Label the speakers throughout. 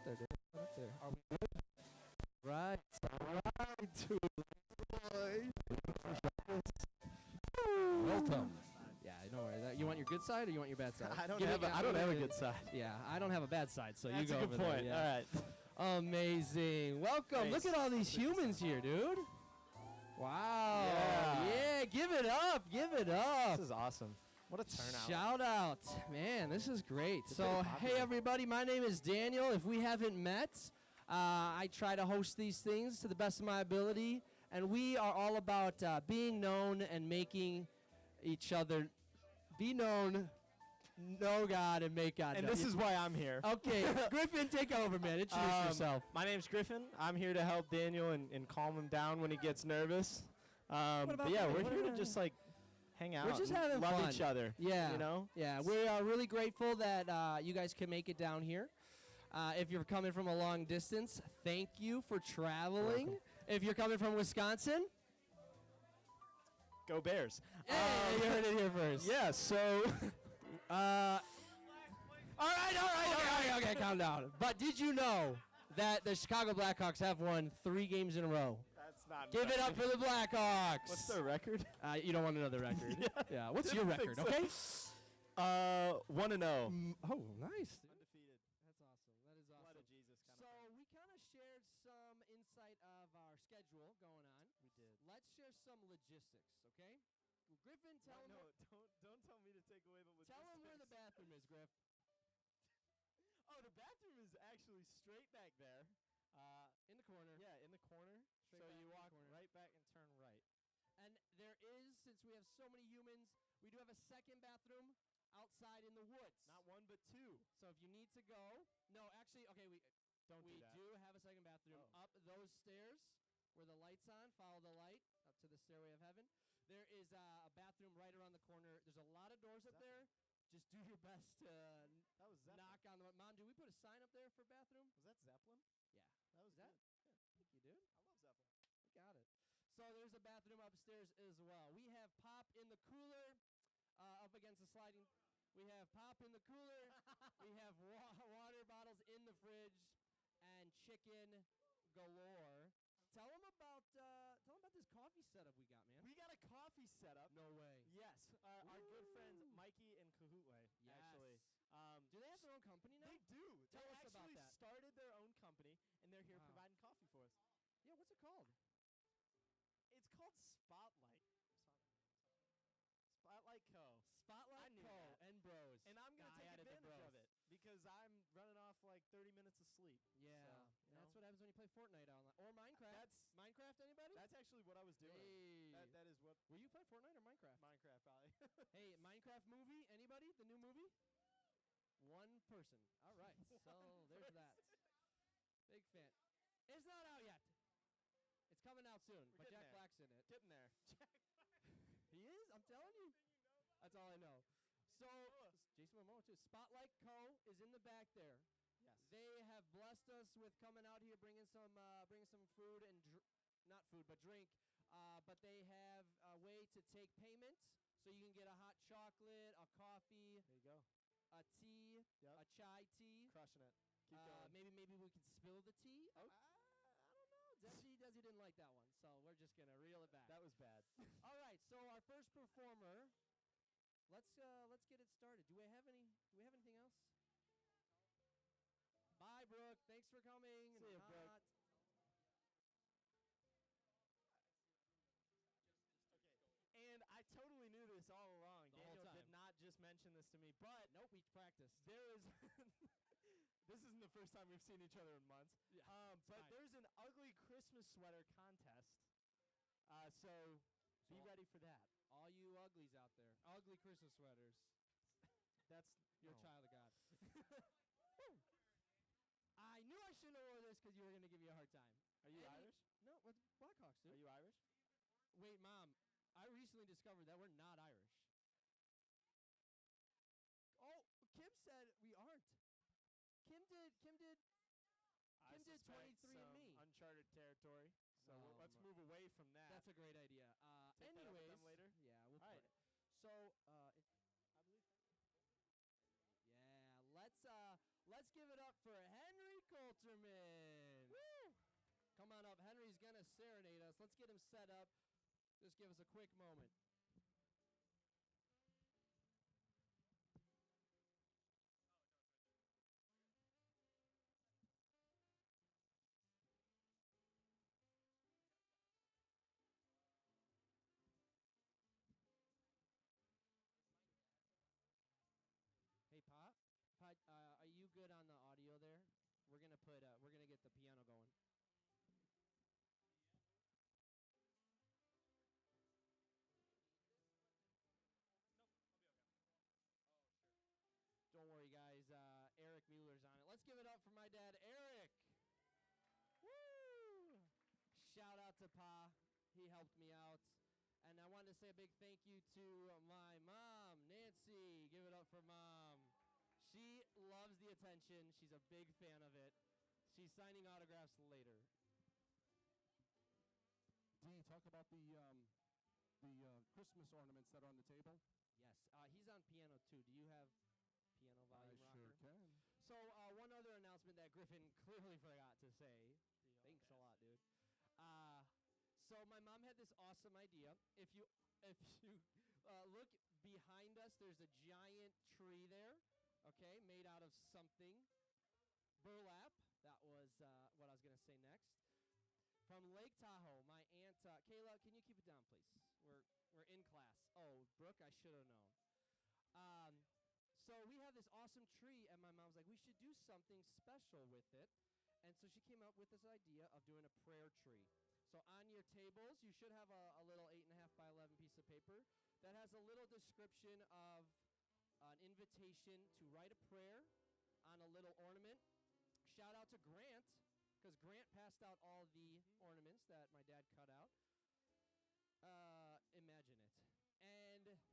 Speaker 1: there, dude. Right up there. Are we good? Right. All right, boy. Welcome. Yeah, I know. You want your good side or you want your bad side?
Speaker 2: I don't have a good side.
Speaker 1: Yeah, I don't have a bad side, so
Speaker 2: That's
Speaker 1: you go
Speaker 2: a good
Speaker 1: over
Speaker 2: point.
Speaker 1: there. Yeah.
Speaker 2: All right.
Speaker 1: Amazing. Welcome. Look
Speaker 2: Thanks.
Speaker 1: at all these humans here, dude. Wow. Yeah, give it up. Give it up.
Speaker 2: This is awesome. What a turnout.
Speaker 1: Shout out. Man, this is great.
Speaker 2: It's
Speaker 1: So,
Speaker 2: very
Speaker 1: hey,
Speaker 2: popular.
Speaker 1: everybody. My name is Daniel. If we haven't met, I try to host these things to the best of my ability. And we are all about being known and making each other be known, know God, and make God
Speaker 2: And
Speaker 1: known.
Speaker 2: this is why I'm here.
Speaker 1: Okay, Griffin, take over, man. Introduce yourself.
Speaker 2: My name's Griffin. I'm here to help Daniel and calm him down when he gets nervous.
Speaker 1: about
Speaker 2: But yeah,
Speaker 1: that?
Speaker 2: we're
Speaker 1: What
Speaker 2: here to
Speaker 1: about-
Speaker 2: just like hang out.
Speaker 1: We're just
Speaker 2: and
Speaker 1: having
Speaker 2: love
Speaker 1: fun.
Speaker 2: each other.
Speaker 1: Yeah.
Speaker 2: You know?
Speaker 1: Yeah, we are really grateful that you guys can make it down here. If you're coming from a long distance, thank you for traveling.
Speaker 2: Welcome.
Speaker 1: If you're coming from Wisconsin,
Speaker 2: Go Bears.
Speaker 1: hey, you heard it here first.
Speaker 2: Yeah, so
Speaker 1: All right, okay, calm down. But did you know that the Chicago Blackhawks have won 3 games in a row?
Speaker 2: that's not
Speaker 1: Give it up for the Blackhawks.
Speaker 2: What's their record?
Speaker 1: You don't want to know the record. Yeah. What's your
Speaker 2: Didn't think
Speaker 1: record?
Speaker 2: so.
Speaker 1: Okay.
Speaker 2: 1-0.
Speaker 1: Oh, nice.
Speaker 2: Undefeated.
Speaker 1: That's awesome. That is
Speaker 2: Blood
Speaker 1: awesome.
Speaker 2: of Jesus kind
Speaker 1: So
Speaker 2: of.
Speaker 1: we kind of shared some insight of our schedule going on.
Speaker 2: We did.
Speaker 1: Let's share some logistics, okay? Griffin, tell him.
Speaker 2: No, don't tell me to take away the logistics.
Speaker 1: Tell him where the bathroom is, Griff.
Speaker 2: Oh, the bathroom is actually straight back there.
Speaker 1: In the corner.
Speaker 2: Yeah, in the corner.
Speaker 1: Straight
Speaker 2: so
Speaker 1: back
Speaker 2: you
Speaker 1: in the
Speaker 2: walk
Speaker 1: corner.
Speaker 2: right back and turn right.
Speaker 1: And there is, since we have so many humans, we do have a second bathroom outside in the woods.
Speaker 2: Not one, but two.
Speaker 1: So if you need to go, no, actually, okay,
Speaker 2: Don't
Speaker 1: we
Speaker 2: do that.
Speaker 1: do have a second bathroom
Speaker 2: Oh.
Speaker 1: up those stairs where the light's on. Follow the light up to the stairway of heaven. There is a bathroom right around the corner. There's a lot of doors up there. Just do your best to
Speaker 2: That was Zeppelin.
Speaker 1: knock on the. Mom, do we put a sign up there for bathroom?
Speaker 2: Was that Zeppelin?
Speaker 1: Yeah.
Speaker 2: That was
Speaker 1: Is that?
Speaker 2: good.
Speaker 1: Thank you, dude.
Speaker 2: I love Zeppelin.
Speaker 1: Got it. So there's a bathroom upstairs as well. We have pop in the cooler, up against the sliding. We have pop in the cooler. We have water bottles in the fridge, and chicken galore. Tell them about this coffee setup we got, man.
Speaker 2: We got a coffee setup.
Speaker 1: No way.
Speaker 2: Yes, our good friends
Speaker 1: Ooh.
Speaker 2: Mikey and Kahutwe, actually.
Speaker 1: Do they have their own company now?
Speaker 2: They do.
Speaker 1: Tell
Speaker 2: they
Speaker 1: us about
Speaker 2: actually
Speaker 1: that.
Speaker 2: started their own company, and they're here
Speaker 1: Wow.
Speaker 2: providing coffee for us.
Speaker 1: Yeah. What's it called?
Speaker 2: It's called Spotlight. Spotlight Co.
Speaker 1: Spotlight
Speaker 2: I knew
Speaker 1: Co.
Speaker 2: that.
Speaker 1: and Bros.
Speaker 2: And I'm going to
Speaker 1: I
Speaker 2: take
Speaker 1: added the
Speaker 2: advantage of
Speaker 1: bros.
Speaker 2: it because I'm running off like 30 minutes of sleep.
Speaker 1: Yeah.
Speaker 2: So,
Speaker 1: And that's what happens when you play Fortnite online or Minecraft. Minecraft. Anybody?
Speaker 2: That's actually what I was doing.
Speaker 1: Hey.
Speaker 2: That is what
Speaker 1: Were you playing Fortnite or Minecraft?
Speaker 2: Minecraft probably.
Speaker 1: Hey, Minecraft movie? Anybody? The new movie? One person. All right. So there's that. Big fan. It's not out yet. It's coming out soon.
Speaker 2: We're
Speaker 1: But
Speaker 2: getting
Speaker 1: Jack
Speaker 2: there.
Speaker 1: Black's in it.
Speaker 2: Getting there.
Speaker 1: He is? I'm telling you. That's all I know. So Jason Momoa too. Spotlight Co. is in the back there.
Speaker 2: Yes.
Speaker 1: They have blessed us with coming out here, bringing some food and not food, but drink. But they have a way to take payment, so you can get a hot chocolate, a coffee,
Speaker 2: There you go.
Speaker 1: a tea,
Speaker 2: Yep.
Speaker 1: a chai tea.
Speaker 2: Crushing it. Keep going.
Speaker 1: Maybe we could spill the tea. Oh, I don't know. Desi didn't like that one, so we're just gonna reel it back.
Speaker 2: That was bad.
Speaker 1: All right. So our first performer. Let's get it started. Do we have anything else? Bye, Brooke. Thanks for coming.
Speaker 2: See ya, Brooke.
Speaker 1: Not-
Speaker 2: And I totally knew this all along.
Speaker 1: The whole
Speaker 2: Daniel did
Speaker 1: time.
Speaker 2: not just mention this to me, but
Speaker 1: Nope, we practiced.
Speaker 2: there is. This isn't the first time we've seen each other in months.
Speaker 1: Yeah,
Speaker 2: But
Speaker 1: fine.
Speaker 2: there's an ugly Christmas sweater contest. So be
Speaker 1: So-
Speaker 2: ready for that.
Speaker 1: All you uglies out there, ugly Christmas sweaters.
Speaker 2: That's
Speaker 1: You're a
Speaker 2: no.
Speaker 1: child of God. Woo. I knew I shouldn't have wore this because you were gonna give me a hard time.
Speaker 2: Are you
Speaker 1: Any-
Speaker 2: Irish?
Speaker 1: No, what's Blackhawks, dude?
Speaker 2: Are you Irish?
Speaker 1: Wait, Mom. I recently discovered that we're not Irish. Oh, Kim said we aren't. Kim did.
Speaker 2: I
Speaker 1: Kim did
Speaker 2: suspect
Speaker 1: 23 and
Speaker 2: some
Speaker 1: me.
Speaker 2: uncharted territory. So
Speaker 1: No,
Speaker 2: let's
Speaker 1: no.
Speaker 2: move away from that.
Speaker 1: That's a great idea.
Speaker 2: Take that up with
Speaker 1: Anyways,
Speaker 2: them later?
Speaker 1: yeah, we'll
Speaker 2: All
Speaker 1: put
Speaker 2: right.
Speaker 1: it. So, yeah, let's give it up for Henry Coulterman. Woo! Come on up. Henry's going to serenade us. Let's get him set up. Just give us a quick moment. Hey, Pa. Pa, are you good on the audio there? We're gonna get the piano going. Don't worry, guys. Eric Mueller's on it. Let's give it up for my dad, Eric. Woo! Shout out to Pa. He helped me out. And I wanted to say a big thank you to my mom, Nancy. Give it up for Mom. She loves the attention. She's a big fan of it. She's signing autographs later.
Speaker 3: D, talk about the Christmas ornaments that are on the table.
Speaker 1: Yes, he's on piano too. Do you have piano volume
Speaker 3: I
Speaker 1: rocker?
Speaker 3: sure can.
Speaker 1: So one other announcement that Griffin clearly forgot to say. Thanks a lot, dude. So my mom had this awesome idea. If you look behind us, there's a giant tree there. Okay, made out of something. Burlap. That was what I was gonna say next. From Lake Tahoe, my aunt Kayla, can you keep it down, please? We're in class. Oh, Brooke, I should have known. So we have this awesome tree, and my mom's like, we should do something special with it. And so she came up with this idea of doing a prayer tree. So on your tables, you should have a little 8.5 by 11 piece of paper that has a little description of an invitation to write a prayer on a little ornament. Shout out to Grant, because Grant passed out all the ornaments that my dad cut out. Imagine it.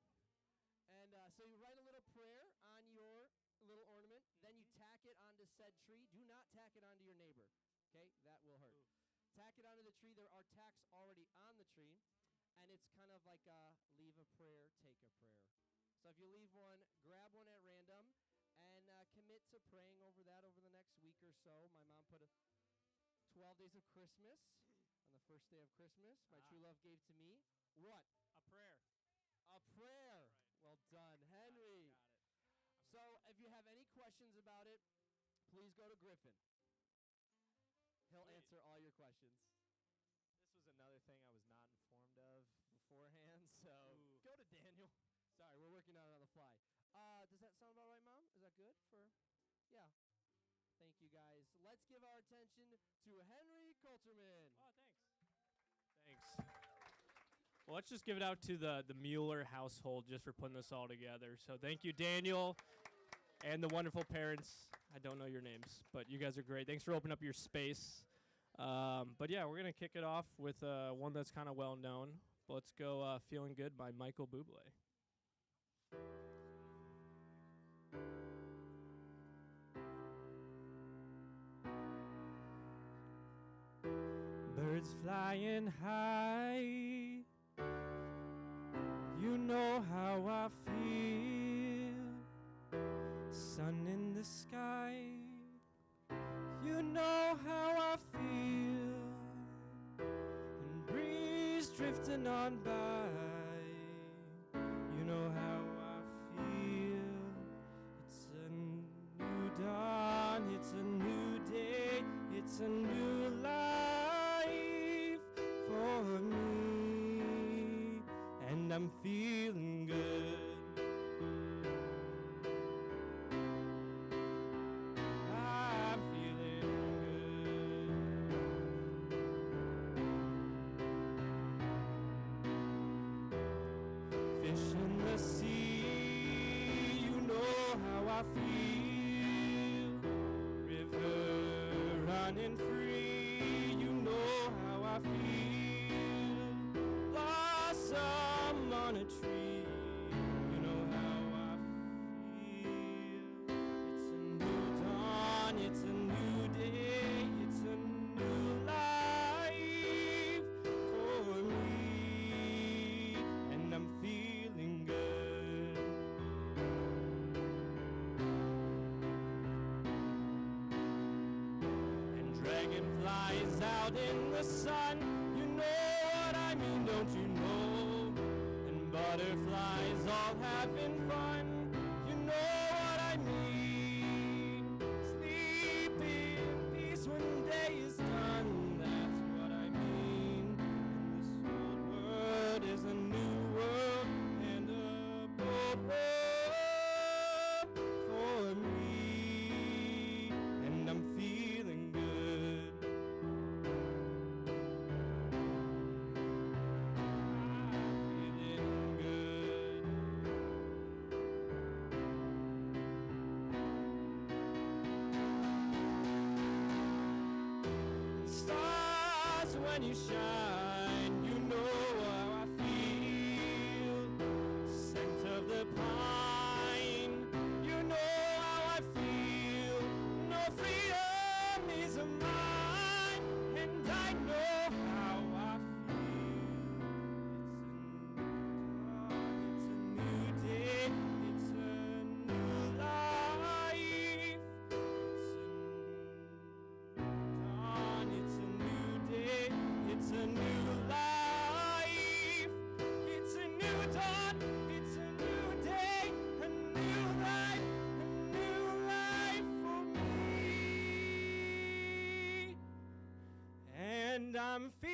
Speaker 1: And so you write a little prayer on your little ornament, then you tack it onto said tree. Do not tack it onto your neighbor, okay? That will hurt. Ooh. Tack it onto the tree. There are tacks already on the tree, and it's kind of like a leave a prayer, take a prayer. So if you leave one, grab one at random, and commit to praying over that over the next week or so. My mom put 12 days of Christmas on the first day of Christmas. My true love gave to me what?
Speaker 2: A prayer.
Speaker 1: A prayer.
Speaker 2: Right.
Speaker 1: Well done, Henry.
Speaker 2: Got it.
Speaker 1: So if you have any questions about it, please go to Griffin. He'll answer all your questions.
Speaker 2: This was another thing I was not informed of beforehand, so
Speaker 1: Go to Daniel. Sorry, we're working on it on the fly. Does that sound about right, Mom? Is that good for? Yeah. Thank you, guys. Let's give our attention to Henry Coulterman.
Speaker 2: Oh, thanks. Well, let's just give it out to the Mueller household just for putting this all together. So thank you, Daniel, and the wonderful parents. I don't know your names, but you guys are great. Thanks for opening up your space. But yeah, we're going to kick it off with one that's kind of well known. But let's go Feeling Good by Michael Bublé. Birds flying high, you know how I feel. Sun in the sky, you know how I feel. And breeze drifting on by, you know how I feel. It's a new dawn, it's a new day, it's a new life for me, and I'm feeling good. I'm feeling good. Fish in the sea, you know how I feel. River running free, you know how I feel. Blossom on a tree, you know how I feel. It's a new dawn, it's a new day, it's a new life for me, and I'm feeling good. Dragonflies out in the sun. You know what I mean, don't you know? And butterflies all having fun. You know what I mean. Sleep in peace when day is done. That's what I mean. And this old world is a new world and a bold world for me. And I'm feeling good. I'm feeling good. Stars, when you shine, you know how I feel. Scent of the pine, you know how I feel. No freedom is mine, and I know how I feel. It's a new day, it's a new life. Dawn, it's a new day, it's a new life. It's a new dawn, it's a new day, a new life, a new life for me. And I'm feeling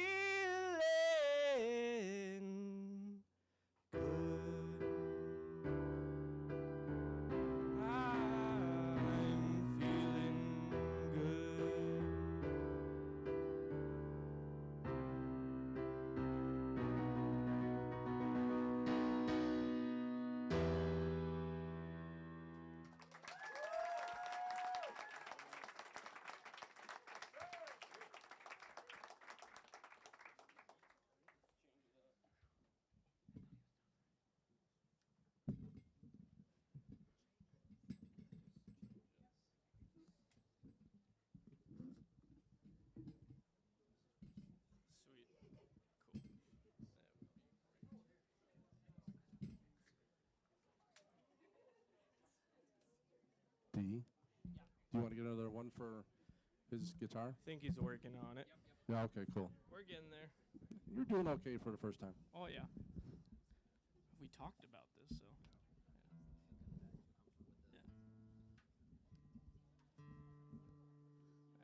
Speaker 2: good. I'm feeling good. Sweet. Cool.
Speaker 3: D. Do you want to get another one for his guitar?
Speaker 2: I think he's working on it.
Speaker 3: Yeah, okay, cool.
Speaker 2: We're getting there.
Speaker 3: You're doing okay for the first time.
Speaker 2: Oh, yeah. We talked about this, so. Yeah.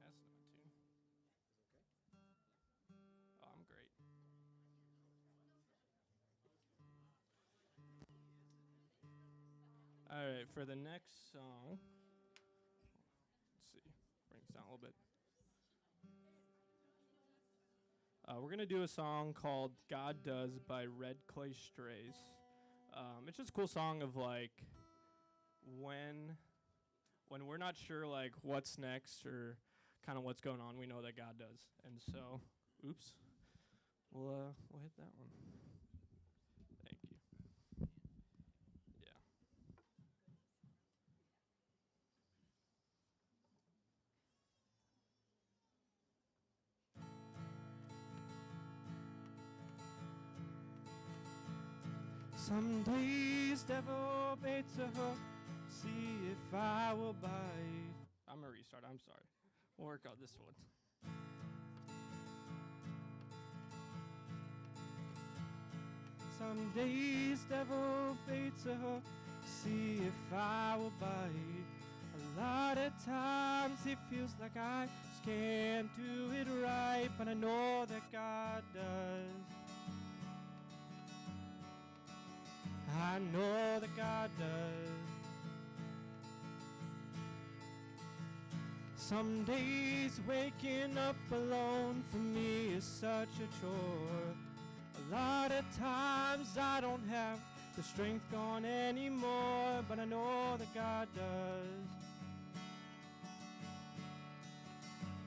Speaker 2: That's not too. Oh, I'm great. All right, for the next song, let's see, bring this down a little bit. We're gonna do a song called "God Does" by Red Clay Strays. It's just a cool song of like when we're not sure like what's next or kind of what's going on, we know that God does. And so, oops, we'll hit that one. Thank you. Yeah. Some days devil baits a hook, see if I will bite. I'm gonna restart, I'm sorry. We'll work out this one. Some days devil baits a hook, see if I will bite. A lot of times it feels like I just can't do it right, but I know that God does. I know that God does. Some days waking up alone for me is such a chore. A lot of times I don't have the strength gone anymore, but I know that God does.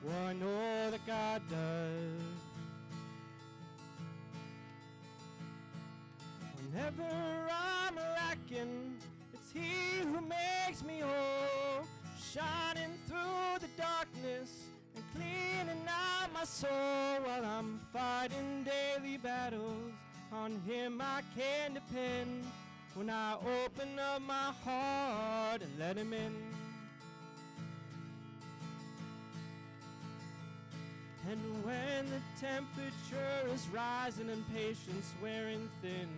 Speaker 2: Well, I know that God does. Whenever I'm lacking, it's He who makes me whole, shining through the darkness and cleaning out my soul while I'm fighting daily battles. On Him I can depend when I open up my heart and let Him in. And when the temperature is rising and patience wearing thin,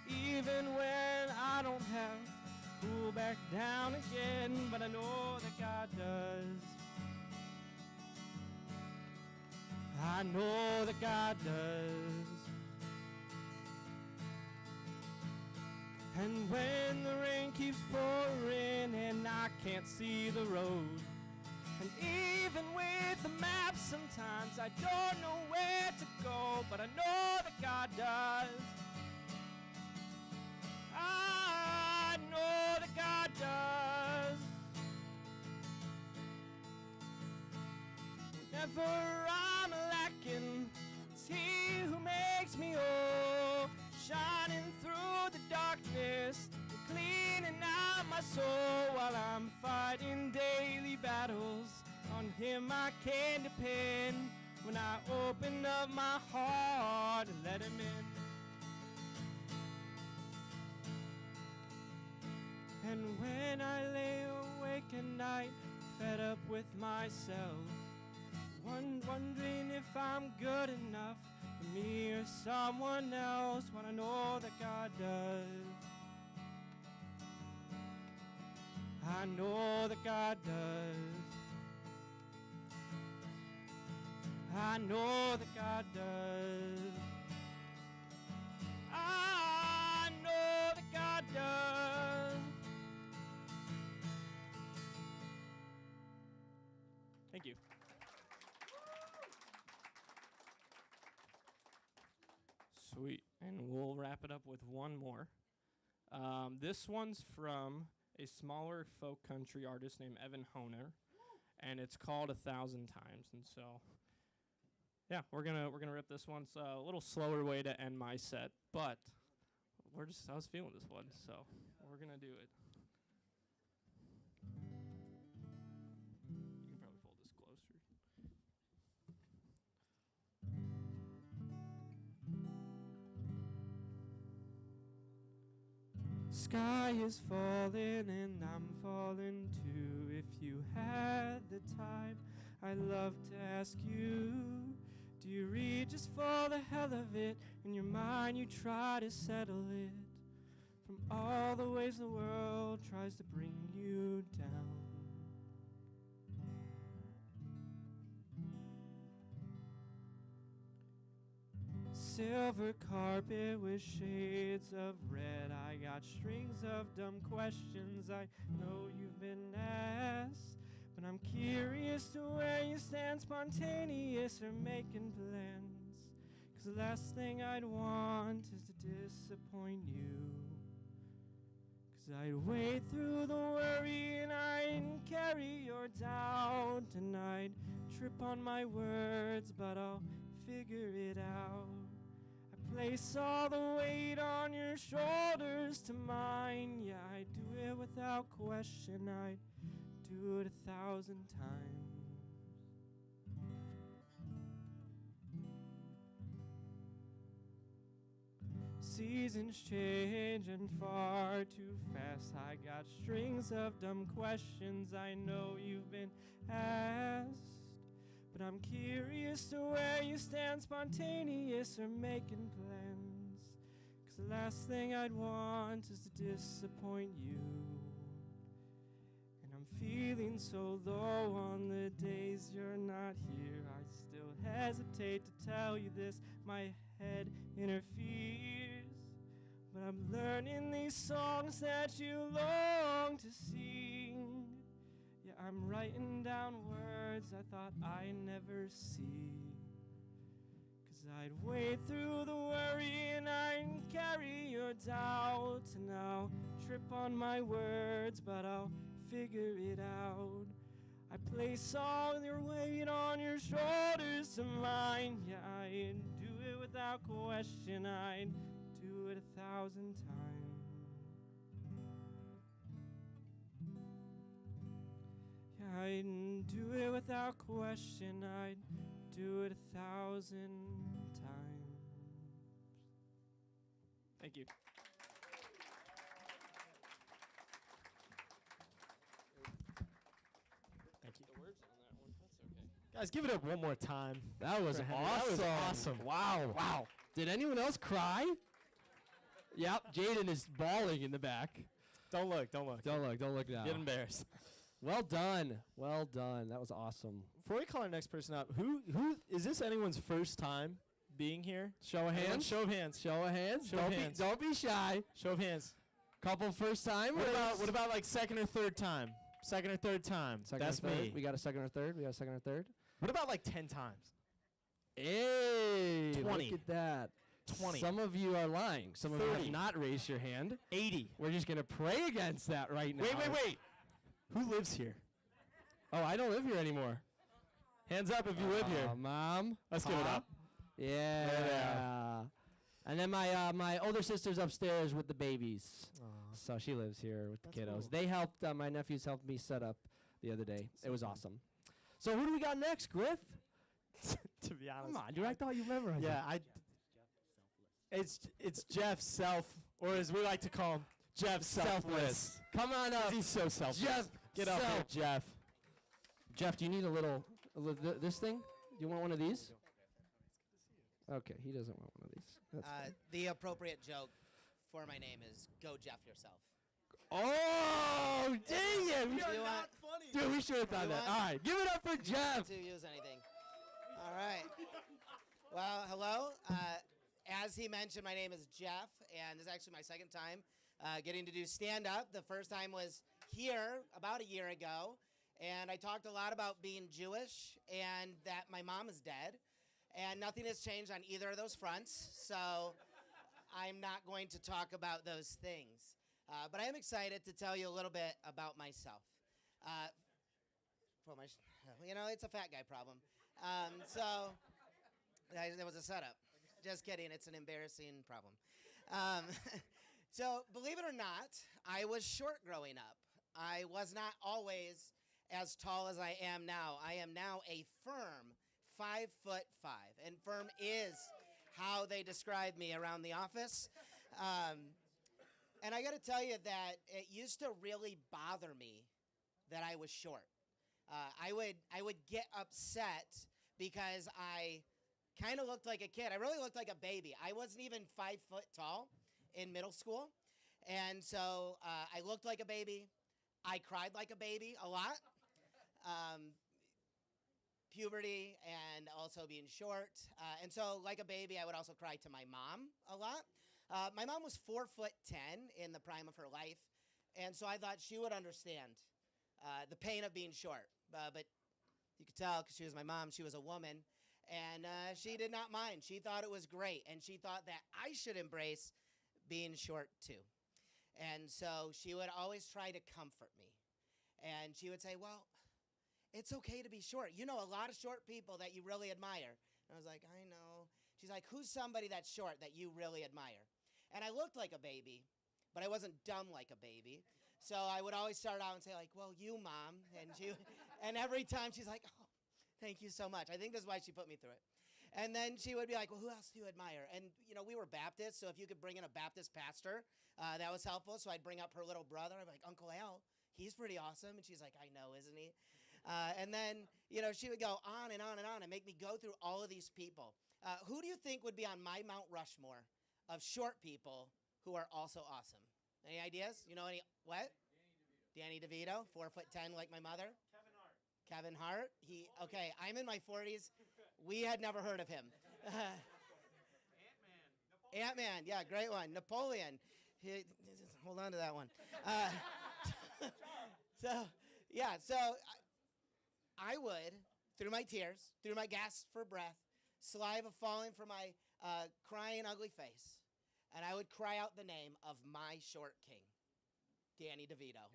Speaker 2: even when I don't have to cool back down again, but I know that God does. I know that God does. And when the rain keeps pouring and I can't see the road, and even with the map sometimes I don't know where to go, but I know that God does. I know that God does. Whenever I'm lacking, it's He who makes me whole, shining through the darkness and cleaning out my soul while I'm fighting daily battles. On Him I can depend when I open up my heart and let Him in. And when I lay awake at night, fed up with myself, wondering if I'm good enough for me or someone else, when I know that God does. I know that God does. I know that God does. I know that God does. Thank you. Sweet. And we'll wrap it up with one more. This one's from a smaller folk country artist named Evan Honer, and it's called 1,000 Times. And so, yeah, we're gonna rip this one. It's a little slower way to end my set, but I was feeling this one, so we're gonna do it. You can probably pull this closer. Sky is falling and I'm falling too. If you had the time, I'd love to ask you, do you read just for the hell of it? In your mind you try to settle it from all the ways the world tries to bring you down. Silver carpet with shades of red. I got strings of dumb questions I know you've been asked, but I'm curious to where you stand, spontaneous or making plans. 'Cause the last thing I'd want is to disappoint you. 'Cause I'd wade through the worry and I'd carry your doubt, and I'd trip on my words, but I'll figure it out. Place all the weight on your shoulders to mine. Yeah, I do it without question. I do it 1,000 times. Seasons change and far too fast. I got strings of dumb questions I know you've been asked, but I'm curious to where you stand, spontaneous or making plans. 'Cause the last thing I'd want is to disappoint you. And I'm feeling so low on the days you're not here. I still hesitate to tell you this, my head interferes. But I'm learning these songs that you long to sing. Yeah, I'm writing down words I thought I'd never see. 'Cause I'd wade through the worry and I'd carry your doubts, and I'll trip on my words, but I'll figure it out. I place all your weight on your shoulders to mine. Yeah, I'd do it without question. I'd do it 1,000 times. I'd do it without question. I'd do it 1,000 times. Thank you. Thank you. The words on that one, that's okay.
Speaker 4: Guys, give it up one more time.
Speaker 1: That was
Speaker 4: for Henry.
Speaker 1: awesome.
Speaker 4: That was awesome.
Speaker 1: Wow. Wow. Did anyone else cry? Yep. Jaden is bawling in the back.
Speaker 4: Don't look. Don't look.
Speaker 1: Don't look now.
Speaker 4: Get embarrassed.
Speaker 1: Well done. Well done. That was awesome.
Speaker 4: Before we call our next person up, who is this anyone's first time being here?
Speaker 1: Show of
Speaker 4: Everyone,
Speaker 1: hands.
Speaker 4: show of hands.
Speaker 1: Show of hands.
Speaker 4: Show of hands.
Speaker 1: Don't be shy.
Speaker 4: Show of hands.
Speaker 1: Couple first time.
Speaker 4: What about like second or third time? Second or third time.
Speaker 1: Second
Speaker 4: That's
Speaker 1: or third?
Speaker 4: me.
Speaker 1: We got a second or third.
Speaker 4: What about like 10 times?
Speaker 1: Hey,
Speaker 4: 20.
Speaker 1: look at that.
Speaker 4: 20.
Speaker 1: Some of you are lying. Some of you
Speaker 4: 30.
Speaker 1: have not raised your hand.
Speaker 4: 80.
Speaker 1: We're just going to pray against that right now.
Speaker 4: Wait. Who lives here?
Speaker 1: Oh, I don't live here anymore.
Speaker 4: Hands up if you live here.
Speaker 1: Mom.
Speaker 4: Let's give it
Speaker 1: Pop.
Speaker 4: up.
Speaker 1: Yeah.
Speaker 4: There they are.
Speaker 1: And then my older sister's upstairs with the babies. So she lives here with the
Speaker 4: That's
Speaker 1: kiddos.
Speaker 4: cool.
Speaker 1: They helped, my nephews helped me set up the other day. It was awesome. So who do we got next, Griff?
Speaker 4: To be honest.
Speaker 1: Come on, dude. I thought you memorized
Speaker 4: Yeah, it's Jeff Self, or as we like to call him, Jeff Selfless.
Speaker 1: Come on up.
Speaker 4: He's so selfless.
Speaker 1: Jeff
Speaker 4: Get up here, Jeff.
Speaker 1: Jeff, do you need a little this thing? Do you want one of these? Okay, he doesn't want one of these. That's fine.
Speaker 5: The appropriate joke for my name is "Go Jeff yourself."
Speaker 1: Oh, dang it!
Speaker 5: Do you want
Speaker 1: Dude, we should have done
Speaker 5: You
Speaker 1: that.
Speaker 5: want-
Speaker 1: All right, give it up for Jeff.
Speaker 5: to use anything? All right. Well, hello. As he mentioned, my name is Jeff, and this is actually my second time getting to do stand-up. The first time was here about a year ago, and I talked a lot about being Jewish and that my mom is dead, and nothing has changed on either of those fronts, so I'm not going to talk about those things. But I am excited to tell you a little bit about myself. It's a fat guy problem. There was a setup. Just kidding. It's an embarrassing problem. So believe it or not, I was short growing up. I was not always as tall as I am now. I am now a firm 5'5", and firm is how they describe me around the office. And I got to tell you that it used to really bother me that I was short. I would get upset because I kind of looked like a kid. I really looked like a baby. I wasn't even 5 foot tall in middle school. And so I looked like a baby. I cried like a baby a lot. Puberty and also being short. And so like a baby, I would also cry to my mom a lot. My mom was 4'10" in the prime of her life. And so I thought she would understand the pain of being short. But you could tell because she was my mom, she was a woman. And she did not mind. She thought it was great. And she thought that I should embrace being short too. And so she would always try to comfort me. And she would say, well, it's okay to be short. You know a lot of short people that you really admire. And I was like, I know. She's like, who's somebody that's short that you really admire? And I looked like a baby, but I wasn't dumb like a baby. So I would always start out and say like, well, you, Mom. And every time she's like, oh, thank you so much. I think that's why she put me through it. And then she would be like, well, who else do you admire? And, we were Baptists, so if you could bring in a Baptist pastor, that was helpful. So I'd bring up her little brother. I'd be like, Uncle Al, he's pretty awesome. And she's like, I know, isn't he? And then, she would go on and on and on and make me go through all of these people. Who do you think would be on my Mount Rushmore of short people who are also awesome? Any ideas? What? Danny DeVito, 4'10" like my mother. Kevin Hart. Okay, I'm in my 40s. We had never heard of him. Ant-Man, yeah, great one. Napoleon. Hold on to that one. So I would, through my tears, through my gasps for breath, saliva falling from my crying ugly face, and I would cry out the name of my short king, Danny DeVito.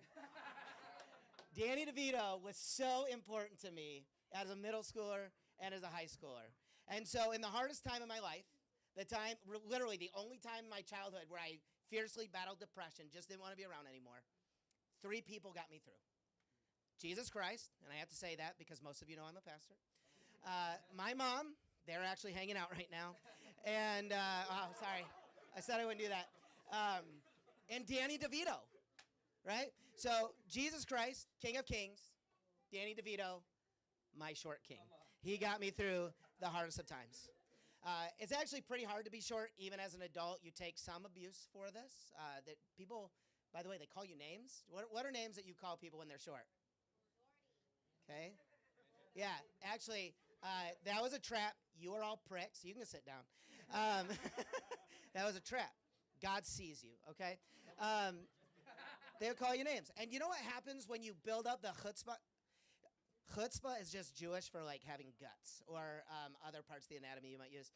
Speaker 5: Danny DeVito was so important to me as a middle schooler and as a high schooler. And so in the hardest time of my life, literally the only time in my childhood where I fiercely battled depression, just didn't want to be around anymore, 3 people got me through. Jesus Christ, and I have to say that because most of you know I'm a pastor. My mom, they're actually hanging out right now. And, sorry, I said I wouldn't do that. And Danny DeVito, right? So Jesus Christ, King of Kings, Danny DeVito, my short king. He got me through the hardest of times. It's actually pretty hard to be short, even as an adult. You take some abuse for this. That people, by the way, they call you names. What are names that you call people when they're short? Okay. Yeah, actually, that was a trap. You are all pricks. You can sit down. That was a trap. God sees you, okay? They'll call you names. And you know what happens when you build up the chutzpah? Chutzpah is just Jewish for like having guts or other parts of the anatomy you might use.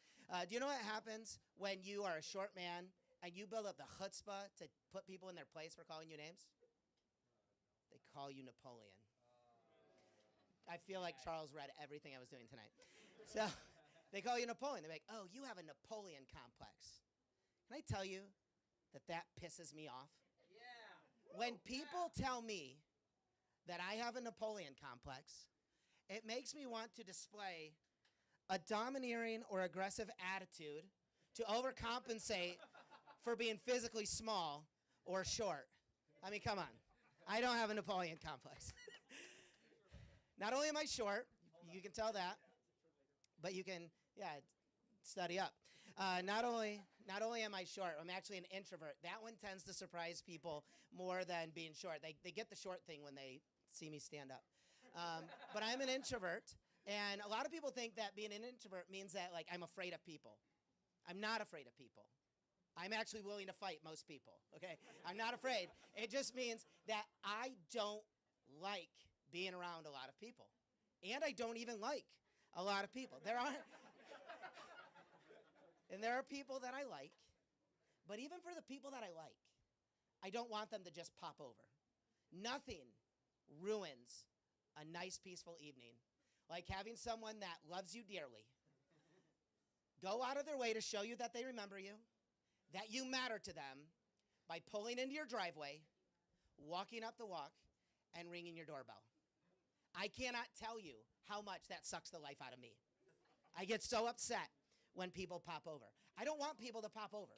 Speaker 5: Do you know what happens when you are a short man and you build up the chutzpah to put people in their place for calling you names? They call you Napoleon. I feel like Charles read everything I was doing tonight. So they call you Napoleon. They're like, oh, you have a Napoleon complex. Can I tell you that pisses me off? Yeah. When people tell me that I have a Napoleon complex, it makes me want to display a domineering or aggressive attitude to overcompensate for being physically small or short. I mean, come on. I don't have a Napoleon complex. Not only am I short, you can tell that, but you can, study up. Not only am I short, I'm actually an introvert. That one tends to surprise people more than being short. They get the short thing when they see me stand up. But I'm an introvert, and a lot of people think that being an introvert means that like I'm afraid of people. I'm not afraid of people. I'm actually willing to fight most people, okay? I'm not afraid. It just means that I don't like being around a lot of people. And I don't even like a lot of people. There are people that I like, but even for the people that I like, I don't want them to just pop over. Nothing ruins a nice, peaceful evening like having someone that loves you dearly go out of their way to show you that they remember you, that you matter to them by pulling into your driveway, walking up the walk, and ringing your doorbell. I cannot tell you how much that sucks the life out of me. I get so upset when people pop over. I don't want people to pop over.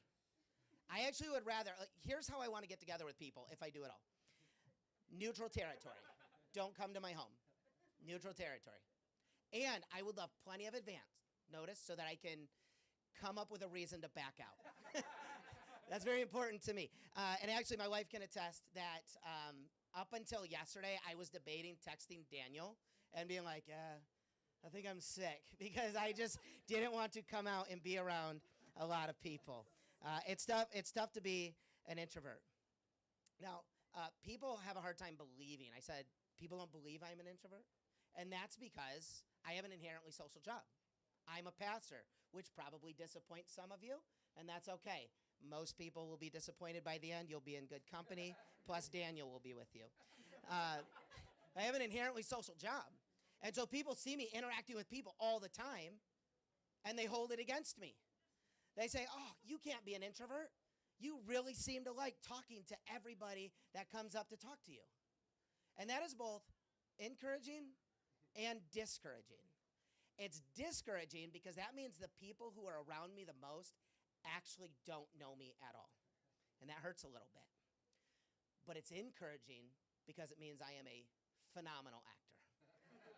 Speaker 5: I actually would rather, here's how I want to get together with people if I do it all. Neutral territory. Don't come to my home. Neutral territory. And I would love plenty of advance notice so that I can come up with a reason to back out. That's very important to me. And actually, my wife can attest that up until yesterday, I was debating texting Daniel and being like, I think I'm sick, because I just didn't want to come out and be around a lot of people. It's tough to be an introvert. Now, people have a hard time believing. I said, people don't believe I'm an introvert. And that's because I have an inherently social job. I'm a pastor, which probably disappoints some of you, and that's okay. Most people will be disappointed by the end. You'll be in good company. Plus, Daniel will be with you. I have an inherently social job. And so people see me interacting with people all the time, and they hold it against me. They say, oh, you can't be an introvert. You really seem to like talking to everybody that comes up to talk to you. And that is both encouraging and discouraging. It's discouraging because that means the people who are around me the most actually don't know me at all. And that hurts a little bit. But it's encouraging because it means I am a phenomenal actor.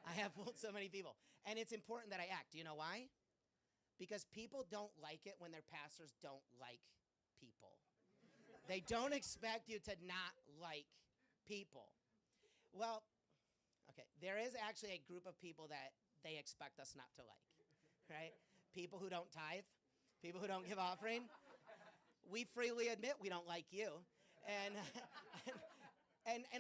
Speaker 5: I have fooled so many people. And it's important that I act. Do you know why? Because people don't like it when their pastors don't like people. They don't expect you to not like people. Well, okay, there is actually a group of people that they expect us not to like, right? People who don't tithe, people who don't give offering. We freely admit we don't like you. And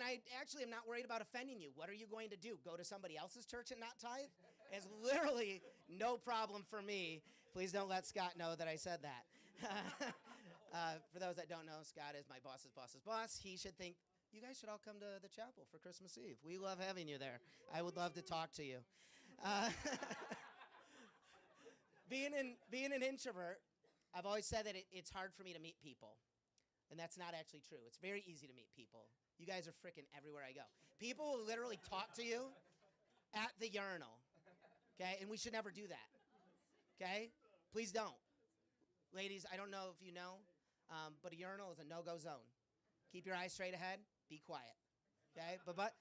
Speaker 5: I actually am not worried about offending you. What are you going to do? Go to somebody else's church and not tithe? It's literally no problem for me. Please don't let Scott know that I said that. For those that don't know, Scott is my boss's boss's boss. He should think, you guys should all come to the chapel for Christmas Eve. We love having you there. I would love to talk to you. Being an introvert, I've always said that it's hard for me to meet people. And that's not actually true. It's very easy to meet people. You guys are freaking everywhere I go. People will literally talk to you at the urinal, okay? And we should never do that, okay? Please don't. Ladies, I don't know if you know, but a urinal is a no-go zone. Keep your eyes straight ahead. Be quiet, okay? But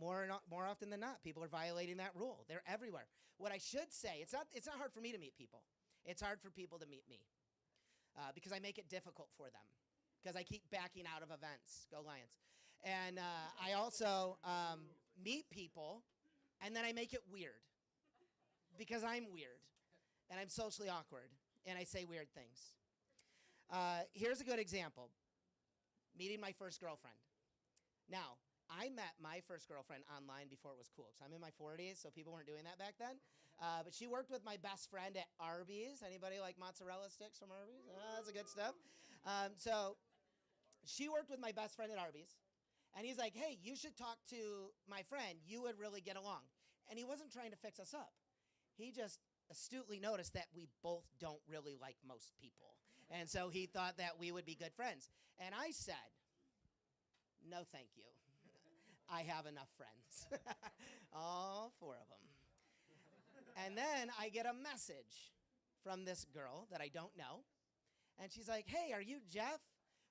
Speaker 5: more often than not, people are violating that rule. They're everywhere. What I should say, it's not hard for me to meet people. It's hard for people to meet me because I make it difficult for them because I keep backing out of events. Go Lions. And I also meet people, and then I make it weird because I'm weird, and I'm socially awkward, and I say weird things. Here's a good example. Meeting my first girlfriend. Now, I met my first girlfriend online before it was cool. So I'm in my 40s, so people weren't doing that back then. But she worked with my best friend at Arby's. Anybody like mozzarella sticks from Arby's? That's the good stuff. So she worked with my best friend at Arby's. And he's like, hey, you should talk to my friend. You would really get along. And he wasn't trying to fix us up. He just astutely noticed that we both don't really like most people. And so he thought that we would be good friends. And I said, no, thank you. I have enough friends. All 4 of them. And then I get a message from this girl that I don't know. And she's like, hey, are you Jeff?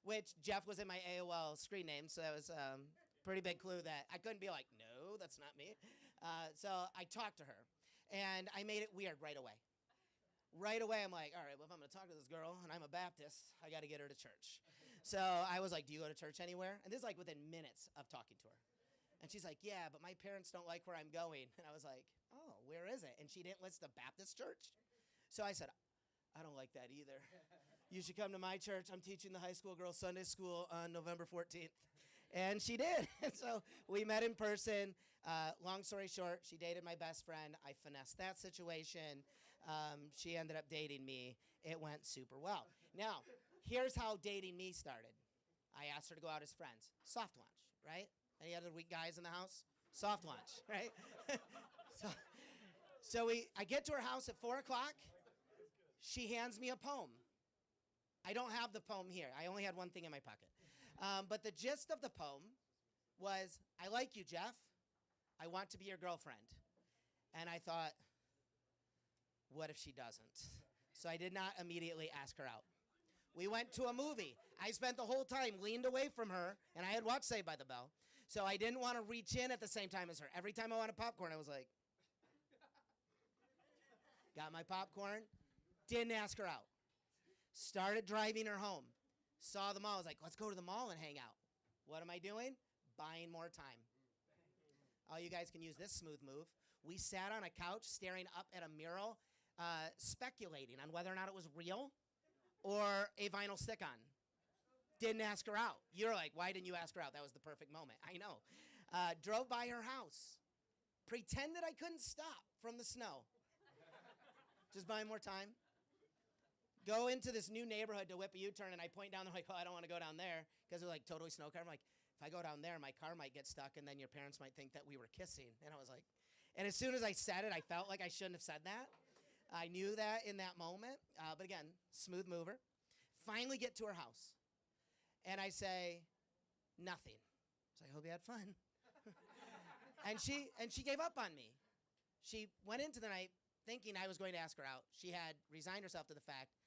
Speaker 5: Which Jeff was in my AOL screen name, so that was a pretty big clue that I couldn't be like, no, that's not me. So I talked to her, and I made it weird right away. Right away, I'm like, all right, well, if I'm going to talk to this girl, and I'm a Baptist, I got to get her to church. So I was like, do you go to church anywhere? And this is like within minutes of talking to her. And she's like, yeah, but my parents don't like where I'm going. And I was like, oh, where is it? And she didn't list a Baptist church. So I said, I don't like that either. You should come to my church. I'm teaching the high school girls Sunday school on November 14th. And she did. And so we met in person. Long story short, she dated my best friend. I finessed that situation. She ended up dating me. It went super well. Now, here's how dating me started. I asked her to go out as friends. Soft launch, right? Any other weak guys in the house? Soft launch, right? so I get to her house at 4 o'clock. She hands me a poem. I don't have the poem here. I only had one thing in my pocket. But the gist of the poem was, I like you, Jeff. I want to be your girlfriend. And I thought, what if she doesn't? So I did not immediately ask her out. We went to a movie. I spent the whole time leaned away from her, and I had watched Saved by the Bell. So I didn't want to reach in at the same time as her. Every time I wanted popcorn, I was like, got my popcorn, didn't ask her out. Started driving her home. Saw the mall. I was like, let's go to the mall and hang out. What am I doing? Buying more time. All you guys can use this smooth move. We sat on a couch staring up at a mural, speculating on whether or not it was real or a vinyl stick-on. Didn't ask her out. You're like, why didn't you ask her out? That was the perfect moment. I know. Drove by her house. Pretended I couldn't stop from the snow. Just buying more time. Go into this new neighborhood to whip a U-turn, and I point down there like, oh, I don't want to go down there because it's like totally snow-covered. I'm like, if I go down there, my car might get stuck, and then your parents might think that we were kissing. And I was like, and as soon as I said it, I felt like I shouldn't have said that. I knew that in that moment. But again, smooth mover. Finally get to her house. And I say, nothing. So I hope you had fun. and she gave up on me. She went into the night thinking I was going to ask her out. She had resigned herself to the fact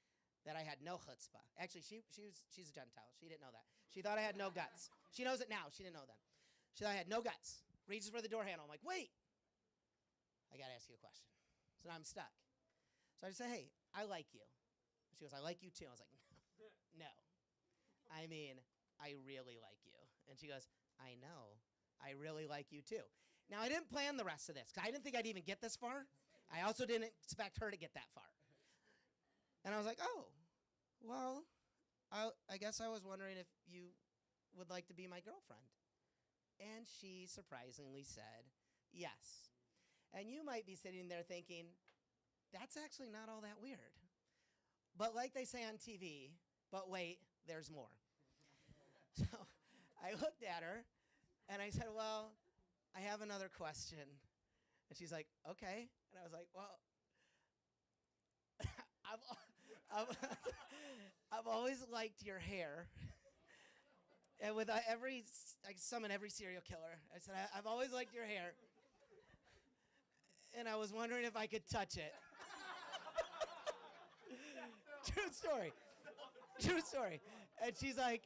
Speaker 5: that I had no chutzpah. Actually, she's a Gentile. She didn't know that. She thought I had no guts. She knows it now. She didn't know then. She thought I had no guts. Reaches for the door handle. I'm like, wait. I got to ask you a question. So now I'm stuck. So I just say, hey, I like you. She goes, I like you too. I was like, no. I mean, I really like you. And she goes, I know. I really like you too. Now, I didn't plan the rest of this because I didn't think I'd even get this far. I also didn't expect her to get that far. And I was like, oh, well, I guess I was wondering if you would like to be my girlfriend. And she surprisingly said, yes. And you might be sitting there thinking, that's actually not all that weird. But like they say on TV, but wait, there's more. So I looked at her, and I said, well, I have another question. And she's like, okay. And I was like, well, I've always liked your hair. And with I summon every serial killer. I said, I've always liked your hair. And I was wondering if I could touch it. True story. True story. And she's like,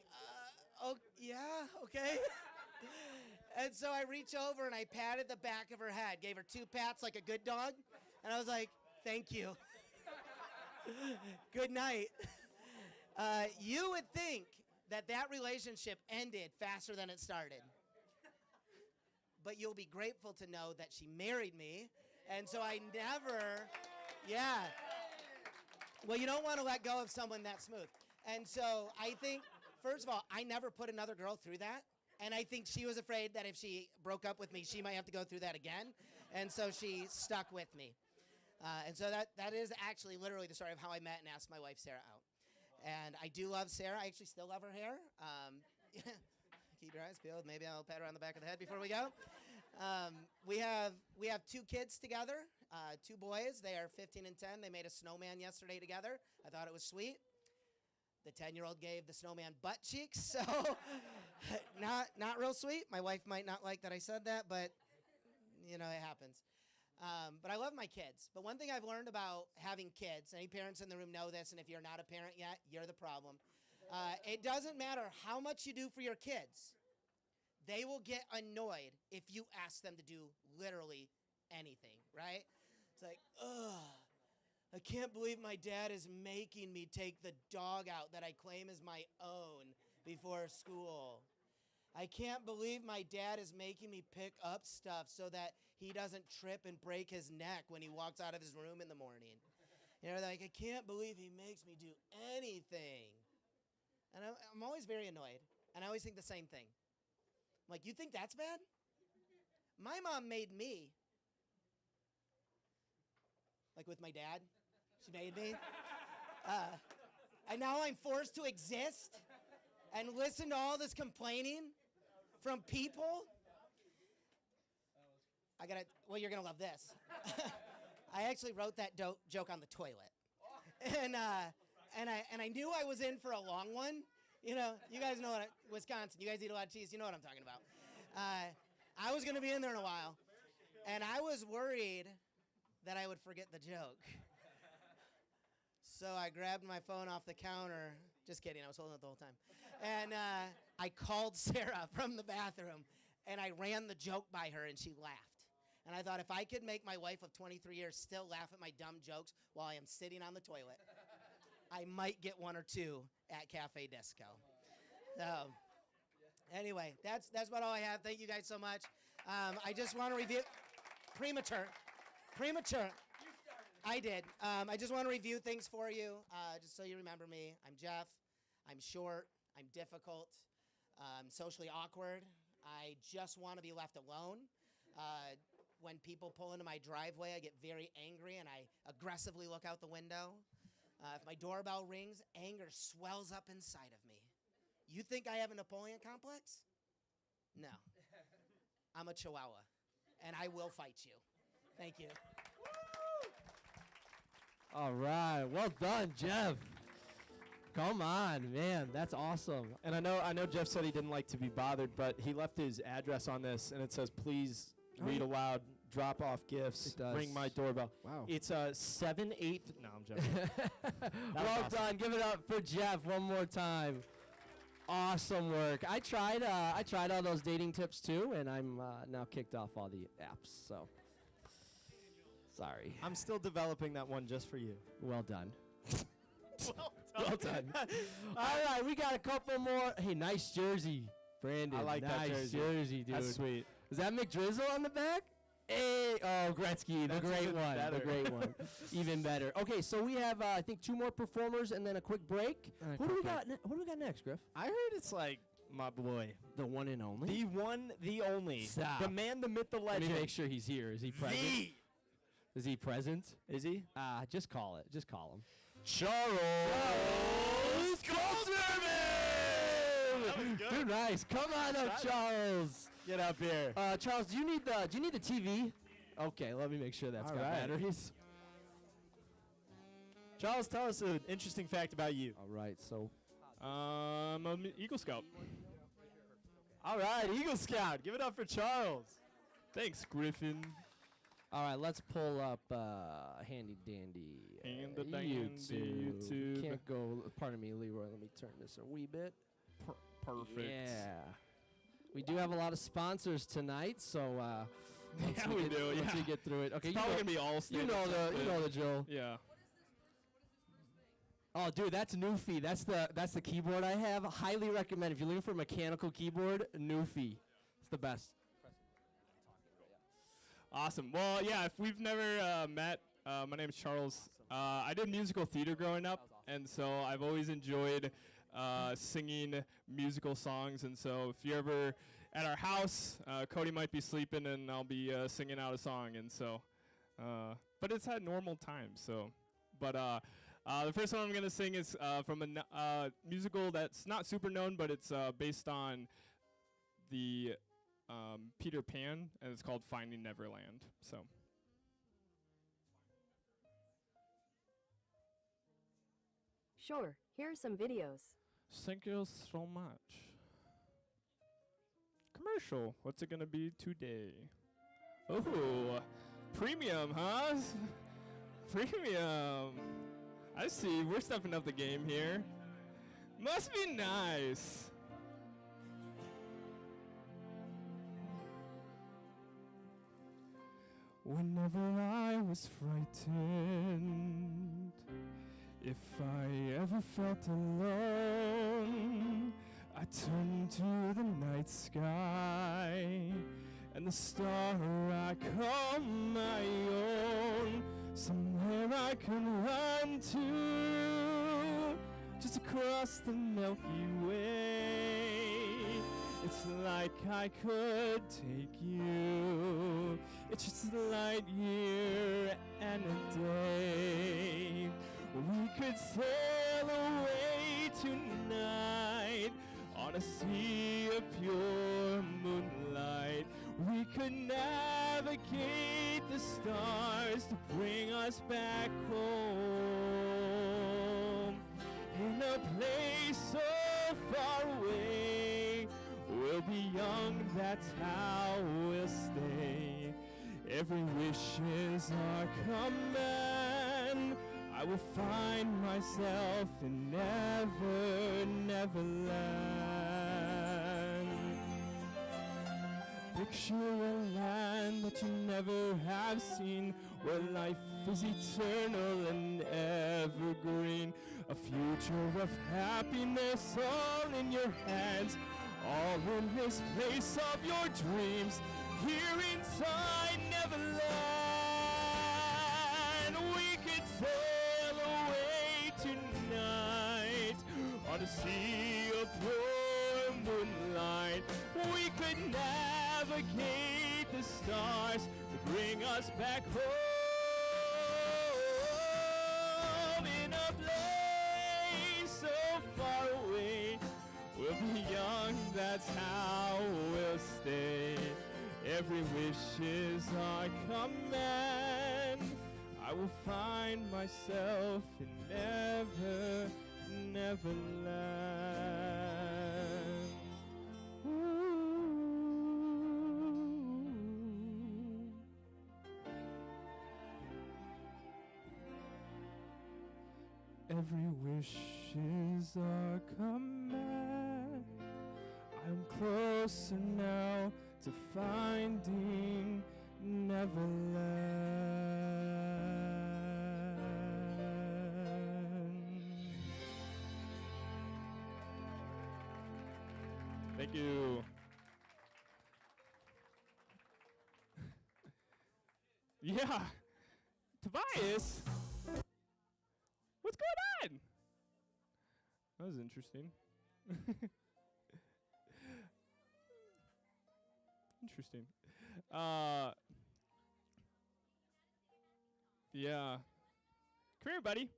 Speaker 5: oh, yeah, okay. And so I reach over and I patted the back of her head, gave her 2 pats like a good dog, and I was like, thank you. Good night. You would think that relationship ended faster than it started. But you'll be grateful to know that she married me, and so I never, yeah. Well, you don't want to let go of someone that smooth. And so I think, first of all, I never put another girl through that. And I think she was afraid that if she broke up with me, she might have to go through that again. And so she stuck with me. And so that is actually literally the story of how I met and asked my wife, Sarah, out. And I do love Sarah. I actually still love her hair. Keep your eyes peeled. Maybe I'll pat her on the back of the head before we go. We have 2 kids together, 2 boys. They are 15 and 10. They made a snowman yesterday together. I thought it was sweet. The 10-year-old gave the snowman butt cheeks, so not real sweet. My wife might not like that I said that, but, it happens. But I love my kids. But one thing I've learned about having kids, any parents in the room know this, and if you're not a parent yet, you're the problem. It doesn't matter how much you do for your kids. They will get annoyed if you ask them to do literally anything, right? It's like, ugh. I can't believe my dad is making me take the dog out that I claim is my own before school. I can't believe my dad is making me pick up stuff so that he doesn't trip and break his neck when he walks out of his room in the morning. Like, I can't believe he makes me do anything. And I'm always very annoyed. And I always think the same thing. I'm like, you think that's bad? My mom made me. Like with my dad. She made me. And now I'm forced to exist and listen to all this complaining from people. You're going to love this. I actually wrote that joke on the toilet. And I knew I was in for a long one. You guys know Wisconsin, you guys eat a lot of cheese. You know what I'm talking about. I was going to be in there in a while. And I was worried that I would forget the joke. So I grabbed my phone off the counter. Just kidding, I was holding it the whole time. And I called Sarah from the bathroom, and I ran the joke by her, and she laughed. And I thought, if I could make my wife of 23 years still laugh at my dumb jokes while I am sitting on the toilet, I might get 1 or 2 at Cafe Disco. So anyway, that's about all I have. Thank you guys so much. I just want to review. Premature. I did. I just want to review things for you, just so you remember me. I'm Jeff. I'm short. I'm difficult. I'm socially awkward. I just want to be left alone. When people pull into my driveway, I get very angry, and I aggressively look out the window. If my doorbell rings, anger swells up inside of me. You think I have a Napoleon complex? No. I'm a Chihuahua, and I will fight you. Thank you.
Speaker 4: All right, well done, Jeff. Come on, man, that's awesome. And I know Jeff said he didn't like to be bothered, but he left his address on this, and it says, please read aloud, drop off gifts,
Speaker 3: It does.
Speaker 4: ring my doorbell.
Speaker 3: Wow.
Speaker 4: It's 7/8. No, I'm joking.
Speaker 6: Well
Speaker 4: awesome.
Speaker 6: done. Give it up for Jeff one more time. Awesome work. I tried all those dating tips too, and I'm now kicked off all the apps. So sorry.
Speaker 4: I'm still developing that one just for you.
Speaker 6: Well done.
Speaker 4: Well done.
Speaker 6: All right, we got a couple more. Hey, nice jersey, Brandon.
Speaker 4: I like that
Speaker 6: nice
Speaker 4: jersey.
Speaker 6: dude.
Speaker 4: That's sweet.
Speaker 6: Is that McDrizzle on the back? Hey, oh, Gretzky, the
Speaker 4: That's
Speaker 6: great
Speaker 4: even
Speaker 6: one.
Speaker 4: better.
Speaker 6: The great one. Even better. Okay, so we have, I think, 2 more performers and then a quick break. Who do we got? What do we got next, Griff?
Speaker 4: I heard it's like my boy.
Speaker 6: The one and only.
Speaker 4: The one, the only.
Speaker 6: Stop.
Speaker 4: The man, the myth, the
Speaker 6: Let
Speaker 4: legend.
Speaker 6: me make sure he's here. Is he present? Is he present?
Speaker 4: Is he?
Speaker 6: Just call it. Just call him.
Speaker 4: Charles Coulterman!
Speaker 6: Dude, nice. Come on up, Charles.
Speaker 4: Get up here.
Speaker 6: Charles, do you need the TV? Okay, let me make sure that's
Speaker 4: All
Speaker 6: got
Speaker 4: right.
Speaker 6: batteries.
Speaker 4: Charles, tell us an interesting fact about you.
Speaker 6: All right, so
Speaker 2: I'm an Eagle Scout.
Speaker 4: All right, Eagle Scout. Give it up for Charles.
Speaker 2: Thanks, Griffin.
Speaker 6: all right, let's pull up handy dandy.
Speaker 2: Handy dandy YouTube.
Speaker 6: Can't go. Pardon me, Leroy. Let me turn this a wee bit.
Speaker 2: Perfect.
Speaker 6: Yeah. We do have a lot of sponsors tonight, so once
Speaker 2: Yeah, we
Speaker 6: get,
Speaker 2: do,
Speaker 6: Once
Speaker 2: yeah.
Speaker 6: we get through it, okay.
Speaker 2: It's probably gonna be all
Speaker 6: you
Speaker 2: stand-up
Speaker 6: know
Speaker 2: stuff,
Speaker 6: the you
Speaker 2: but-
Speaker 6: know the drill.
Speaker 2: Yeah.
Speaker 6: Oh, dude, that's Newfie. That's the keyboard I have. Highly recommend if you're looking for a mechanical keyboard. Newfie, it's the best.
Speaker 2: Awesome. Well, yeah, if we've never met, my name is Charles. I did musical theater growing up, and so I've always enjoyed singing musical songs. And so if you're ever at our house, Cody might be sleeping, and I'll be singing out a song. And so, but it's at normal times. So, but the first one I'm gonna sing is from a musical that's not super known, but it's based on the Peter Pan, and it's called Finding Neverland. So.
Speaker 7: Sure, here are some videos.
Speaker 2: Thank you so much. Commercial. What's it gonna be today? Oh, premium, huh? Premium. I see. We're stepping up the game here. Must be nice. Whenever I was frightened, if I ever felt alone, I turned to the night sky and the star I call my own. Somewhere I can run to, just across the Milky Way. It's like I could take you. It's just a light year and a day. We could sail away tonight on a sea of pure moonlight. We could navigate the stars to bring us back home. In a place so far away, we'll be young, that's how we'll stay. Every wish is our command. I will find myself in Neverland. Picture a land that you never have seen, where life is eternal and evergreen. A future of happiness all in your hands, all in this place of your dreams, here inside Neverland. We could sail away tonight on a sea of pure moonlight. We could navigate the stars to bring us back home. In a place so far away, we'll be young, that's how we'll stay. Every wish is our command. I will find myself in Neverland. Ooh. Every wish is our command. I'm closer now to finding Neverland. Thank you. Yeah. Tobias, what's going on? That was interesting. Interesting. Yeah. Come here, buddy.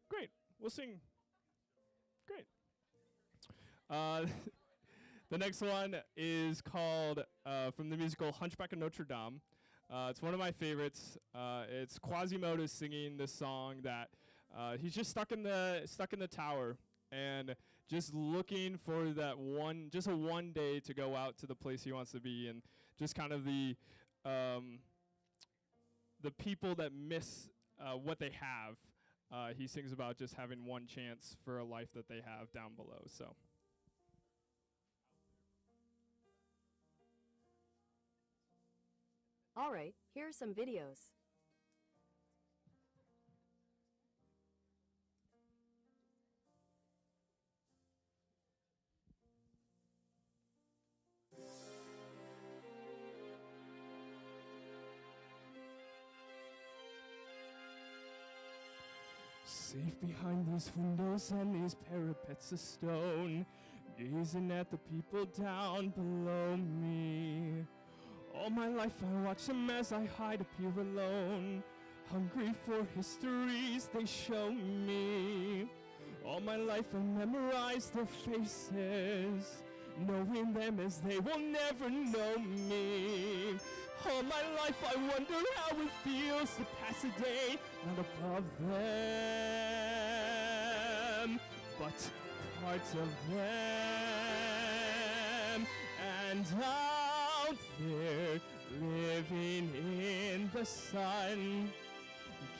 Speaker 2: Great. We'll sing. Great. The next one is called from the musical Hunchback of Notre Dame. It's one of my favorites. It's Quasimodo singing this song that he's just stuck in the tower and just looking for that one day to go out to the place he wants to be, and just kind of the
Speaker 8: the people that miss what they have. He sings about just having one chance for a life that they have down below. So.
Speaker 7: All right, here are some videos.
Speaker 8: Safe behind these windows and these parapets of stone, gazing at the people down below me. All my life I watch them as I hide up here alone, hungry for histories they show me. All my life I memorize their faces, knowing them as they will never know me. All my life I wonder how it feels to pass a day not above them, but parts of them. And out there, living in the sun,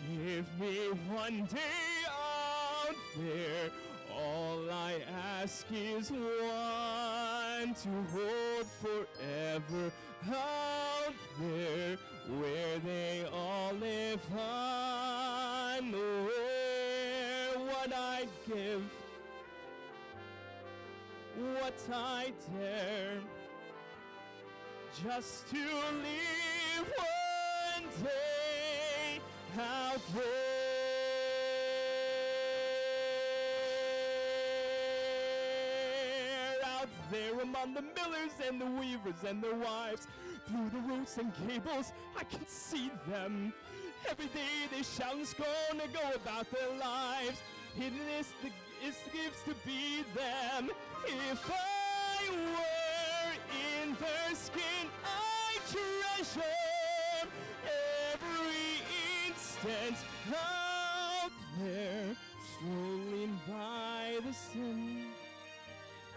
Speaker 8: give me one day out there. All I ask is one to hold forever out there, where they all live unaware. What I'd give, what I dare, just to live one day out there. Out there among the millers and the weavers and their wives, through the roofs and gables I can see them. Every day they shout and scorn and go about their lives. Hidden is the gifts to be them. If I were in their skin, I treasure every instant out there, strolling by the sun.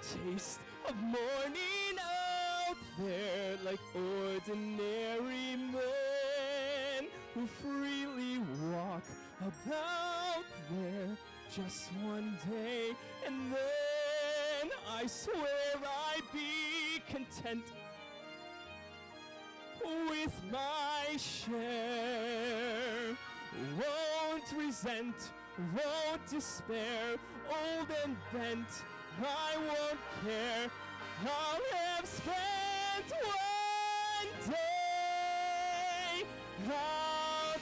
Speaker 8: Taste of morning out there, like ordinary men who freely walk about there. Just one day, and then I swear I'd be content with my share. Won't resent, won't despair, old and bent, I won't care. I'll have spent one day out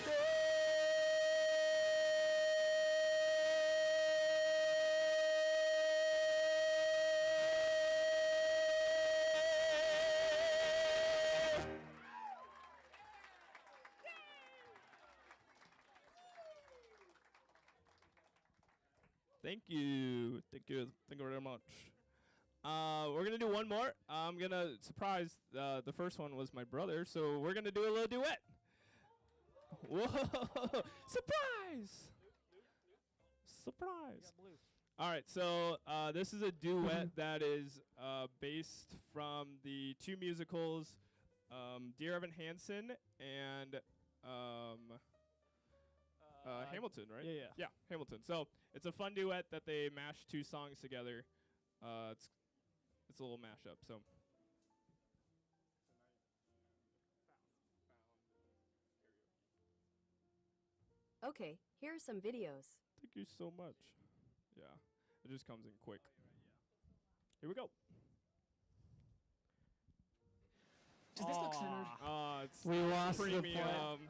Speaker 8: Thank you. Thank you. Thank you very much. We're going to do one more. I'm going to surprise. The first one was my brother, so we're going to do a little duet. Whoa. Surprise. Surprise. All right, so this is a duet that is based from the two musicals, Dear Evan Hansen and Hamilton, right?
Speaker 2: Yeah.
Speaker 8: Yeah, Hamilton. So it's a fun duet that they mash two songs together. It's a little mashup. So.
Speaker 7: Okay, here are some videos.
Speaker 8: Thank you so much. Yeah, it just comes in quick. Here we go.
Speaker 6: Does this look centered?
Speaker 8: It's
Speaker 6: We lost the
Speaker 8: premium.
Speaker 6: point.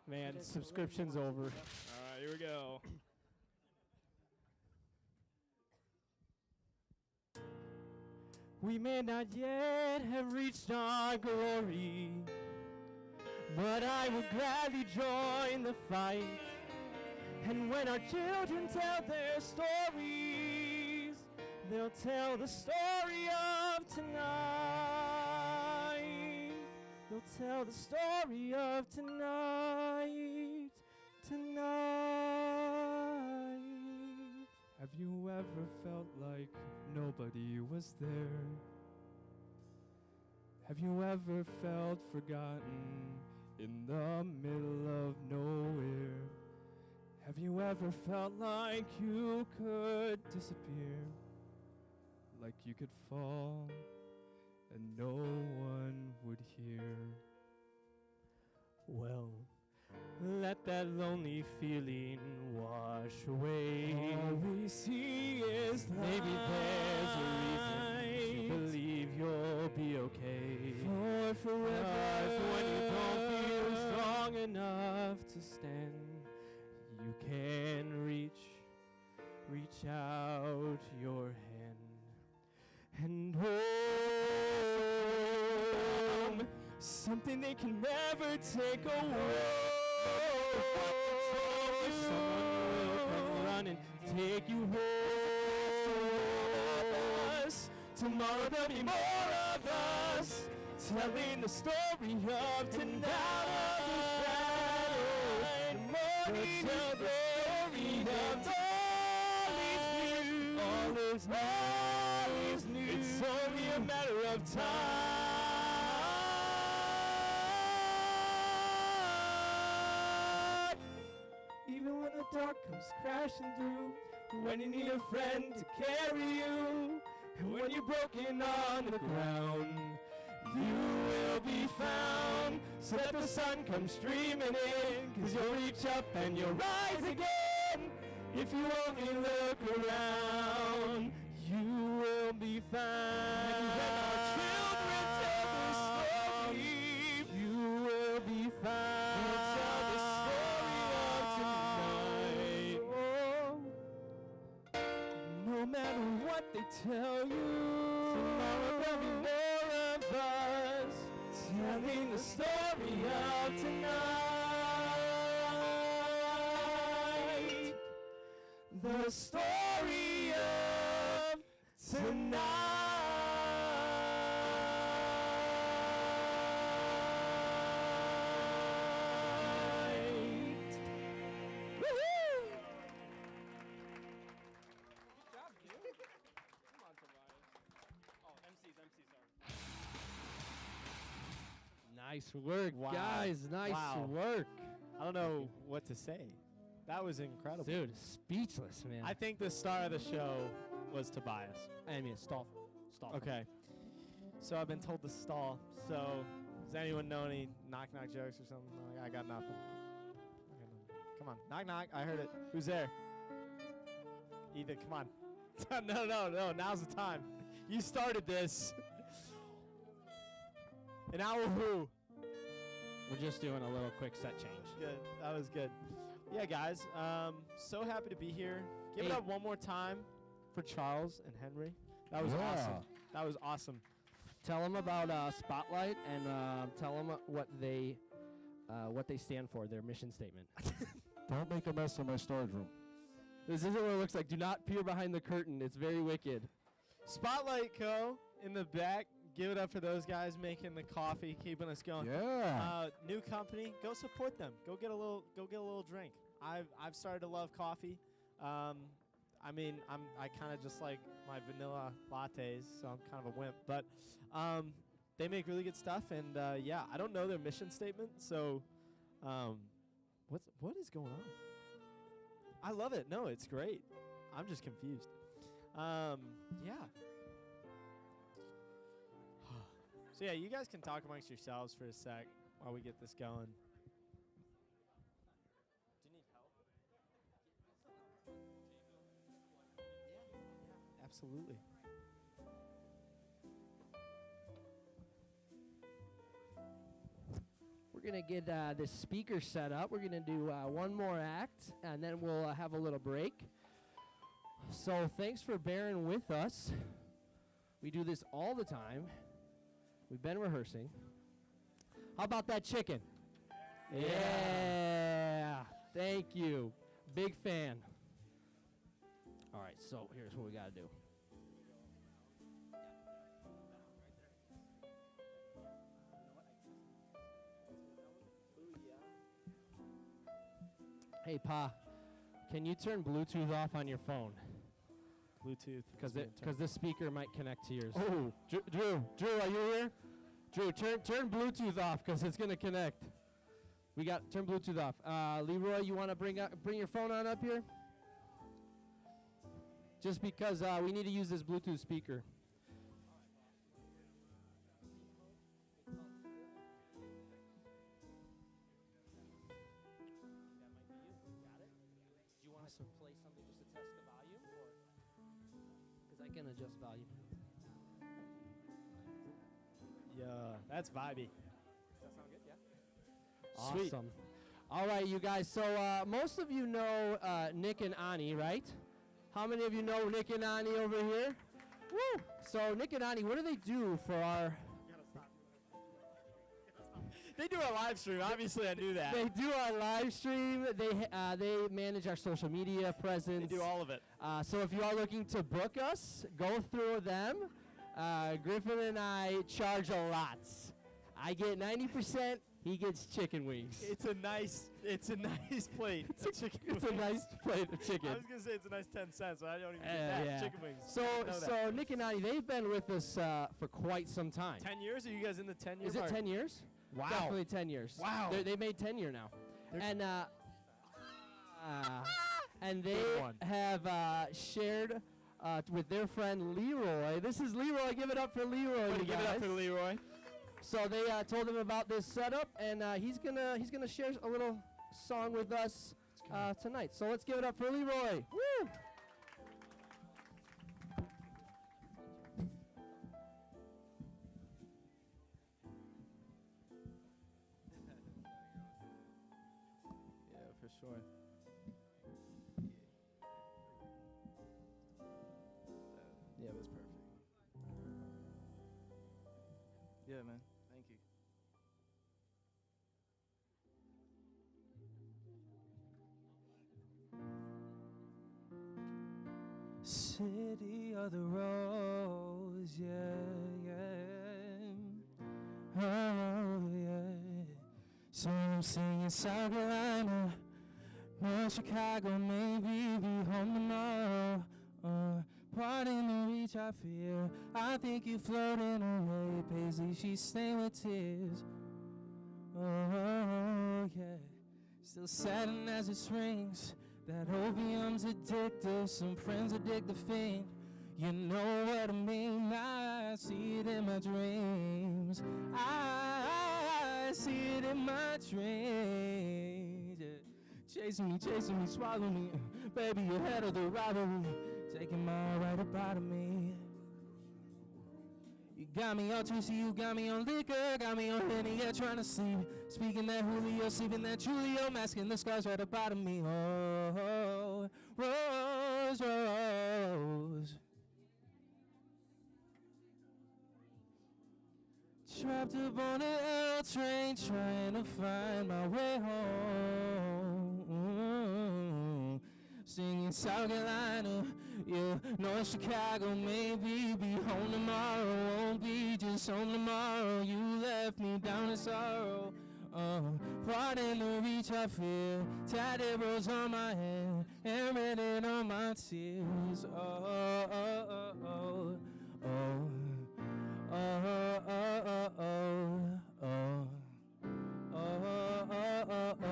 Speaker 6: Man, subscription's over.
Speaker 8: All right, here we go.
Speaker 6: We may not yet have reached our glory, but I will gladly join the fight. And when our children tell their stories, they'll tell the story of tonight. They'll tell the story of tonight, tonight.
Speaker 8: Have you ever felt like nobody was there? Have you ever felt forgotten in the middle of nowhere. Have you ever felt like you could disappear? Like you could fall and no one would hear? Well, let that lonely feeling wash away. All we see is maybe there's a reason to believe you'll be okay. For forever, when you don't feel strong enough to stand, you can reach out your hand and hold something they can never take away. Someone will come running, take you home. Tomorrow there'll be more of us, telling the story of tonight. The morning tell the story of all is new. It's only a matter of time. Even when the dark comes crashing through, when you need a friend to carry you, and when you're broken on the ground, you will be found. So let the sun come streaming in, 'cause you'll reach up and you'll rise again. If you only look around, you will be found. And when our children tell the story, you will be found. We'll tell the story of tonight. Oh. No matter what they tell you, tomorrow there'll be more of us, telling the story of tonight. The story of tonight. Woo-hoo! Good job, dude. Come on, Tobias. Oh, MC's, sorry.
Speaker 4: Nice work,
Speaker 6: Wow.
Speaker 4: guys. Nice
Speaker 6: Wow.
Speaker 4: work.
Speaker 6: I don't know what to say. That was incredible.
Speaker 4: Dude, speechless, man.
Speaker 6: I think the star of the show was Tobias.
Speaker 4: I mean, stall.
Speaker 6: Okay. So I've been told to stall. So does anyone know any knock-knock jokes or something? I got nothing. Come on. Knock-knock. I heard it. Who's there? Ethan, come on. No. Now's the time. You started this. And now who?
Speaker 4: We're just doing a little quick set change.
Speaker 6: Good. That was good. Yeah, guys. So happy to be here. Give it
Speaker 4: Hey.
Speaker 6: up one more time for Charles and Henry. That was awesome. That was awesome.
Speaker 4: Tell them about Spotlight and tell them what they stand for, their mission statement.
Speaker 3: Don't make a mess in my storage room.
Speaker 4: This isn't what it looks like. Do not peer behind the curtain. It's very wicked.
Speaker 6: Spotlight Co. in the back. Give it up for those guys making the coffee, keeping us going.
Speaker 3: Yeah.
Speaker 6: New company. Go support them. Go get a little drink. I've started to love coffee. I kind of just like my vanilla lattes, so I'm kind of a wimp. But they make really good stuff, and yeah, I don't know their mission statement, so what is going on? I love it. No, it's great. I'm just confused. Yeah. So yeah, you guys can talk amongst yourselves for a sec while we get this going. Do you need help? Yeah, absolutely.
Speaker 4: We're going to get this speaker set up. We're going to do one more act, and then we'll have a little break. So thanks for bearing with us. We do this all the time. We've been rehearsing. How about that chicken? Yeah. Thank you. Big fan. All right, so here's what we got to do. Hey, Pa, can you turn Bluetooth off on your phone?
Speaker 6: Bluetooth.
Speaker 4: Because this speaker might connect to yours.
Speaker 6: Oh,
Speaker 4: Drew, are you here? Drew, turn Bluetooth off because it's going to connect.
Speaker 1: We got turn Bluetooth off. Leroy, you want to bring your phone on up here? Just because we need to use this Bluetooth speaker. Do you want us to play something just to test the volume, or because I can adjust volume?
Speaker 4: Yeah, that's vibey.
Speaker 1: Does that sound good? Yeah.
Speaker 4: Sweet.
Speaker 1: Awesome. All right, you guys. So most of you know Nick and Ani, right? How many of you know Nick and Ani over here? Woo! So Nick and Ani, what do they do for our?
Speaker 4: They do a live stream. Obviously, I knew that.
Speaker 1: They do our live stream. They manage our social media presence.
Speaker 4: They do all of it.
Speaker 1: So if you are looking to book us, go through them. Griffin and I charge a lot. I get 90%. He gets chicken wings.
Speaker 4: It's a nice plate.
Speaker 1: It's a nice plate of chicken.
Speaker 4: I was gonna say it's a nice 10 cents, but I don't even get that.
Speaker 1: Yeah.
Speaker 4: Chicken wings.
Speaker 1: So Nick and Ani, they've been with us for quite some time.
Speaker 4: 10 years? Are you guys in the 10 year
Speaker 1: Is it 10 years?
Speaker 4: Wow.
Speaker 1: Definitely 10 years.
Speaker 4: Wow.
Speaker 1: They made 10 year now. And and they
Speaker 4: Good one.
Speaker 1: have shared with their friend Leroy. This is Leroy. Give it up for Leroy.
Speaker 4: Everybody
Speaker 1: you
Speaker 4: give it up
Speaker 1: guys.
Speaker 4: for Leroy.
Speaker 1: So they told him about this setup, and he's gonna share a little song with us tonight. So let's give it up for Leroy. Woo!
Speaker 4: Yeah, for sure. Yeah, that's perfect. Yeah, man. Thank you.
Speaker 6: City of the Rose, yeah, yeah. Oh, yeah. So I'm singing South Carolina, North Chicago, maybe be home tomorrow. Pardon the reach I fear. I think you floating away. Paisley, she's stained with tears. Oh, yeah. Still saddened as it springs. That opium's addictive. Some friends addict the fiend. You know what I mean. I see it in my dreams. I see it in my dreams. Yeah. Chasing me, swallow me. Baby, you're head of the robbery. Taking my right up out of me. You got me all twisty, you got me on liquor, got me on Henny, yeah, trying to sleep. Speaking that Julio, sleeping that Julio, masking the scars right up out of me. Oh, Rose, Rose. Trapped up on an L train, trying to find my way home. Singing South Carolina, yeah, North Chicago, maybe be home tomorrow, won't be just home tomorrow. You left me down in sorrow. Far in the reach I fear, tatted rose on my head, and written on my tears. Oh, oh, oh, oh, oh, oh, oh, oh, oh, oh, oh, oh, oh, oh, oh.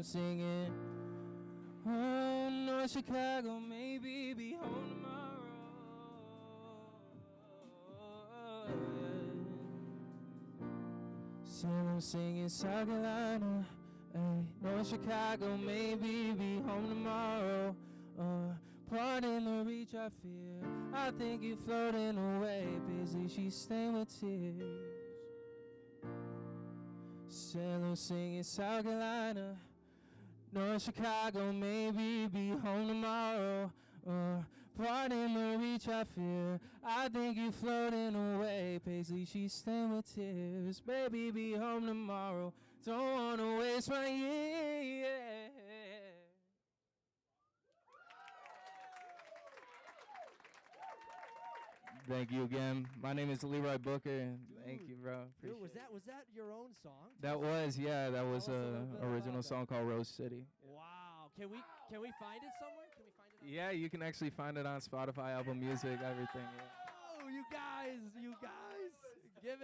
Speaker 6: Singing, oh, North Chicago, maybe be home tomorrow. Yeah. I'm singing South Carolina, hey, North Chicago, maybe be home tomorrow. Pardon the reach I fear. I think you're floating away, busy. She's stained with tears. Sailor singing South Carolina, North Chicago, maybe be home tomorrow. Pardon the reach I fear. I think you're floating away. Paisley, she's stained with tears. Baby, be home tomorrow. Don't wanna waste my year. Thank you again. My name is Leroy Booker. Thank you, bro.
Speaker 1: Dude,
Speaker 6: Appreciate
Speaker 1: was that your own song?
Speaker 6: That was
Speaker 1: Tell us a little
Speaker 6: a
Speaker 1: bit about
Speaker 6: original
Speaker 1: that.
Speaker 6: song called Rose City.
Speaker 1: Wow. Can we find it somewhere? Can we find it?
Speaker 6: Yeah, you can actually find it on Spotify, Apple Music, everything. Yeah.
Speaker 1: Oh, you guys, give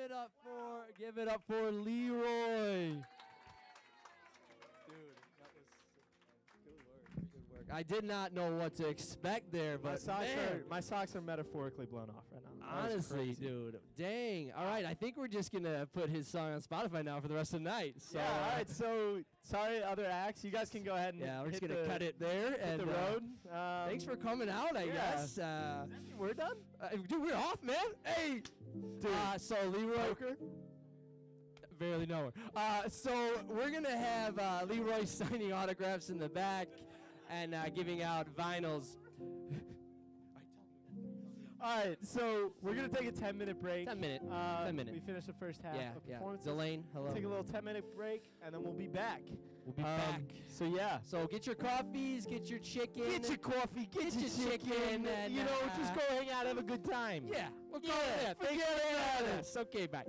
Speaker 1: it up for Leroy. I did not know what to expect there, but
Speaker 4: My socks are metaphorically blown off right now. That was
Speaker 1: honestly,
Speaker 4: crazy.
Speaker 1: dude, dang. All right, I think we're just gonna put his song on Spotify now for the rest of the night. So,
Speaker 4: Yeah, all right. So sorry, other acts. You guys can go ahead and
Speaker 1: yeah, we're just
Speaker 4: hit
Speaker 1: gonna
Speaker 4: the,
Speaker 1: cut it there.
Speaker 4: hit
Speaker 1: And
Speaker 4: the road.
Speaker 1: thanks for coming out. I
Speaker 4: yeah.
Speaker 1: guess.
Speaker 4: We're done.
Speaker 1: Dude, we're off, man. Hey,
Speaker 4: Dude,
Speaker 1: so Leroy.
Speaker 4: poker.
Speaker 1: Barely know her. So we're gonna have Leroy signing autographs in the back and giving out vinyls.
Speaker 4: All right, so we're gonna take a 10-minute break.
Speaker 1: 10 minute. 10 minute.
Speaker 4: We finished the first half
Speaker 1: Yeah,
Speaker 4: of
Speaker 1: yeah.
Speaker 4: performances.
Speaker 1: Delane, hello.
Speaker 4: Take a little 10-minute break, and then we'll be back.
Speaker 1: We'll be back.
Speaker 4: So yeah.
Speaker 1: So get your coffees, get your chicken.
Speaker 4: Get your coffee, get your chicken,
Speaker 1: and
Speaker 4: you know, just go hang out, have a good time.
Speaker 1: Yeah, we'll go
Speaker 4: Yeah,
Speaker 1: there. Thanks
Speaker 4: forget
Speaker 1: for
Speaker 4: about
Speaker 1: having
Speaker 4: it.
Speaker 1: us. Okay, bye.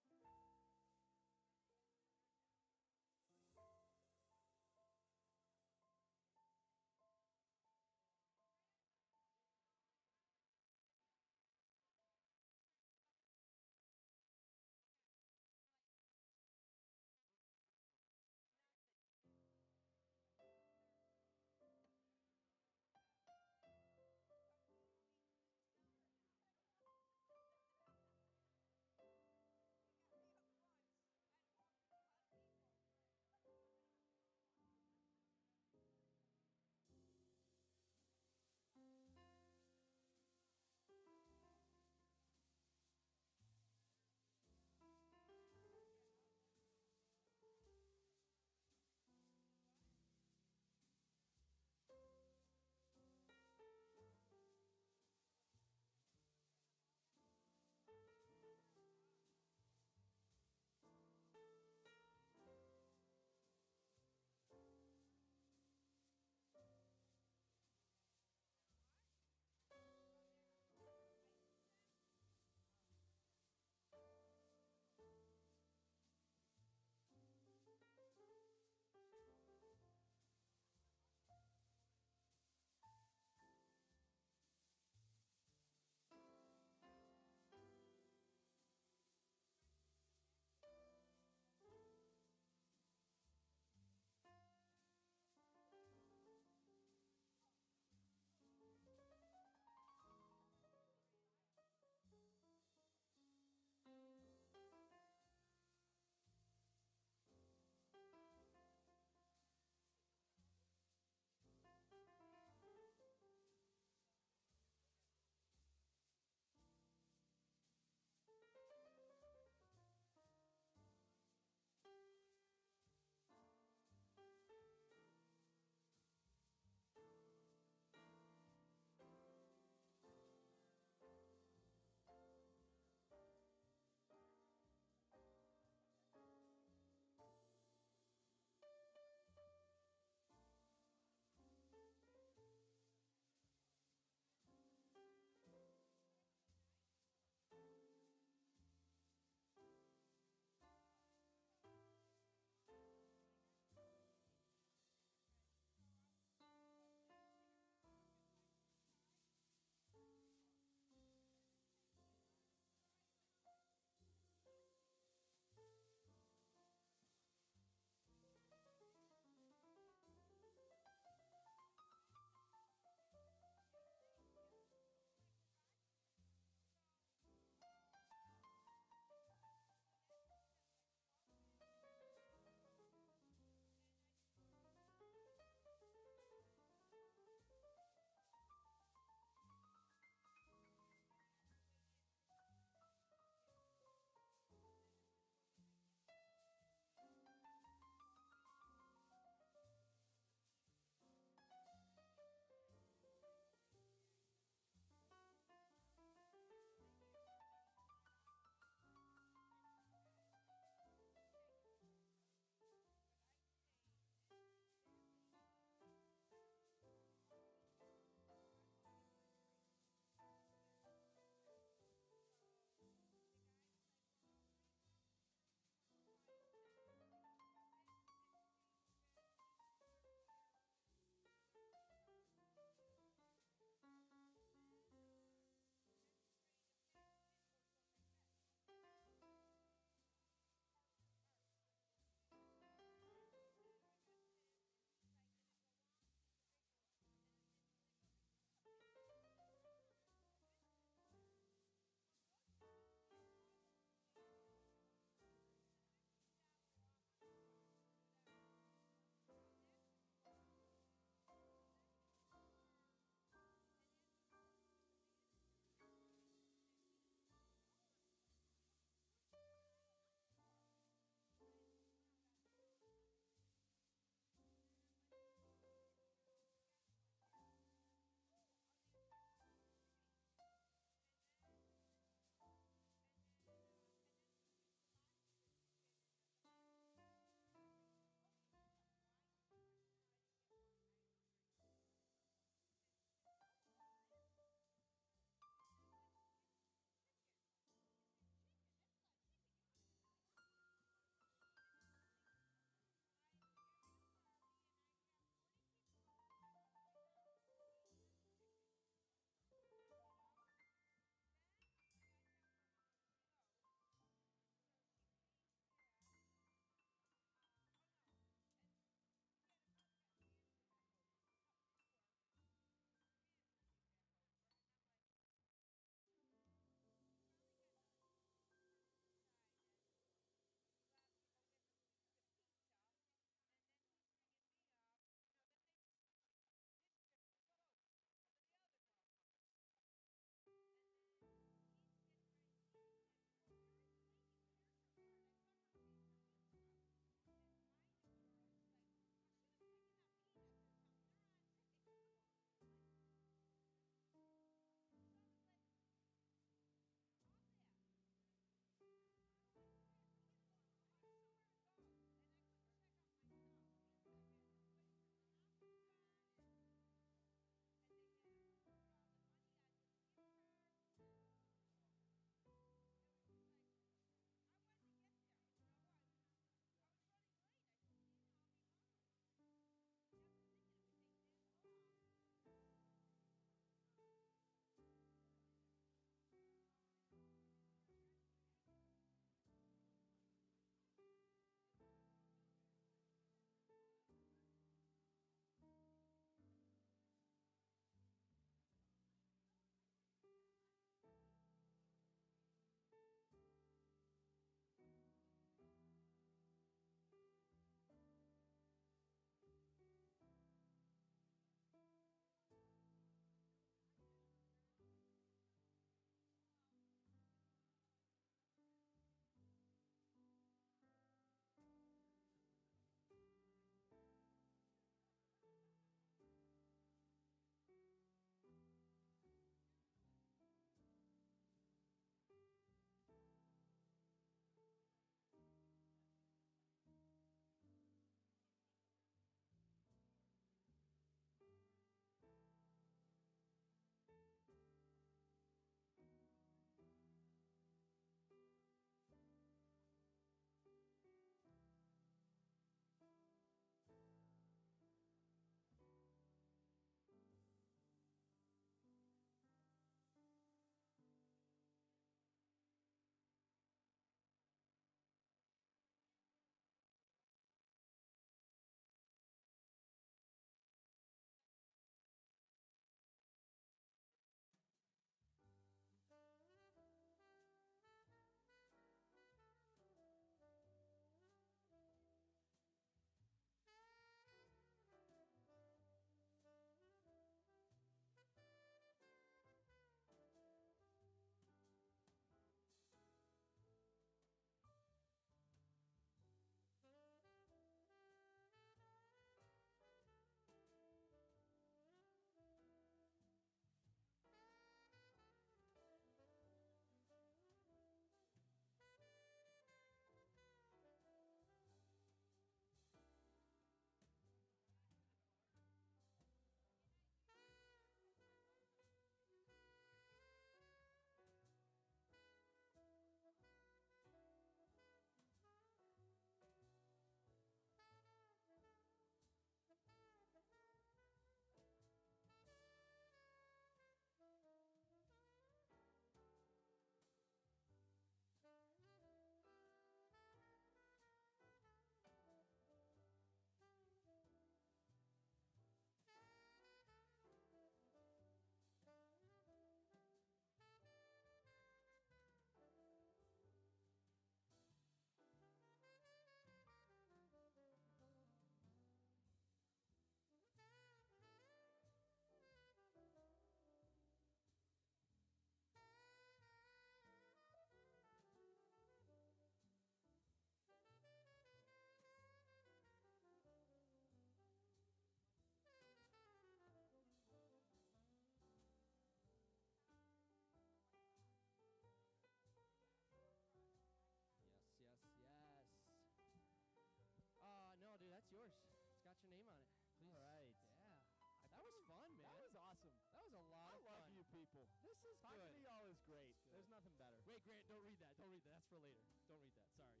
Speaker 6: nothing better.
Speaker 1: Wait, Grant, don't read that. Don't read that. That's for later. Don't read that. Sorry.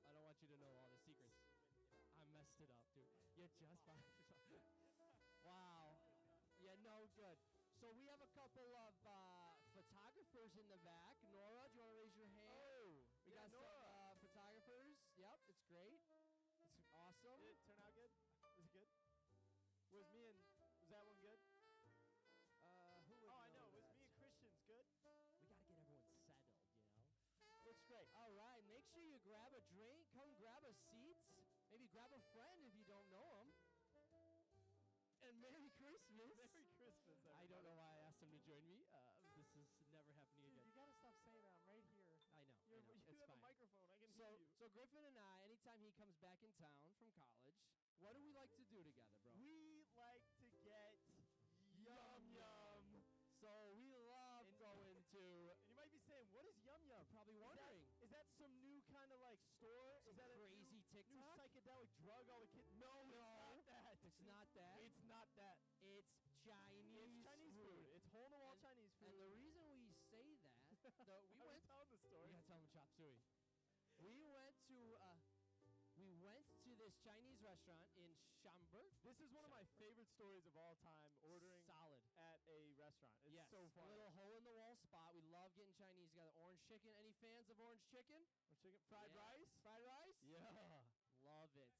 Speaker 1: I don't want you to know all the secrets. I messed it up, dude. You just Wow. Yeah, no, good. So we have a couple of photographers in the back. Nora, do you want to raise your hand?
Speaker 6: Oh,
Speaker 1: We
Speaker 6: yeah,
Speaker 1: got
Speaker 6: Nora.
Speaker 1: some photographers. Yep, it's great. It's awesome.
Speaker 6: Did it turn out good? Was it good? Was that one good?
Speaker 1: Who would
Speaker 6: Oh, I know. Was
Speaker 1: that?
Speaker 6: me and Christian's good?
Speaker 1: We got to get everyone settled, you know?
Speaker 6: Looks great.
Speaker 1: All right, make sure you grab a drink. Come grab a seat. Maybe grab a friend if you don't know them. And Merry Christmas.
Speaker 6: Merry Christmas, everybody.
Speaker 1: I don't know why I asked him to join me. This is never happening
Speaker 6: Dude,
Speaker 1: again.
Speaker 6: you gotta stop saying that. I'm right here.
Speaker 1: I know.
Speaker 6: You
Speaker 1: It's
Speaker 6: have
Speaker 1: fine.
Speaker 6: a microphone. I can
Speaker 1: So,
Speaker 6: hear you.
Speaker 1: so Griffin and I, anytime he comes back in town from college, what do we like to do together, bro?
Speaker 6: We like to get yum yum.
Speaker 1: So we love going to.
Speaker 6: And you might be saying, what is yum yum?
Speaker 1: Probably
Speaker 6: Is
Speaker 1: wondering.
Speaker 6: Is that some new kind of like store?
Speaker 1: Some
Speaker 6: is that
Speaker 1: crazy
Speaker 6: a new
Speaker 1: TikTok?
Speaker 6: psychedelic drug all the kids? No, it's not that.
Speaker 1: It's not that.
Speaker 6: It's not that.
Speaker 1: It's Chinese.
Speaker 6: It's Chinese food. It's hole in the wall
Speaker 1: And-
Speaker 6: Chinese food.
Speaker 1: And the reason we say that, we
Speaker 6: I was
Speaker 1: went.
Speaker 6: telling the story.
Speaker 1: We gotta tell them chop suey. We went to this Chinese restaurant in Schaumburg.
Speaker 6: This is one of my favorite stories of all time. Ordering
Speaker 1: Solid.
Speaker 6: at a restaurant. It's
Speaker 1: Yes,
Speaker 6: so fun.
Speaker 1: a little hole in the wall spot. We love getting Chinese together. Orange chicken. Any fans of orange chicken?
Speaker 6: Chicken fried
Speaker 1: Yeah.
Speaker 6: rice.
Speaker 1: Fried rice?
Speaker 6: Yeah.
Speaker 1: Love it.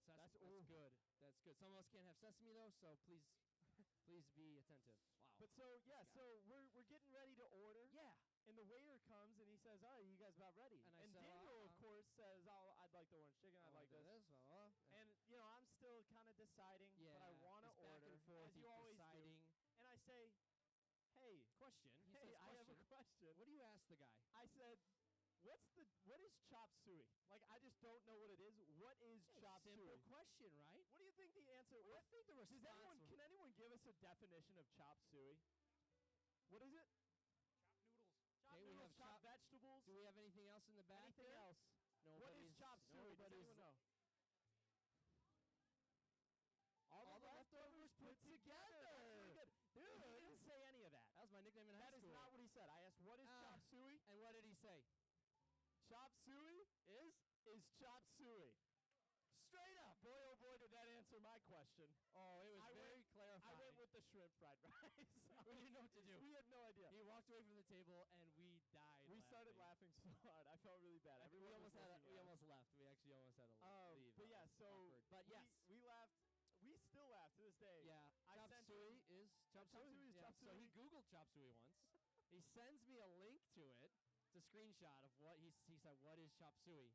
Speaker 1: So that's
Speaker 6: ooh.
Speaker 1: good. That's good. Some of us can't have sesame though, so please be attentive. Wow.
Speaker 6: But so yeah, so we're getting ready to order.
Speaker 1: yeah.
Speaker 6: And the waiter comes and he says, "All right, you guys about ready?"
Speaker 1: And I said,
Speaker 6: Daniel, of course, says, "I'd like the orange chicken. I'd like this."
Speaker 1: Blah, blah, blah.
Speaker 6: And you know, I'm still kind of deciding,
Speaker 1: yeah,
Speaker 6: but I want to
Speaker 1: it's back
Speaker 6: order
Speaker 1: and forth.
Speaker 6: as you
Speaker 1: he's
Speaker 6: always
Speaker 1: deciding.
Speaker 6: do. And I say, "Hey,
Speaker 1: Question. He
Speaker 6: hey,
Speaker 1: says
Speaker 6: I have a
Speaker 1: question.
Speaker 6: question."
Speaker 1: What do you ask the guy?
Speaker 6: I said, what is chop suey? Like, I just don't know what it is. What is chop
Speaker 1: Simple
Speaker 6: suey?
Speaker 1: question, right?
Speaker 6: What do you think the answer?
Speaker 1: I think the response.
Speaker 6: Can anyone give us a definition of chop suey? What is it? Chop
Speaker 1: Okay, we
Speaker 6: noodles,
Speaker 1: have
Speaker 6: chop
Speaker 1: chop-
Speaker 6: vegetables.
Speaker 1: Do we have anything else in the back?
Speaker 6: Anything
Speaker 1: there?
Speaker 6: else? What is
Speaker 1: Nobody's-
Speaker 6: chop suey? Does
Speaker 1: nobody's-
Speaker 6: anyone know?
Speaker 1: All the leftovers put together.
Speaker 6: That's pretty good. Dude, he didn't say any of that.
Speaker 1: That was my nickname in high
Speaker 6: That is
Speaker 1: school.
Speaker 6: not what he said. I asked, what is chop suey?
Speaker 1: And what did he say?
Speaker 6: Chop suey is chop suey. Straight up. Boy, oh boy, did that answer my question.
Speaker 1: Oh, it was
Speaker 6: I
Speaker 1: very clarifying.
Speaker 6: I went with the shrimp fried rice.
Speaker 1: We didn't know what to do.
Speaker 6: We had no idea.
Speaker 1: He walked away from the table and we died.
Speaker 6: We started laughing so hard. I felt really bad.
Speaker 1: We
Speaker 6: Everyone
Speaker 1: almost
Speaker 6: was
Speaker 1: had.
Speaker 6: looking
Speaker 1: We
Speaker 6: at us.
Speaker 1: almost left. We actually almost had to leave.
Speaker 6: But
Speaker 1: That
Speaker 6: yeah,
Speaker 1: was
Speaker 6: so
Speaker 1: awkward. But yes,
Speaker 6: we laughed. We still laugh to this day.
Speaker 1: yeah.
Speaker 6: I
Speaker 1: Chop
Speaker 6: sent
Speaker 1: suey is chop
Speaker 6: Chop
Speaker 1: suey.
Speaker 6: suey is
Speaker 1: Yeah,
Speaker 6: chop
Speaker 1: So he
Speaker 6: suey.
Speaker 1: Googled chop suey once. He sends me a link to it. It's a screenshot of what he said. What is chop suey?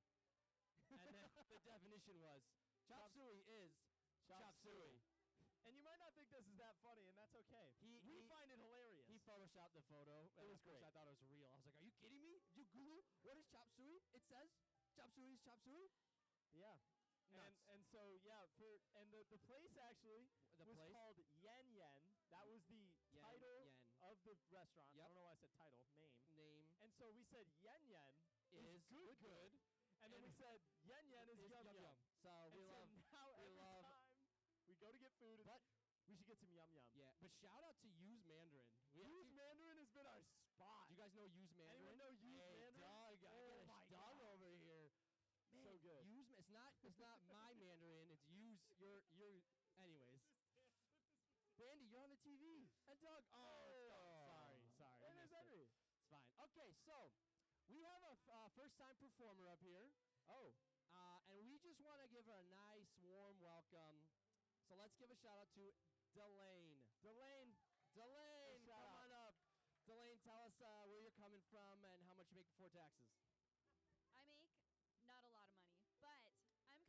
Speaker 1: And then the definition was chop suey is chop suey.
Speaker 6: And you might not think this is that funny, and that's okay. We find it hilarious.
Speaker 1: He photoshopped the photo.
Speaker 6: It was
Speaker 1: At first
Speaker 6: great.
Speaker 1: I thought it was real. I was like, "Are you kidding me? Did you Google what is chop suey? It says chop suey is chop suey."
Speaker 6: Yeah.
Speaker 1: Nuts.
Speaker 6: And so yeah, the place actually
Speaker 1: The
Speaker 6: was
Speaker 1: place?
Speaker 6: called Yen Yen. That was the
Speaker 1: Yen
Speaker 6: title
Speaker 1: Yen.
Speaker 6: of the restaurant. I
Speaker 1: Yep.
Speaker 6: don't know why I said title, name.
Speaker 1: Name
Speaker 6: And so we said Yen Yen
Speaker 1: is good.
Speaker 6: And then we said Yen Yen is yum yum.
Speaker 1: So we
Speaker 6: And
Speaker 1: love.
Speaker 6: so now
Speaker 1: we
Speaker 6: every
Speaker 1: love-
Speaker 6: time we go to get food, it's,
Speaker 1: But
Speaker 6: we should get some yum yum.
Speaker 1: yeah, but shout out to Use Mandarin. We
Speaker 6: Use
Speaker 1: actually-
Speaker 6: Mandarin has been our spot.
Speaker 1: Do you guys know Use Mandarin?
Speaker 6: Anyone know Use
Speaker 1: hey,
Speaker 6: Mandarin?
Speaker 1: Doug, I
Speaker 6: Oh
Speaker 1: got
Speaker 6: my
Speaker 1: a Doug
Speaker 6: God.
Speaker 1: over here. Man,
Speaker 6: So good.
Speaker 1: It's not my Mandarin. It's Use your. Anyways. Brandy, you're on the TV. And Doug. Oh, sorry.
Speaker 6: And there's
Speaker 1: missed it.
Speaker 6: Henry.
Speaker 1: It's fine. Okay, so we have a first-time performer up here.
Speaker 6: Oh.
Speaker 1: And we just want to give her a nice, warm welcome. So let's give a shout-out to Delane.
Speaker 6: Delane.
Speaker 1: Delane,
Speaker 6: Shout
Speaker 1: come
Speaker 6: out.
Speaker 1: on up. Delane, tell us where you're coming from and how much you make before taxes.
Speaker 9: I make not a lot of money, but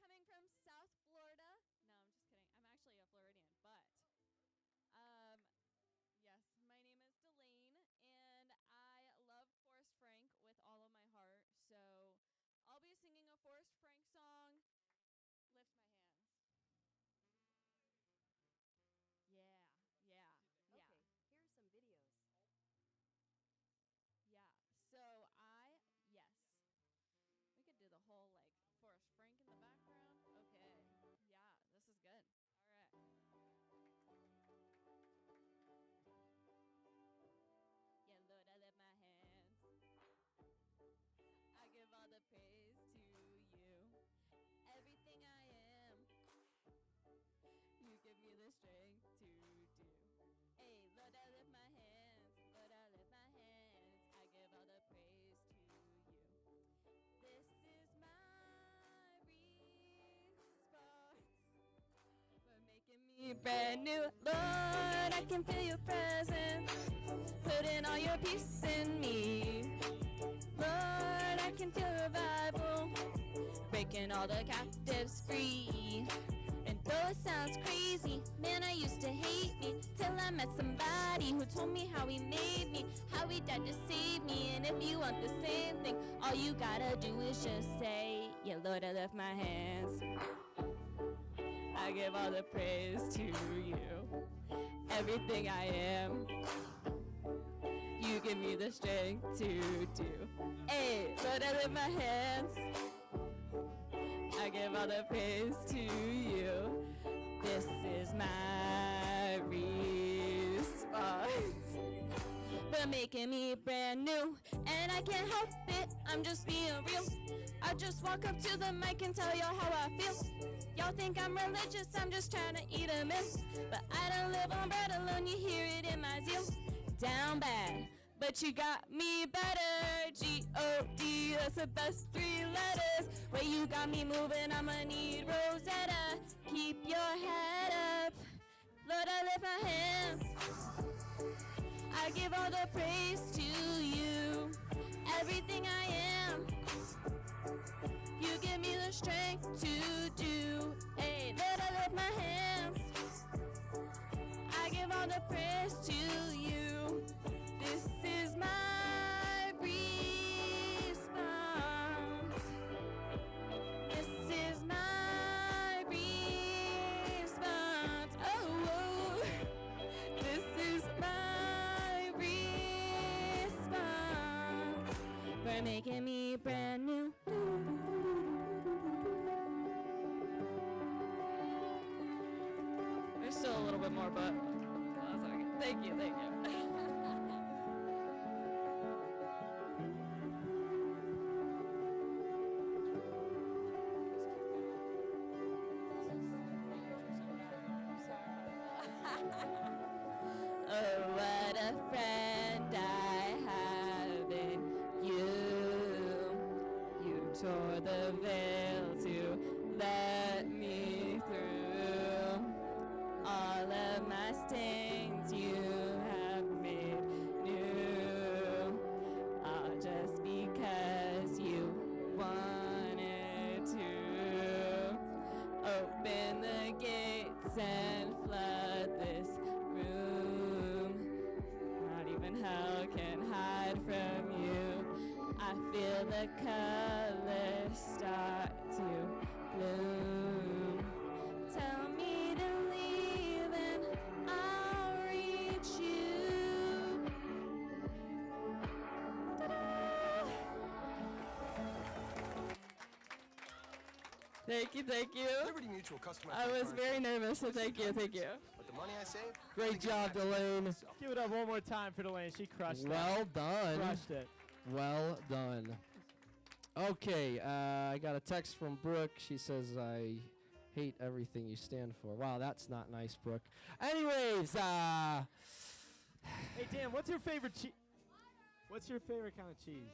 Speaker 9: I'm coming from South Florida. No, I'm just kidding. I'm actually a Floridian, but yes, my name is Delane, and I love Forrest Frank with all of my heart. So I'll be singing a Forrest Frank song. Lift my hands. Yeah.
Speaker 7: Okay, here are some videos.
Speaker 9: Yeah. So yes. strength to do. Hey, Lord, I lift my hands. Lord, I lift my hands. I give all the praise to you. This is my response for making me brand new. Lord, I can feel your presence. Putting all your peace in me. Lord, I can feel revival. Breaking all the captives free. And though it sounds crazy, man, I used to hate me till I met somebody who told me how he made me, how he died to save me. And if you want the same thing, all you gotta do is just say, yeah, Lord, I lift my hands. I give all the praise to you. Everything I am, you give me the strength to do. Hey, Lord, I lift my hands. I give all the praise to you. This is my response for making me brand new. And I can't help it, I'm just being real. I just walk up to the mic and tell y'all how I feel. Y'all think I'm religious, I'm just trying to eat a meal. But I don't live on bread alone, you hear it in my zeal. Down bad, but you got me better. G-O-D, that's the best 3 letters. Where you got me moving, I'ma need Rosetta. Keep your head up, Lord, I lift my hands. I give all the praise to you. Everything I am, you give me the strength to do. Hey, Lord, I lift my hands. I give all the praise to you. This is my response. This is my response. Oh, this is my response for making me brand new. There's still a little bit more, but that's okay. Thank you, thank you. Oh, what a friend I have in you. You tore the veil to let me through. All of my stains you have made new. All just because you wanted to. Open the gates and flood this room. Not even hell can hide from you. I feel the colors start to bloom. Tell me to leave and I'll reach you. Ta-da! Thank you, thank you.
Speaker 10: Liberty Mutual customer.
Speaker 9: I was very nervous, so thank you, thank you.
Speaker 10: But the money I saved.
Speaker 4: Great job, Delane.
Speaker 6: Give it up one more time for Delane. She crushed it.
Speaker 4: Well done.
Speaker 6: Crushed it.
Speaker 4: Well done. Okay, I got a text from Brooke. She says, I hate everything you stand for. Wow, that's not nice, Brooke. Anyways,
Speaker 6: Hey, Dan, what's your favorite cheese? What's your favorite kind of cheese?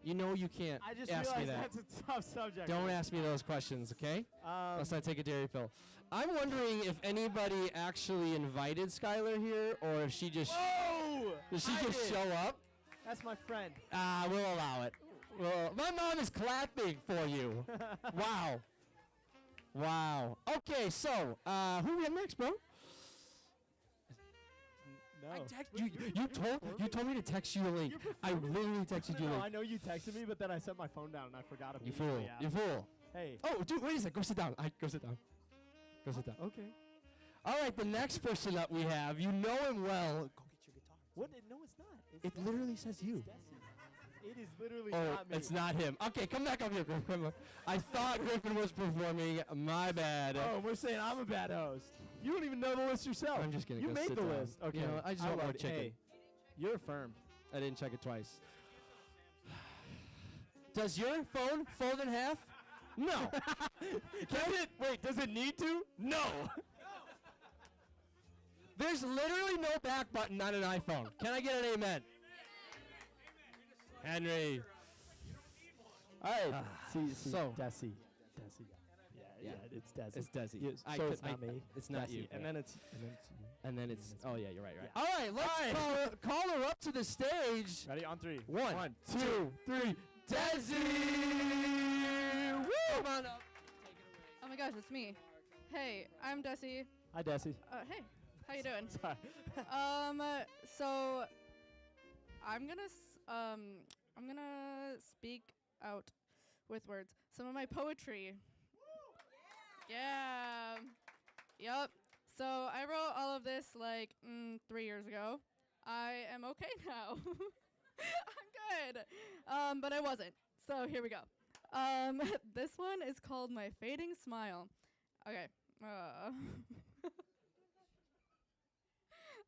Speaker 4: you know you can't
Speaker 6: I just
Speaker 4: ask me
Speaker 6: realized
Speaker 4: that.
Speaker 6: that's a tough subject.
Speaker 4: Don't ask me those questions, okay? Unless I take a dairy pill. I'm wondering if anybody actually invited Skylar here, or if she just
Speaker 6: Whoa!
Speaker 4: did she
Speaker 6: I
Speaker 4: just
Speaker 6: did.
Speaker 4: show up?
Speaker 6: That's my friend.
Speaker 4: We'll allow it. Well, my mom is clapping for you. Wow. Wow. Okay, so who we have next, bro?
Speaker 6: No.
Speaker 4: You told me to text you a link. I literally texted you a
Speaker 6: No,
Speaker 4: link.
Speaker 6: I know you texted me, but then I set my phone down and I forgot
Speaker 4: You
Speaker 6: immediately.
Speaker 4: fool. You fool.
Speaker 6: Hey.
Speaker 4: Oh, dude, wait a sec. Go sit down. Go sit down. Go sit down.
Speaker 6: Okay.
Speaker 4: All right, the next person up we have, you know him well. Go get your guitar.
Speaker 6: What? No, it's not. It's
Speaker 4: It literally says you.
Speaker 6: It is literally
Speaker 4: Oh,
Speaker 6: not me.
Speaker 4: it's not him. Okay, come back up here, Griffin. I thought Griffin was performing. My bad.
Speaker 6: Oh, we're saying I'm a bad host. You don't even know the list yourself.
Speaker 4: I'm just gonna
Speaker 6: You
Speaker 4: go
Speaker 6: made
Speaker 4: sit
Speaker 6: the
Speaker 4: down.
Speaker 6: list. Okay.
Speaker 4: You know, I just want more
Speaker 6: lied.
Speaker 4: chicken.
Speaker 6: Hey, you're affirmed.
Speaker 4: I didn't check it twice. Does your phone fold in half? No.
Speaker 6: Does it? Wait, does it need to? No.
Speaker 4: There's literally no back button on an iPhone. Can I get an amen? Henry.
Speaker 6: All right. see,
Speaker 4: so-
Speaker 6: Desi. Yeah, it's Desi.
Speaker 4: It's Desi.
Speaker 6: Yes,
Speaker 4: I
Speaker 6: so
Speaker 4: could-
Speaker 6: it's not
Speaker 4: I-
Speaker 6: me.
Speaker 4: it's not
Speaker 6: Desi.
Speaker 4: you.
Speaker 6: And then it's you.
Speaker 4: And then it's. Oh, yeah, you're right.
Speaker 6: Yeah.
Speaker 4: All right, let's call her up to the stage.
Speaker 6: Ready on 3.
Speaker 4: One,
Speaker 6: 2, 3.
Speaker 4: Desi! Woo! Come on up.
Speaker 9: Oh my gosh, it's me. Hey, I'm Desi.
Speaker 6: Hi, Desi.
Speaker 9: Hey, how you doing?
Speaker 6: Sorry.
Speaker 9: So I'm gonna speak out with words. Some of my poetry. Yeah. Yup. So I wrote all of this like 3 years ago. I am okay now. I'm good. But I wasn't. So here we go. This one is called My Fading Smile. Okay.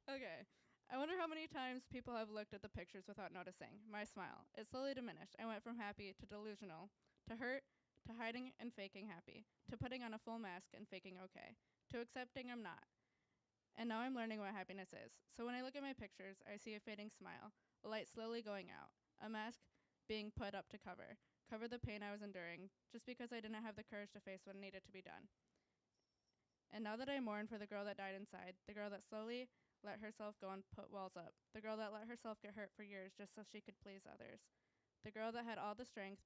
Speaker 9: Okay. I wonder how many times people have looked at the pictures without noticing. My smile. It slowly diminished. I went from happy to delusional, to hurt, to hiding and faking happy, to putting on a full mask and faking okay, to accepting I'm not. And now I'm learning what happiness is. So when I look at my pictures, I see a fading smile, a light slowly going out, a mask being put up to cover the pain I was enduring, just because I didn't have the courage to face what needed to be done. And now that I mourn for the girl that died inside, the girl that slowly let herself go and put walls up, the girl that let herself get hurt for years just so she could please others, the girl that had all the strength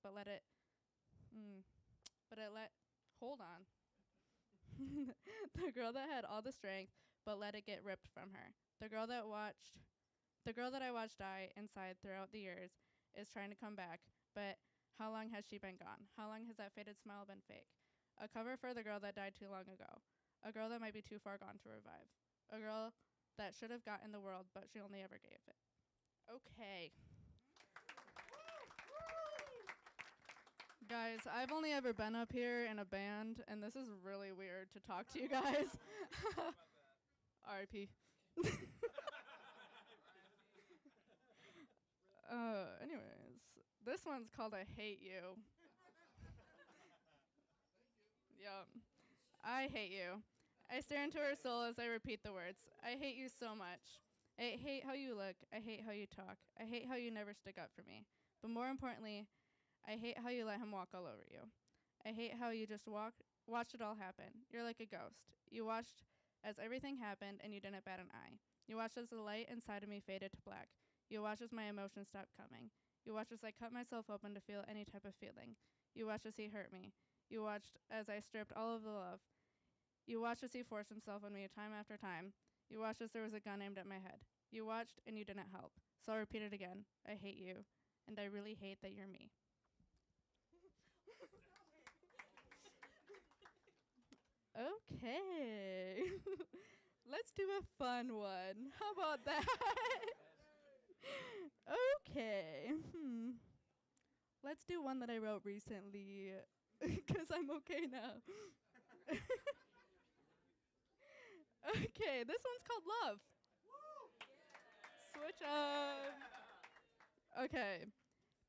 Speaker 9: hold on. The girl that had all the strength but let it get ripped from her. The girl that I watched die inside throughout the years is trying to come back, but how long has she been gone? How long has that faded smile been fake? A cover for the girl that died too long ago. A girl that might be too far gone to revive. A girl that should have gotten the world, but she only ever gave it. Okay. Guys, I've only ever been up here in a band, and this is really weird to talk to you guys. R.I.P. Anyways, this one's called I Hate You. Yup. I hate you. I stare into her soul as I repeat the words. I hate you so much. I hate how you look. I hate how you talk. I hate how you never stick up for me. But more importantly, I hate how you let him walk all over you. I hate how you just watched it all happen. You're like a ghost. You watched as everything happened and you didn't bat an eye. You watched as the light inside of me faded to black. You watched as my emotions stopped coming. You watched as I cut myself open to feel any type of feeling. You watched as he hurt me. You watched as I stripped all of the love. You watched as he forced himself on me time after time. You watched as there was a gun aimed at my head. You watched and you didn't help. So I'll repeat it again. I hate you. And I really hate that you're me. Okay. Let's do a fun one. How about that? Okay. Let's do one that I wrote recently because I'm okay now. Okay, this one's called Love. Switch up. Okay.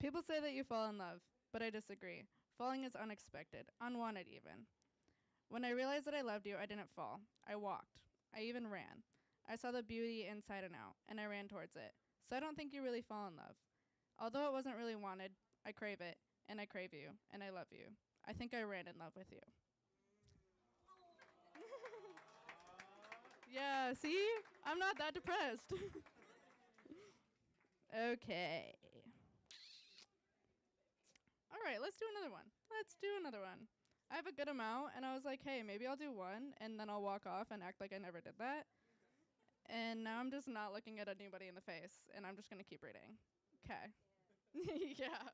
Speaker 9: People say that you fall in love, but I disagree. Falling is unexpected, unwanted even. When I realized that I loved you, I didn't fall. I walked. I even ran. I saw the beauty inside and out, and I ran towards it. So I don't think you really fall in love. Although it wasn't really wanted, I crave it, and I crave you, and I love you. I think I ran in love with you. Yeah, see? I'm not that depressed. Okay. All right, let's do another one. I have a good amount, and I was like, hey, maybe I'll do one, and then I'll walk off and act like I never did that. And now I'm just not looking at anybody in the face, and I'm just going to keep reading. Okay. Yeah.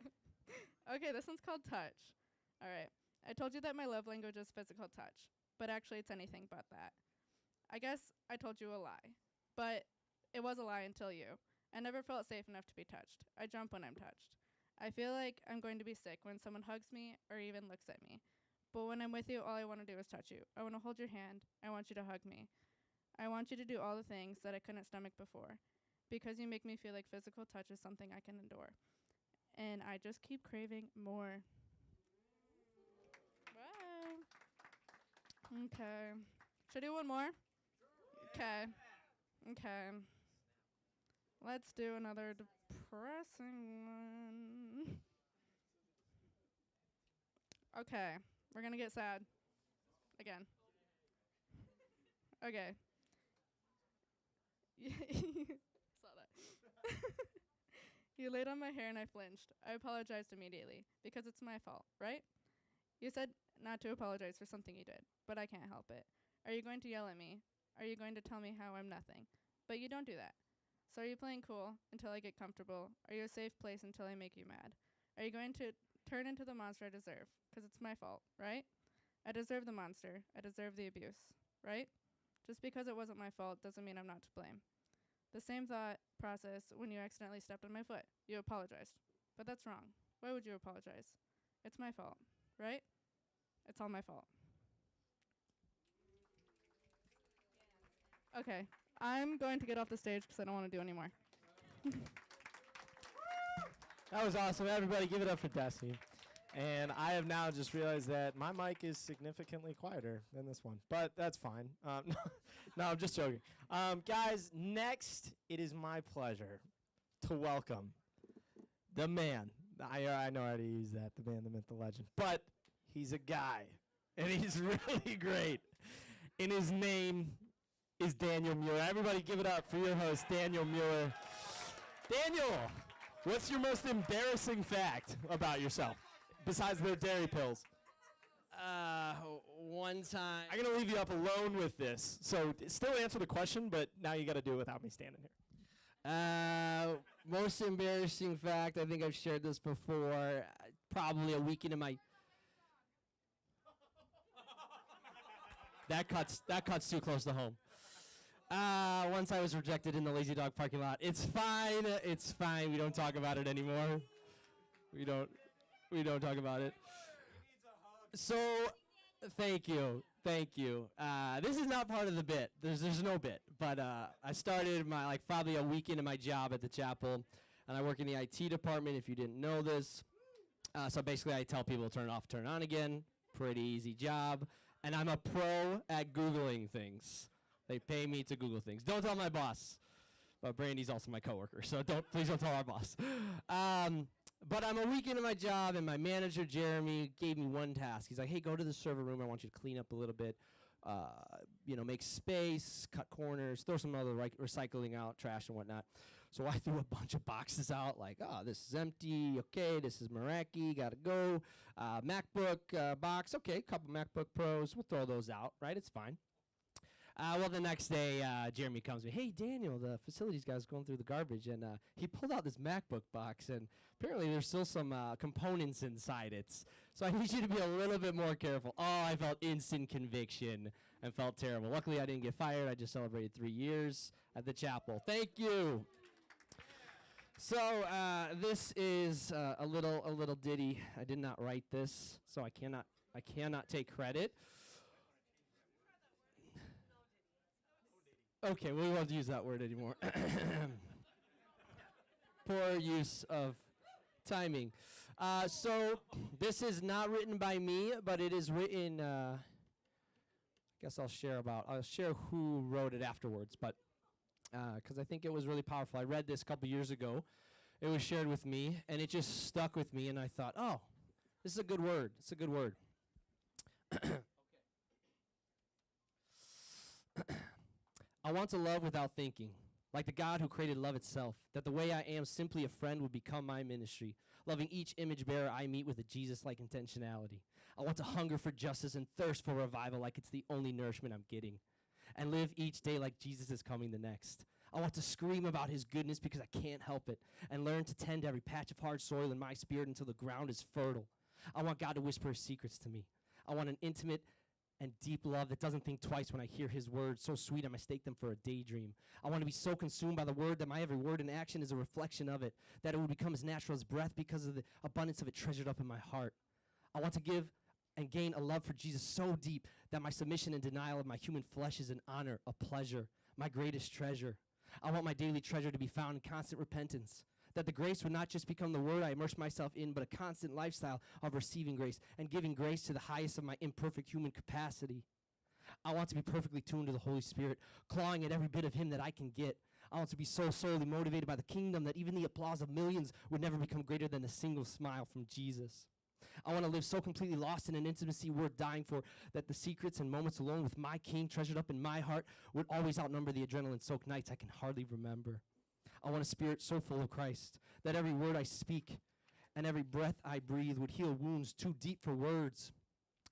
Speaker 9: Okay, this one's called Touch. All right. I told you that my love language is physical touch, but actually it's anything but that. I guess I told you a lie, but it was a lie until you. I never felt safe enough to be touched. I jump when I'm touched. I feel like I'm going to be sick when someone hugs me or even looks at me. But when I'm with you, all I want to do is touch you. I want to hold your hand. I want you to hug me. I want you to do all the things that I couldn't stomach before, because you make me feel like physical touch is something I can endure. And I just keep craving more. Wow. Okay. Should I do one more? Okay.
Speaker 11: Okay. Let's do another depressing one. Okay. We're going to get sad. Again. Okay. Saw that. You laid on my hair and I flinched. I apologized immediately because it's my fault, right? You said not to apologize for something you did, but I can't help it. Are you going to yell at me? Are you going to tell me how I'm nothing? But you don't do that. So are you playing cool until I get comfortable? Are you a safe place until I make you mad? Are you going to turn into the monster I deserve? 'Cause it's my fault, right? I deserve the monster. I deserve the abuse, right? Just because it wasn't my fault doesn't mean I'm not to blame. The same thought process when you accidentally stepped on my foot. You apologized. But that's wrong. Why would you apologize? It's my fault, right? It's all my fault. Okay, I'm going to get off the stage because I don't want to do anymore.
Speaker 4: That was awesome. Everybody give it up for Destiny. And I have now just realized that my mic is significantly quieter than this one, but that's fine. No, I'm just joking. Guys, next, it is my pleasure to welcome the man. I know how to use that, the man, the myth, the legend. But he's a guy, and he's really great. And his name is Daniel Mueller. Everybody give it up for your host, Daniel Mueller. Daniel, what's your most embarrassing fact about yourself, besides the dairy pills?
Speaker 1: One time.
Speaker 4: I'm going to leave you up alone with this. So still answer the question, but now you got to do it without me standing here.
Speaker 1: Most embarrassing fact, I think I've shared this before, probably a week into my... That cuts too close to home. Once I was rejected in the Lazy Dog parking lot. It's fine. It's fine. We don't talk about it anymore. We don't talk about it. So, thank you. This is not part of the bit. There's no bit. But I started my probably a week into my job at the chapel, and I work in the IT department. If you didn't know this, so basically I tell people to turn it off, turn it on again. Pretty easy job, and I'm a pro at Googling things. They pay me to Google things. Don't tell my boss. But Brandy's also my coworker, so please don't tell our boss. But I'm a week into my job, and my manager, Jeremy, gave me one task. He's like, hey, go to the server room. I want you to clean up a little bit, make space, cut corners, throw some other recycling out, trash and whatnot. So I threw a bunch of boxes out, like, this is empty. Okay, this is Meraki, got to go. MacBook box. Okay, couple MacBook Pros. We'll throw those out, right? It's fine. Well, the next day, Jeremy comes to me, hey, Daniel, the facilities guy's going through the garbage, and he pulled out this MacBook box, and apparently there's still some components inside it. So I need you to be a little bit more careful. Oh, I felt instant conviction and felt terrible. Luckily, I didn't get fired. I just celebrated 3 years at the chapel. Thank you. So this is a little ditty. I did not write this, so I cannot take credit. Okay, we won't use that word anymore. Poor use of timing. So this is not written by me, but it is written. I guess I'll share who wrote it afterwards, but because I think it was really powerful. I read this a couple years ago. It was shared with me, and it just stuck with me. And I thought, oh, this is a good word. It's a good word. I want to love without thinking, like the God who created love itself, that the way I am simply a friend would become my ministry, loving each image bearer I meet with a Jesus-like intentionality. I want to hunger for justice and thirst for revival like it's the only nourishment I'm getting, and live each day like Jesus is coming the next. I want to scream about his goodness because I can't help it, and learn to tend every patch of hard soil in my spirit until the ground is fertile. I want God to whisper his secrets to me. I want an intimate and deep love that doesn't think twice when I hear his words, so sweet I mistake them for a daydream. I want to be so consumed by the word that my every word and action is a reflection of it, that it would become as natural as breath because of the abundance of it treasured up in my heart. I want to give and gain a love for Jesus so deep that my submission and denial of my human flesh is an honor, a pleasure, my greatest treasure. I want my daily treasure to be found in constant repentance, that the grace would not just become the word I immerse myself in, but a constant lifestyle of receiving grace and giving grace to the highest of my imperfect human capacity.
Speaker 6: I want to be perfectly tuned to the Holy Spirit, clawing at every bit of Him that I can get. I want to be so solely motivated by the kingdom that even the applause of millions would never become greater than a single smile from Jesus. I want to live so completely lost in an intimacy worth dying for that the secrets and moments alone with my King treasured up in my heart would always outnumber the adrenaline-soaked nights I can hardly remember. I want a spirit so full of Christ that every word I speak and every breath I breathe would heal wounds too deep for words,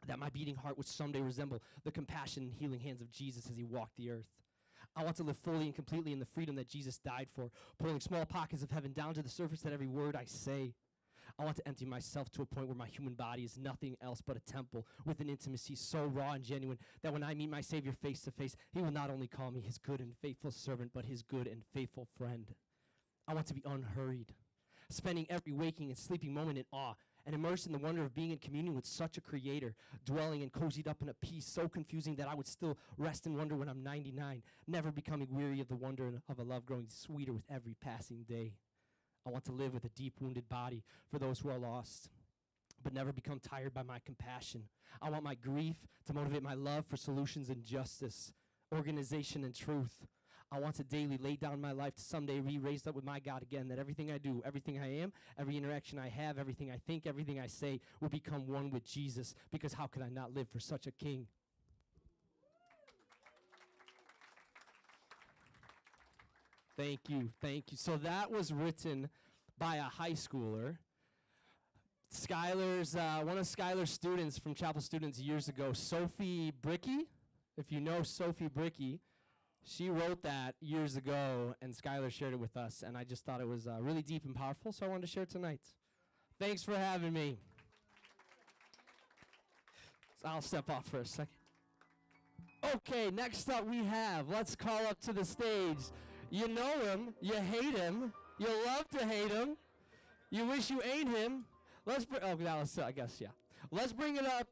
Speaker 6: that my beating heart would someday resemble the compassion and healing hands of Jesus as He walked the earth. I want to live fully and completely in the freedom that Jesus died for, pulling small pockets of heaven down to the surface at every word I say. I want to empty myself to a point where my human body is nothing else but a temple with an intimacy so raw and genuine that when I meet my Savior face to face, He will not only call me His good and faithful servant, but His good and faithful friend. I want to be unhurried, spending every waking and sleeping moment in awe and immersed in the wonder of being in communion with such a Creator, dwelling and cozied up in a peace so confusing that I would still rest in wonder when I'm 99, never becoming weary of the wonder of a love growing sweeter with every passing day. I want to live with a deep wounded body for those who are lost, but never become tired by my compassion. I want my grief to motivate my love for solutions and justice, organization and truth. I want to daily lay down my life to someday be raised up with my God again, that everything I do, everything I am, every interaction I have, everything I think, everything I say will become one with Jesus, because how could I not live for such a King? Thank you, thank you. So that was written by a high schooler. Skylar's, one of Skylar's students from Chapel Students years ago, Sophie Bricky. If you know Sophie Bricky, she wrote that years ago, and Skylar shared it with us, and I just thought it was really deep and powerful, so I wanted to share it tonight. Thanks for having me. So I'll step off for a second. Okay, next up we have, let's call up to the stage. You know him, you hate him, you love to hate him, you wish you ain't him. Let's I guess, yeah. Let's bring it up,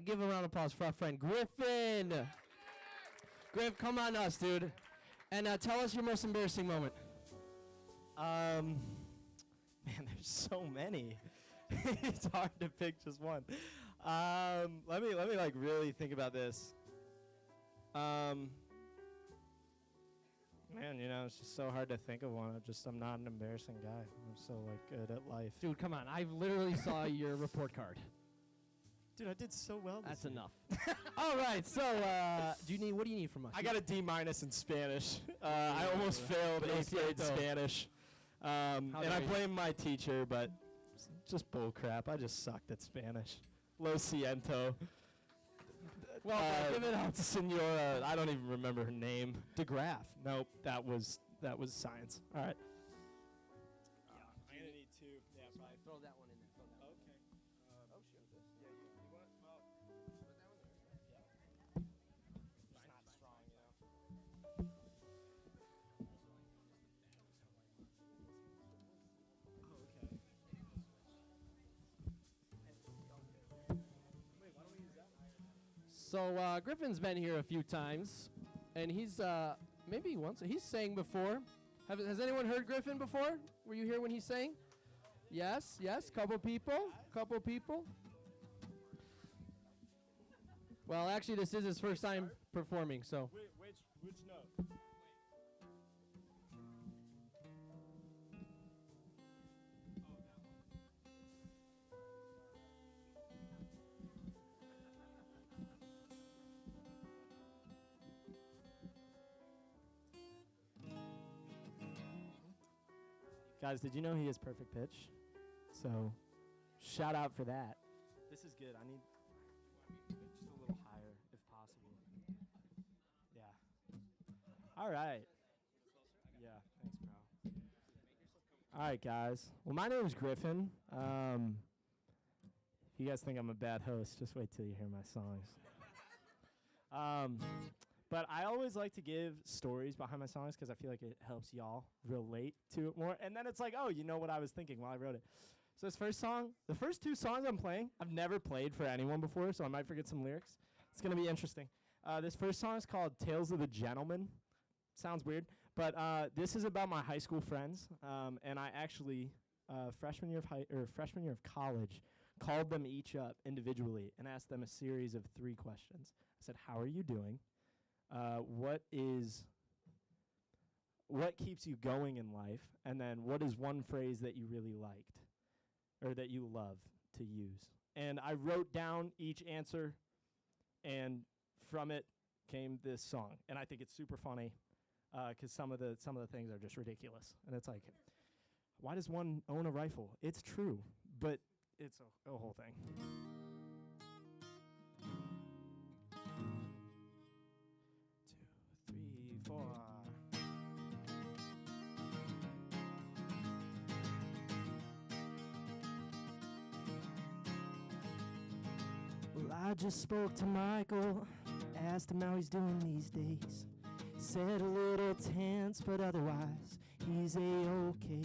Speaker 6: give a round of applause for our friend Griffin. Griff, come on us, dude. And tell us your most embarrassing moment.
Speaker 8: Man, there's so many. It's hard to pick just one. Let me like really think about this. Man, you know, it's just so hard to think of one. I'm not an embarrassing guy. I'm so like good at life.
Speaker 6: Dude, come on. I literally saw your report card.
Speaker 8: Dude, I did so well.
Speaker 6: That's enough. All right, so what do you need from us?
Speaker 8: I got a D- in Spanish. I almost failed 8th grade Spanish. And I blame my teacher, but just bull crap. I just sucked at Spanish. Lo siento.
Speaker 6: Well, give it up.
Speaker 8: Senora, I don't even remember her name. DeGraff. Nope, that was science. All right. I'm going to need two. Yeah, probably.
Speaker 6: Throw that one in there.
Speaker 8: Okay. Oh, sure. Yeah, you want, well, put that one there. Yeah. It's not strong, you know. Oh, okay. Wait, why don't we use that?
Speaker 6: So Griffin's been here a few times, and he's maybe once. He's sang before. Has anyone heard Griffin before? Were you here when he sang? Yes, couple people. Well, actually, this is his first time performing, so.
Speaker 8: Which note? Guys, did you know he has perfect pitch? So, shout out for that. This is good. I need just a little higher if possible. Yeah. All right. Yeah, thanks, bro. All right, guys. Well, my name's Griffin. If you guys think I'm a bad host, just wait till you hear my songs. But I always like to give stories behind my songs because I feel like it helps y'all relate to it more. And then it's like, oh, you know what I was thinking while I wrote it. So this first song, the first two songs I'm playing, I've never played for anyone before, so I might forget some lyrics. It's going to be interesting. This first song is called Tales of the Gentleman. Sounds weird, but this is about my high school friends. And I actually, freshman year of college, called them each up individually and asked them a series of 3 questions.
Speaker 6: said, how are you doing? What keeps you going in life? And then what is one phrase that you really liked or that you love to use? And I wrote down each answer, and from it came this song. And I think it's super funny because some of the things are just ridiculous. And it's like, why does one own a rifle? It's true, but it's a whole thing. 2, 3, 4. Well, I just spoke to Michael, asked him how he's doing these days. Said a little tense, but otherwise he's a-okay.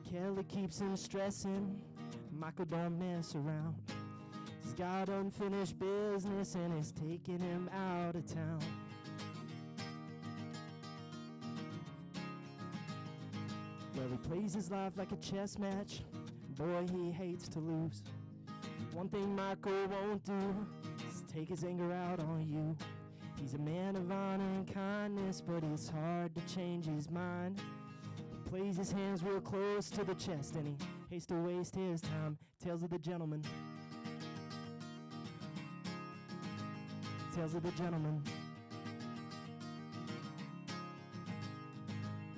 Speaker 6: Kelly keeps him stressing, Michael don't mess around. He's got unfinished business and it's taking him out of town. Well, he plays his life like a chess match. Boy, he hates to lose. One thing Michael won't do is take his anger out on you. He's a man of honor and kindness, but it's hard to change his mind. He plays his hands real close to the chest and he hates to waste his time. Tales of the gentleman. Tales of the gentleman.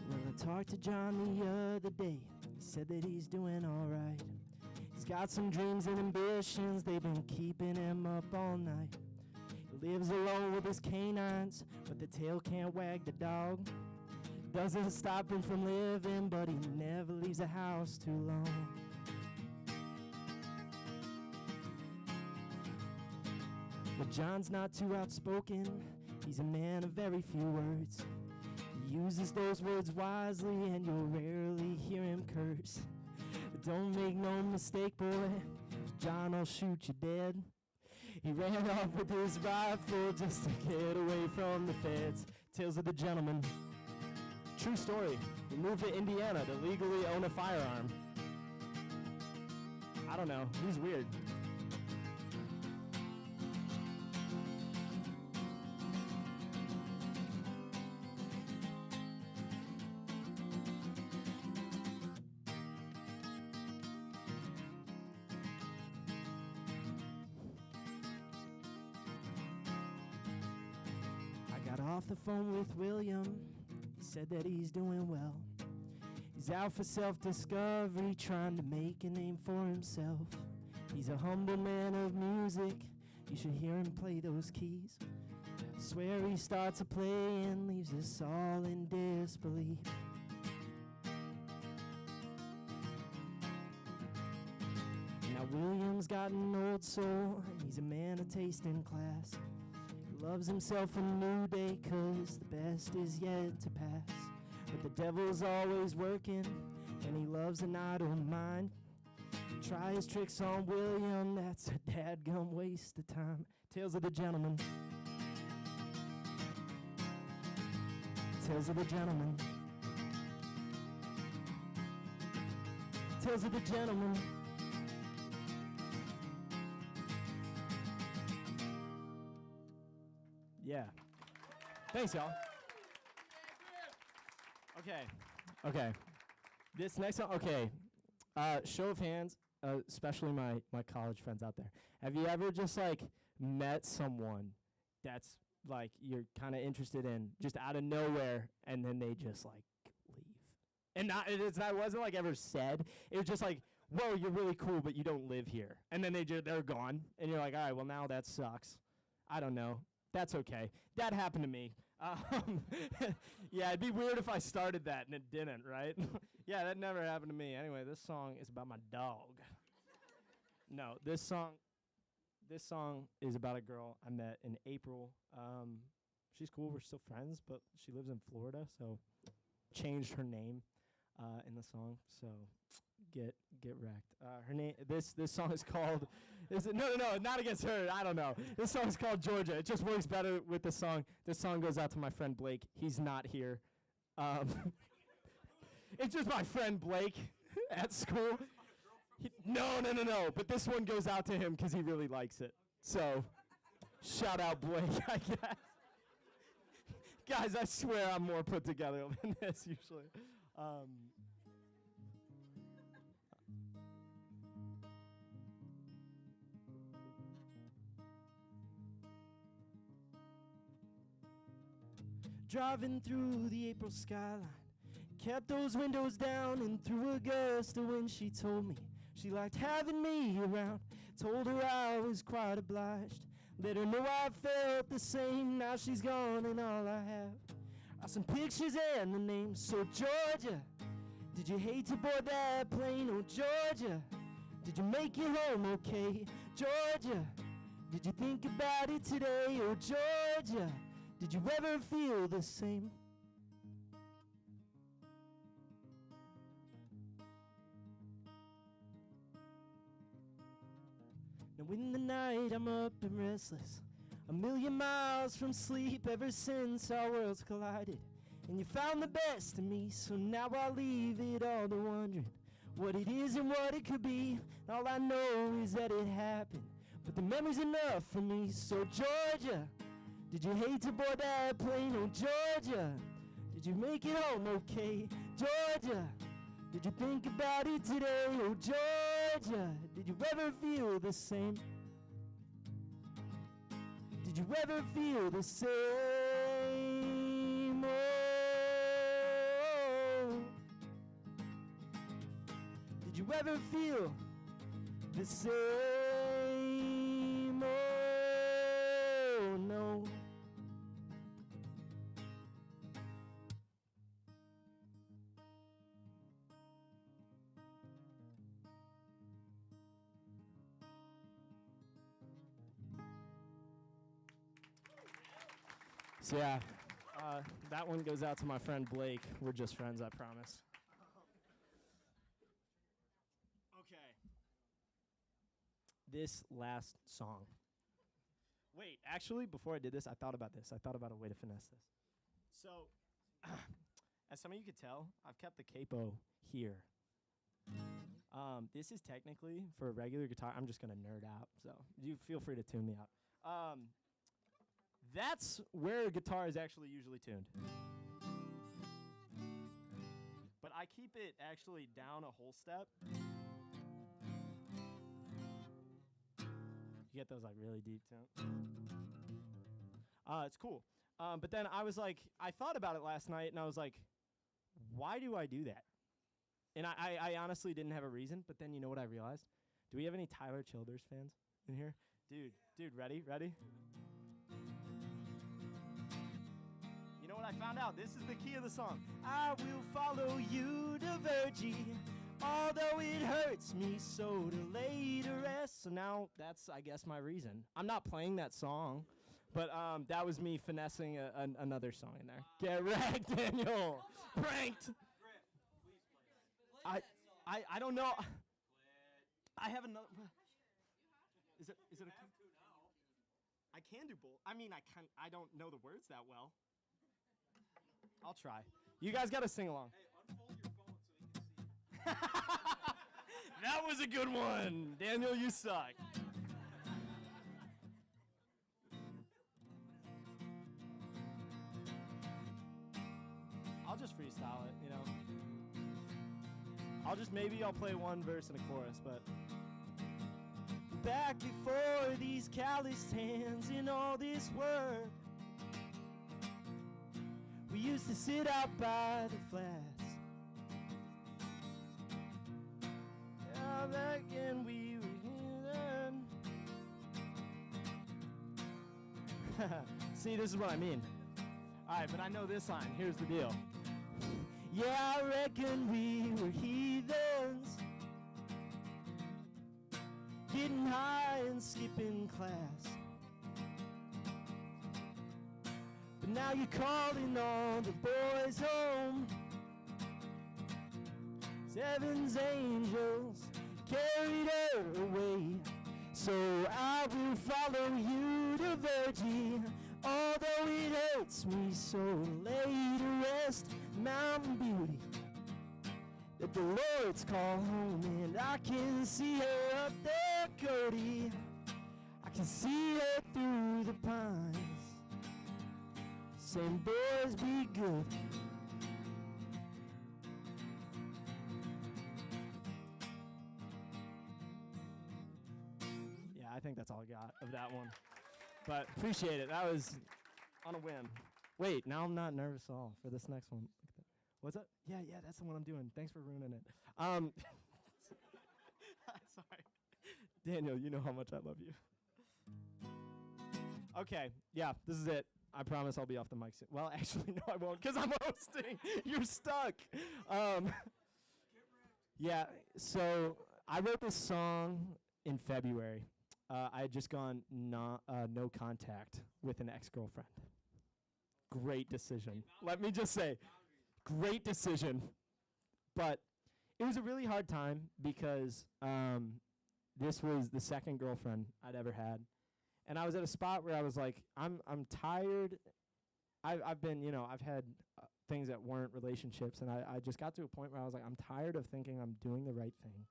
Speaker 6: Well, I talked to John the other day. He said that he's doing alright. He's got some dreams and ambitions, they've been keeping him up all night. He lives alone with his canines, but the tail can't wag the dog. Doesn't stop him from living, but he never leaves the house too long. But John's not too outspoken, he's a man of very few words. He uses those words wisely and you'll rarely hear him curse. But don't make no mistake, boy, John will shoot you dead. He ran off with his rifle just to get away from the feds. Tales of the gentleman. True story. He moved to Indiana to legally own a firearm. I don't know. He's weird. Off the phone with William, he said that he's doing well. He's out for self-discovery, trying to make a name for himself. He's a humble man of music, you should hear him play those keys. Swear he starts to play and leaves us all in disbelief. Now William's got an old soul, he's a man of taste and class. Loves himself a new day, 'cause the best is yet to pass. But the devil's always working, and he loves an idle mind. Try his tricks on William, that's a dadgum waste of time. Tales of the gentleman. Tales of the gentleman. Tales of the gentleman. Yeah. Thanks, y'all. Okay. This next song, show of hands, especially my college friends out there. Have you ever just like met someone that's like you're kind of interested in just out of nowhere and then they just like leave? And it wasn't like ever said. It was just like, whoa, you're really cool, but you don't live here. And then they're gone. And you're like, all right, well now that sucks. I don't know. That's okay. That happened to me. Yeah, it'd be weird if I started that and it didn't, right? Yeah, that never happened to me. Anyway, this song is about my dog. No, this song is about a girl I met in April. She's cool. We're still friends, but she lives in Florida, so changed her name in the song. So get wrecked. Her name. This song is called. No, not against her. I don't know. This song is called Georgia. It just works better with the song. This song goes out to my friend Blake. He's not here. It's just my friend Blake at school. No. But this one goes out to him because he really likes it. So Shout out Blake, I guess. Guys, I swear I'm more put together than this usually. Driving through the April skyline, kept those windows down and through a gust of wind she told me she liked having me around. Told her I was quite obliged, let her know I felt the same. Now she's gone and all I have are some pictures and the names. So Georgia, did you hate to board that plane? Oh Georgia, did you make it home okay? Georgia, did you think about it today? Oh Georgia, did you ever feel the same? Now in the night I'm up and restless, a million miles from sleep ever since our worlds collided. And you found the best in me, so now I leave it all to wondering what it is and what it could be. All I know is that it happened, but the memory's enough for me. So Georgia, did you hate to board that plane? Oh Georgia, did you make it home okay? Georgia, did you think about it today? Oh Georgia, did you ever feel the same? Did you ever feel the same? Oh, did you ever feel the same? Oh, no. So yeah, that one goes out to my friend Blake. We're just friends, I promise. Okay. This last song. Wait, actually, before I did this, I thought about this. I thought about a way to finesse this. So, as some of you could tell, I've kept the capo here. This is technically, for a regular guitar, I'm just going to nerd out, so you feel free to tune me out. That's where a guitar is actually usually tuned. But I keep it actually down a whole step. You get those like really deep tunes. It's cool. But then I was like, I thought about it last night and I was like, why do I do that? And I honestly didn't have a reason, but then you know what I realized? Do we have any Tyler Childers fans in here? Dude, ready? You know what I found out? This is the key of the song. I will follow you to Virgie, although it hurts me so to lay to rest. So now that's, I guess, my reason. I'm not playing that song, but that was me finessing another song in there. Get wrecked, Daniel. Pranked. I don't know. I have another. Is it a? I can do both. I mean, I don't know the words that well. I'll try. You guys got to sing along.
Speaker 2: Hey, unfold your phone so you can see.
Speaker 6: That was a good one. Daniel, you suck. I'll just freestyle it, you know. I'll play one verse and a chorus, but back before these calloused hands in all this work, we used to sit out by the flats. Yeah, back when we were here then. See, this is what I mean. All right, but I know this line. Here's the deal. Yeah, I reckon we were heathens, getting high and skipping class. But now you're calling all the boys home. Heaven's angels carried her away. So I will follow you to Virgie, although it hurts me so to lay to rest. Mountain beauty that the Lord's call home, and I can see her up there, Cody. I I can see it through the pines. Saying, boys, be good. Yeah, I think that's all I got of that one. But appreciate it. That was on a whim. Wait, now I'm not nervous at all for this next one. What's up? Yeah, that's the one I'm doing. Thanks for ruining it. Sorry. Daniel, you know how much I love you. Okay, yeah, this is it. I promise I'll be off the mic soon. Well, actually, no, I won't, because I'm hosting. You're stuck. Yeah, so I wrote this song in February. I had just gone no contact with an ex-girlfriend. Great decision. Let me just say, great decision. But it was a really hard time because this was the second girlfriend I'd ever had. And I was at a spot where I was like, I'm tired. I've been, I've had things that weren't relationships, and I just got to a point where I was like, I'm tired of thinking I'm doing the right thing,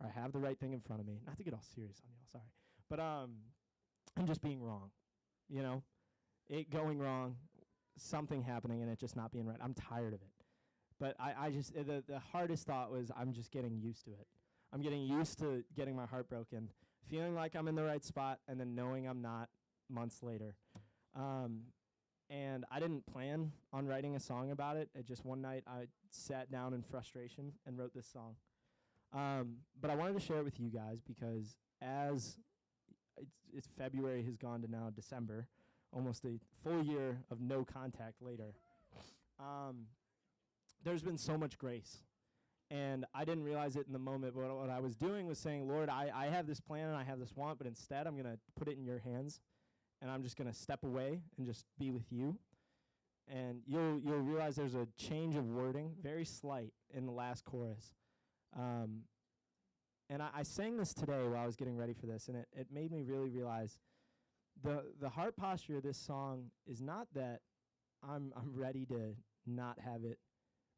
Speaker 6: or I have the right thing in front of me. Not to get all serious on y'all, sorry. But I'm just being wrong, it going wrong, something happening, and it just not being right. I'm tired of it. But I just, the hardest thought was I'm just getting used to it. I'm getting used to getting my heart broken, feeling like I'm in the right spot, and then knowing I'm not months later. And I didn't plan on writing a song about it. Just one night I sat down in frustration and wrote this song. But I wanted to share it with you guys because as it's February has gone to now December, almost a full year of no contact later. There's been so much grace. And I didn't realize it in the moment, but what I was doing was saying, Lord, I have this plan and I have this want, but instead I'm going to put it in your hands, and I'm just going to step away and just be with you. And you'll realize there's a change of wording, very slight, in the last chorus. And I sang this today while I was getting ready for this, and it made me really realize the heart posture of this song is not that I'm ready to not have it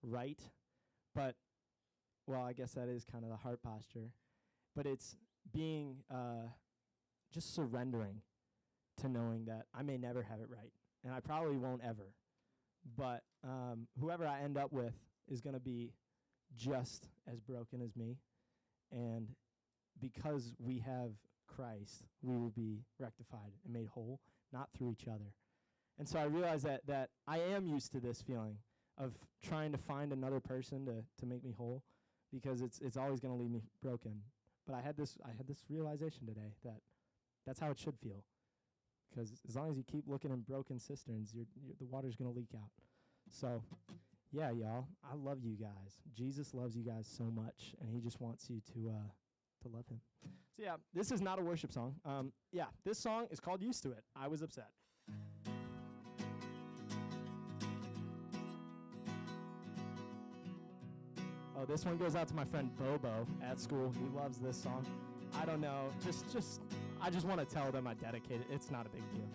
Speaker 6: right, but well, I guess that is kind of the heart posture. But it's being, just surrendering to knowing that I may never have it right. And I probably won't ever. But whoever I end up with is going to be just as broken as me. And because we have Christ, we will be rectified and made whole, not through each other. And so I realized that I am used to this feeling of trying to find another person to make me whole, because it's always going to leave me broken. But I had this realization today that that's how it should feel. Because as long as you keep looking in broken cisterns, the water's going to leak out. So, yeah, y'all, I love you guys. Jesus loves you guys so much, and he just wants you to love him. So, yeah, this is not a worship song. Yeah, this song is called Used to It. I was upset. Oh, this one goes out to my friend Bobo at school. He loves this song. I don't know. I just want to tell them I dedicate it. It's not a big deal.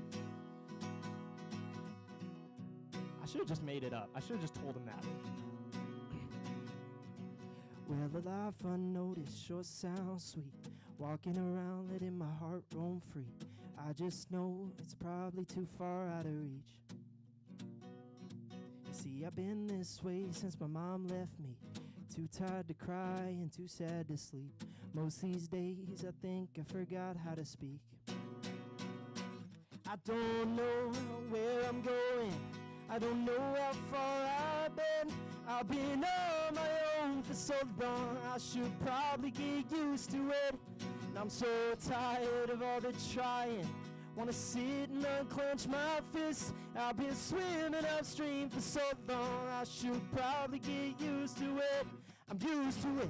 Speaker 6: I should have just made it up. I should have just told him that. Well, the life unnoticed sure sounds sweet. Walking around, letting my heart roam free. I just know it's probably too far out of reach. You see, I've been this way since my mom left me. Too tired to cry and too sad to sleep. Most these days I think I forgot how to speak. I don't know where I'm going. I don't know how far I've been. I've been on my own for so long. I should probably get used to it. And I'm so tired of all the trying. Wanna sit and unclench my fists. I've been swimming upstream for so long. I should probably get used to it. I'm used to it.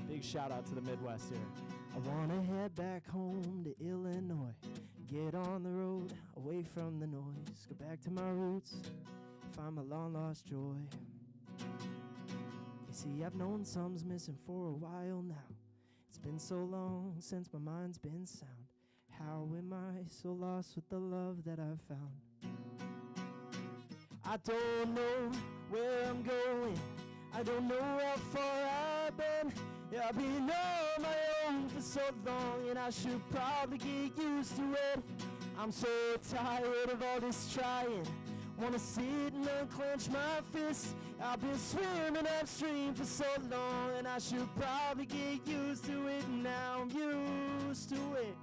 Speaker 6: Big shout out to the Midwest here. I wanna head back home to Illinois. Get on the road, away from the noise. Go back to my roots, find my long lost joy. You see, I've known some's missing for a while now. It's been so long since my mind's been sound. How am I so lost with the love that I've found? I don't know where I'm going. I don't know how far I've been. Yeah, I've been on my own for so long, and I should probably get used to it. I'm so tired of all this trying. Wanna sit and unclench my fists. I've been swimming upstream for so long, and I should probably get used to it. Now I'm used to it.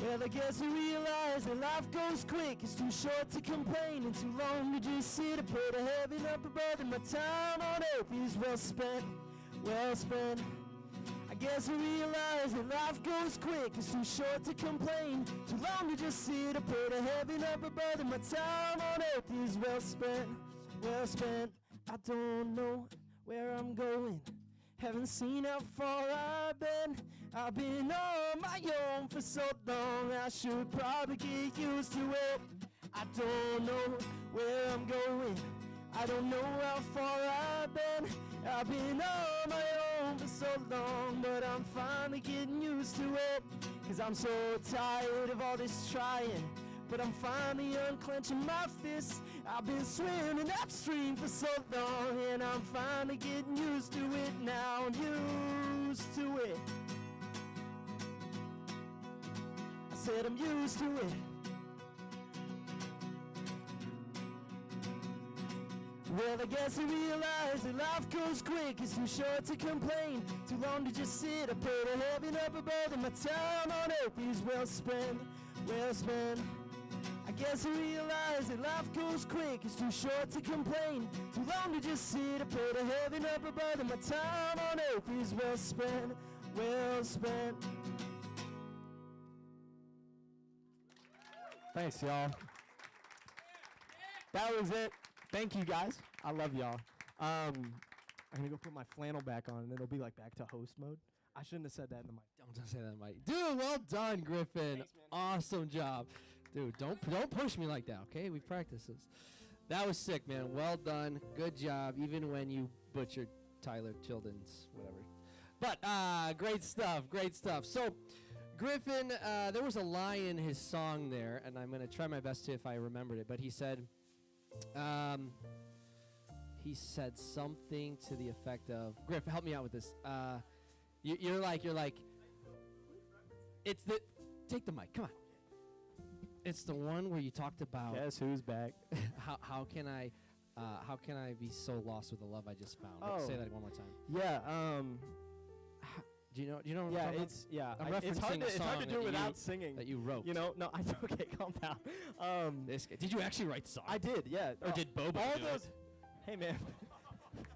Speaker 6: Well, I guess I realize that life goes quick. It's too short to complain and too long to just sit. I put a heaven up above, and my time on earth is well spent, well spent. I guess I realize that life goes quick. It's too short to complain, too long to just sit. I put a heaven up above, and my time on earth is well spent, well spent. I don't know where I'm going. Haven't seen how far I've been. I've been on my own for so long. I should probably get used to it. I don't know where I'm going. I don't know how far I've been. I've been on my own for so long, but I'm finally getting used to it. 'Cause I'm so tired of all this trying, but I'm finally unclenching my fists. I've been swimming upstream for so long, and I'm finally getting used to it. Now I'm used to it. I said I'm used to it. Well, I guess I realize that life goes quick. It's too short to complain, too long to just sit. I put a heaven up above, and my time on earth is well spent, well spent. I guess I realize that life goes quick. It's too short to complain, too long to just sit. I put a heaven up above, and my time on earth is well spent, well spent. Thanks, y'all. That was it. Thank you, guys. I love y'all. I'm gonna go put my flannel back on, and it'll be like back to host mode. I shouldn't have said that in the mic.
Speaker 1: Don't say that, Mike. Dude, well done, Griffin.
Speaker 6: Thanks, man.
Speaker 1: Awesome job. Dude, don't push me like that, okay? We practice this. That was sick, man. Well done. Good job, even when you butchered Tyler Children's whatever. But great stuff, great stuff. So, Griffin, there was a line in his song there, and I'm going to try my best to if I remembered it, but he said something to the effect of, Griff, help me out with this. You're like, it's the, take the mic, come on. It's the one where you talked about.
Speaker 6: Guess who's back?
Speaker 1: how can I be so lost with the love I just found?
Speaker 6: Oh.
Speaker 1: Say that one more time.
Speaker 6: Yeah.
Speaker 1: Do you know? What I'm
Speaker 6: Yeah,
Speaker 1: talking
Speaker 6: it's yeah.
Speaker 1: I'm
Speaker 6: it's hard
Speaker 1: referencing a
Speaker 6: to, it's hard to
Speaker 1: song
Speaker 6: do
Speaker 1: that
Speaker 6: without
Speaker 1: you-
Speaker 6: singing.
Speaker 1: that you wrote.
Speaker 6: You know, no, I okay, calm down.
Speaker 1: This guy. Did you actually write the song?
Speaker 6: I did, yeah.
Speaker 1: Or did Bobo
Speaker 6: all
Speaker 1: do
Speaker 6: those?
Speaker 1: it?
Speaker 6: Hey, man,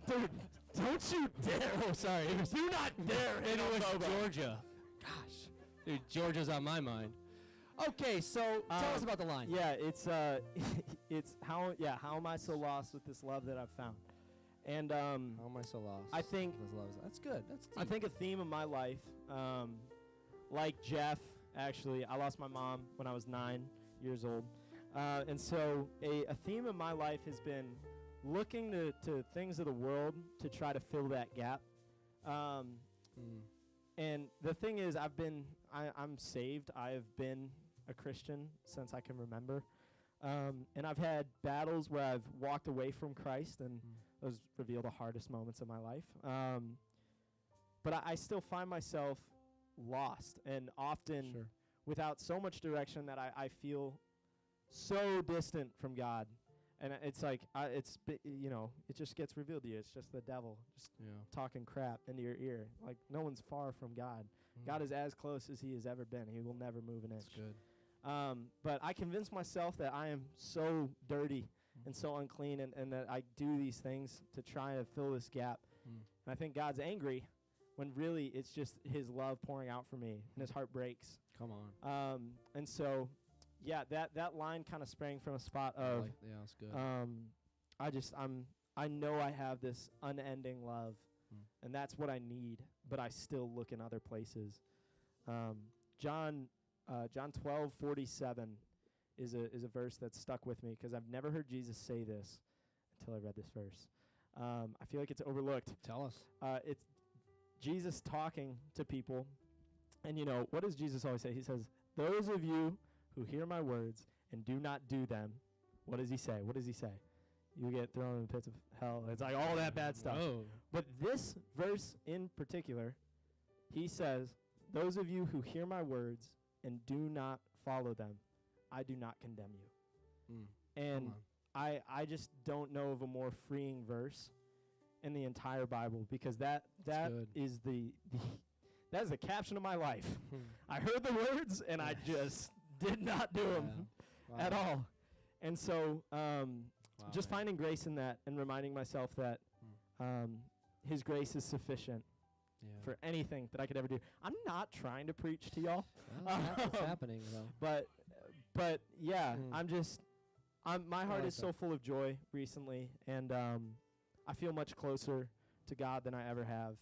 Speaker 6: dude, don't you dare!
Speaker 1: Oh, sorry. It was,
Speaker 6: Do not dare hit
Speaker 1: it
Speaker 6: on
Speaker 1: was
Speaker 6: Bobo.
Speaker 1: Georgia. Gosh, dude, Georgia's on my mind. Okay, so tell us about the line.
Speaker 6: Yeah, it's it's how am I so lost with this love that I've found? And
Speaker 1: How am I so lost?
Speaker 6: I think
Speaker 1: with love? That's good. That's deep.
Speaker 6: I think a theme of my life, like Jeff, actually, I lost my mom when I was 9 years old. And so a theme of my life has been looking to things of the world to try to fill that gap. And the thing is, I'm saved. I've been a Christian since I can remember. And I've had battles where I've walked away from Christ, and those reveal the hardest moments of my life. But I still find myself lost, and often without so much direction that I feel so distant from God. And it's like, it just gets revealed to you. It's just the devil just talking crap into your ear. Like, no one's far from God. God is as close as he has ever been. He will never move an inch.
Speaker 1: That's good.
Speaker 6: But I convince myself that I am so dirty and so unclean, and that I do these things to try to fill this gap. And I think God's angry when really it's just his love pouring out for me, and his heart breaks.
Speaker 1: Come on.
Speaker 6: And so, yeah, that line kind of sprang from a spot of,
Speaker 1: yeah, that's good.
Speaker 6: I know I have this unending love, and that's what I need, but I still look in other places. John 12:47 is a verse that stuck with me, because I've never heard Jesus say this until I read this verse. I feel like it's overlooked.
Speaker 1: Tell us.
Speaker 6: It's
Speaker 4: Jesus talking to people. And, you know, what does Jesus always say? He says, those of you who hear my words and do not do them, what does he say? What does he say? You get thrown in the pits of hell. It's like all that bad stuff.
Speaker 6: Whoa.
Speaker 4: But this verse in particular, he says, those of you who hear my words and do not follow them, I do not condemn you. And I just don't know of a more freeing verse in the entire Bible, because that is that is the caption of my life. I heard the words and I just did not do them at all. And so just finding grace in that and reminding myself that his grace is sufficient for anything that I could ever do. I'm not trying to preach to y'all.
Speaker 6: What's happening though?
Speaker 4: But yeah, my heart is so full of joy recently, and I feel much closer to God than I ever have.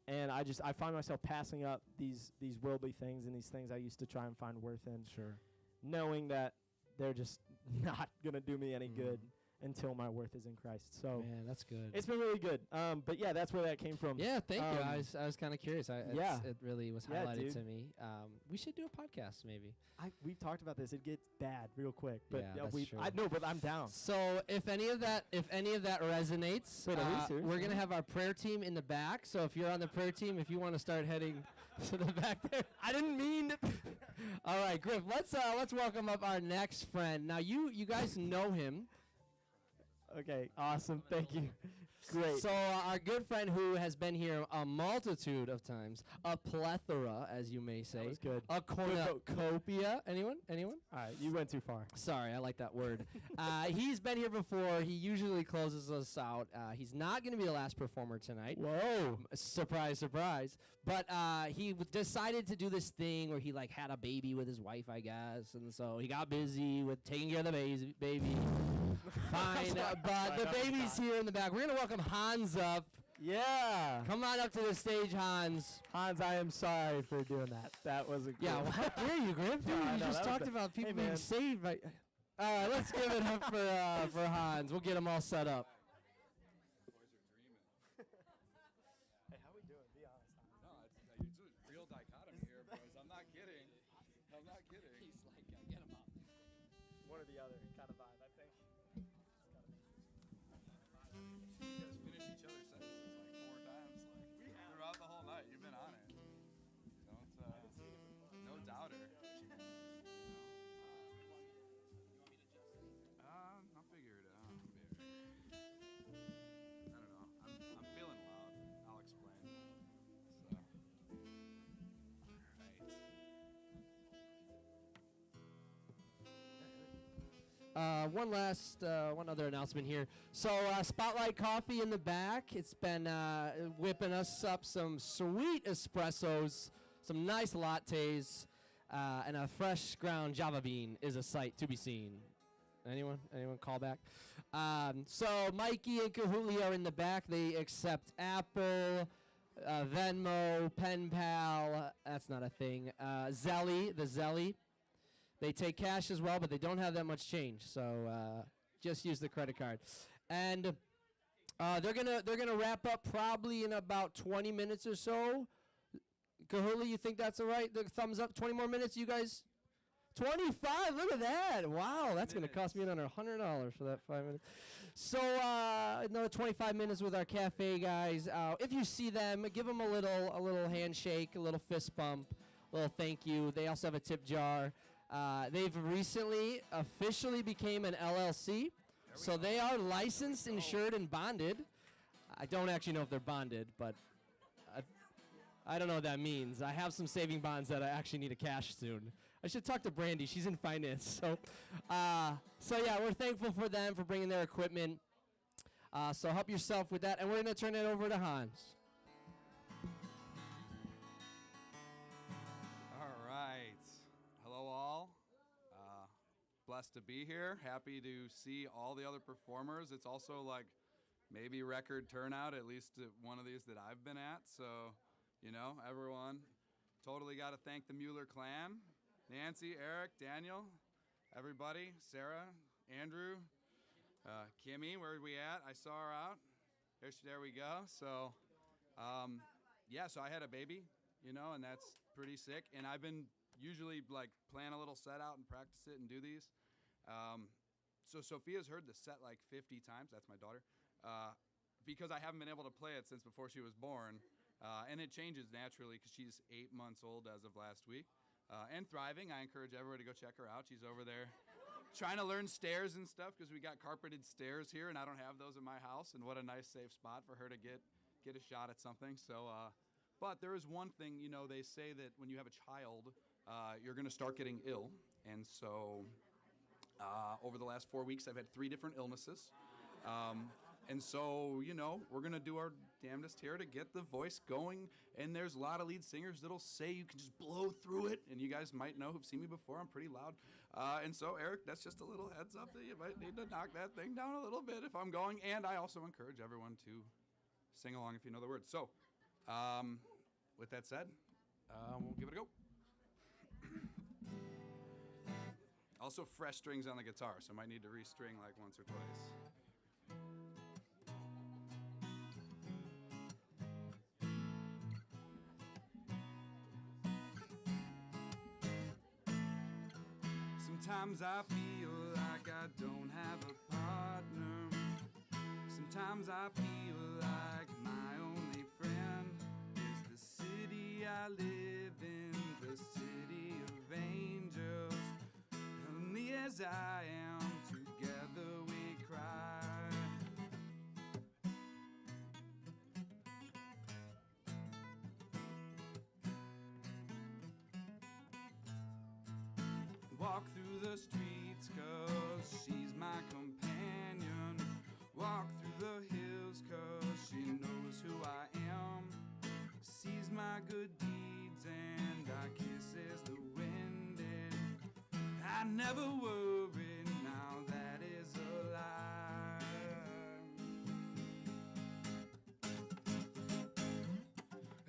Speaker 4: And I find myself passing up these worldly things and these things I used to try and find worth in.
Speaker 6: Sure.
Speaker 4: Knowing that they're just not gonna do me any good until my worth is in Christ. So
Speaker 6: man, that's good.
Speaker 4: It's been really good. But yeah, that's where that came from.
Speaker 6: Yeah, thank you. I was kind of curious. It really was highlighted to me. We should do a podcast maybe.
Speaker 4: We've talked about this. It gets bad real quick. But
Speaker 6: yeah, that's true.
Speaker 4: I know, but I'm down.
Speaker 6: So if any of that resonates, we're gonna have our prayer team in the back. So if you're on the prayer team, if you want to start heading to the back there, I didn't mean. All right, Griff. Let's welcome up our next friend. Now you guys know him.
Speaker 4: Okay, awesome. Thank you. Great.
Speaker 6: So our good friend who has been here a multitude of times, a plethora, as you may say.
Speaker 4: That was good.
Speaker 6: A cornucopia. Anyone?
Speaker 4: All right, you went too far.
Speaker 6: Sorry, I like that word. He's been here before. He usually closes us out. He's not going to be the last performer tonight.
Speaker 4: Whoa.
Speaker 6: Surprise, surprise. But he decided to do this thing where he had a baby with his wife, I guess. And so he got busy with taking care of the baby. Fine, but the baby's here in the back. We're going to welcome Hans up.
Speaker 4: Yeah.
Speaker 6: Come on up to the stage, Hans.
Speaker 4: Hans, I am sorry for doing that. That was a good
Speaker 6: well, how dare you, Griff? Dude, you just talked about people being saved. All right, let's give it up for Hans. We'll get him all set up.
Speaker 4: Hey, how we doing? Be honest.
Speaker 12: No, it's a real dichotomy here, boys. I'm not kidding. I'm not kidding.
Speaker 6: He's like, get him up.
Speaker 4: One or the other kind of vibe, I think.
Speaker 12: You guys finish each other's sentences 4 times, throughout the whole night. You've been on it. No doubter. I'll figure it out. I don't know. I'm feeling loud. I'll explain.
Speaker 6: One other announcement here. So Spotlight Coffee in the back. It's been whipping us up some sweet espressos, some nice lattes, and a fresh ground Java bean is a sight to be seen. Anyone call back? So Mikey and Kahuli are in the back. They accept Apple, Venmo, Pen Pal. That's not a thing. Zelly. They take cash as well, but they don't have that much change, so just use the credit card. And they're gonna wrap up probably in about 20 minutes or so. Kahuli, you think that's all right? The thumbs up. 20 more minutes, you guys. 25. Look at that! Wow, that's gonna cost me another $100 for that 5 minutes. So another 25 minutes with our cafe guys. If you see them, give them a little handshake, a little fist bump, a little thank you. They also have a tip jar. They've recently officially became an LLC, so they are licensed, insured, and bonded. I don't actually know if they're bonded, but I don't know what that means. I have some saving bonds that I actually need to cash soon. I should talk to Brandy. She's in finance. So yeah, we're thankful for them for bringing their equipment. So help yourself with that, and we're going to turn it over to Hans.
Speaker 12: Blessed to be here. Happy to see all the other performers. It's also maybe record turnout, at least at one of these that I've been at. So, everyone, totally got to thank the Mueller clan. Nancy, Eric, Daniel, everybody, Sarah, Andrew, Kimmy, where are we at? I saw her out. There we go. So Yeah, so I had a baby, and that's pretty sick. And I've been usually like plan a little set out and practice it and do these. So Sophia's heard the set like 50 times. That's my daughter. Because I haven't been able to play it since before she was born. And it changes naturally because she's 8 months old as of last week. And thriving. I encourage everybody to go check her out. She's over there trying to learn stairs and stuff because we got carpeted stairs here and I don't have those in my house. And what a nice safe spot for her to get a shot at something. So, but there is one thing, they say that when you have a child, you're going to start getting ill. And so over the last 4 weeks, I've had 3 different illnesses. And so, we're going to do our damnedest here to get the voice going. And there's a lot of lead singers that'll say you can just blow through it. And you guys might know who've seen me before. I'm pretty loud. And so, Eric, that's just a little heads up that you might need to knock that thing down a little bit if I'm going. And I also encourage everyone to sing along if you know the words. So, with that said, we'll give it a go. Also, fresh strings on the guitar, so I might need to restring like once or twice. Sometimes I feel like I don't have a partner. Sometimes I feel like my only friend is the city I live in, the city of angels. Lonely as I am, together we cry. Walk through the streets 'cause she's my companion. Walk through the hills 'cause she knows who I am. Sees my good deeds and I kisses the wind and I never worry, now that is a lie.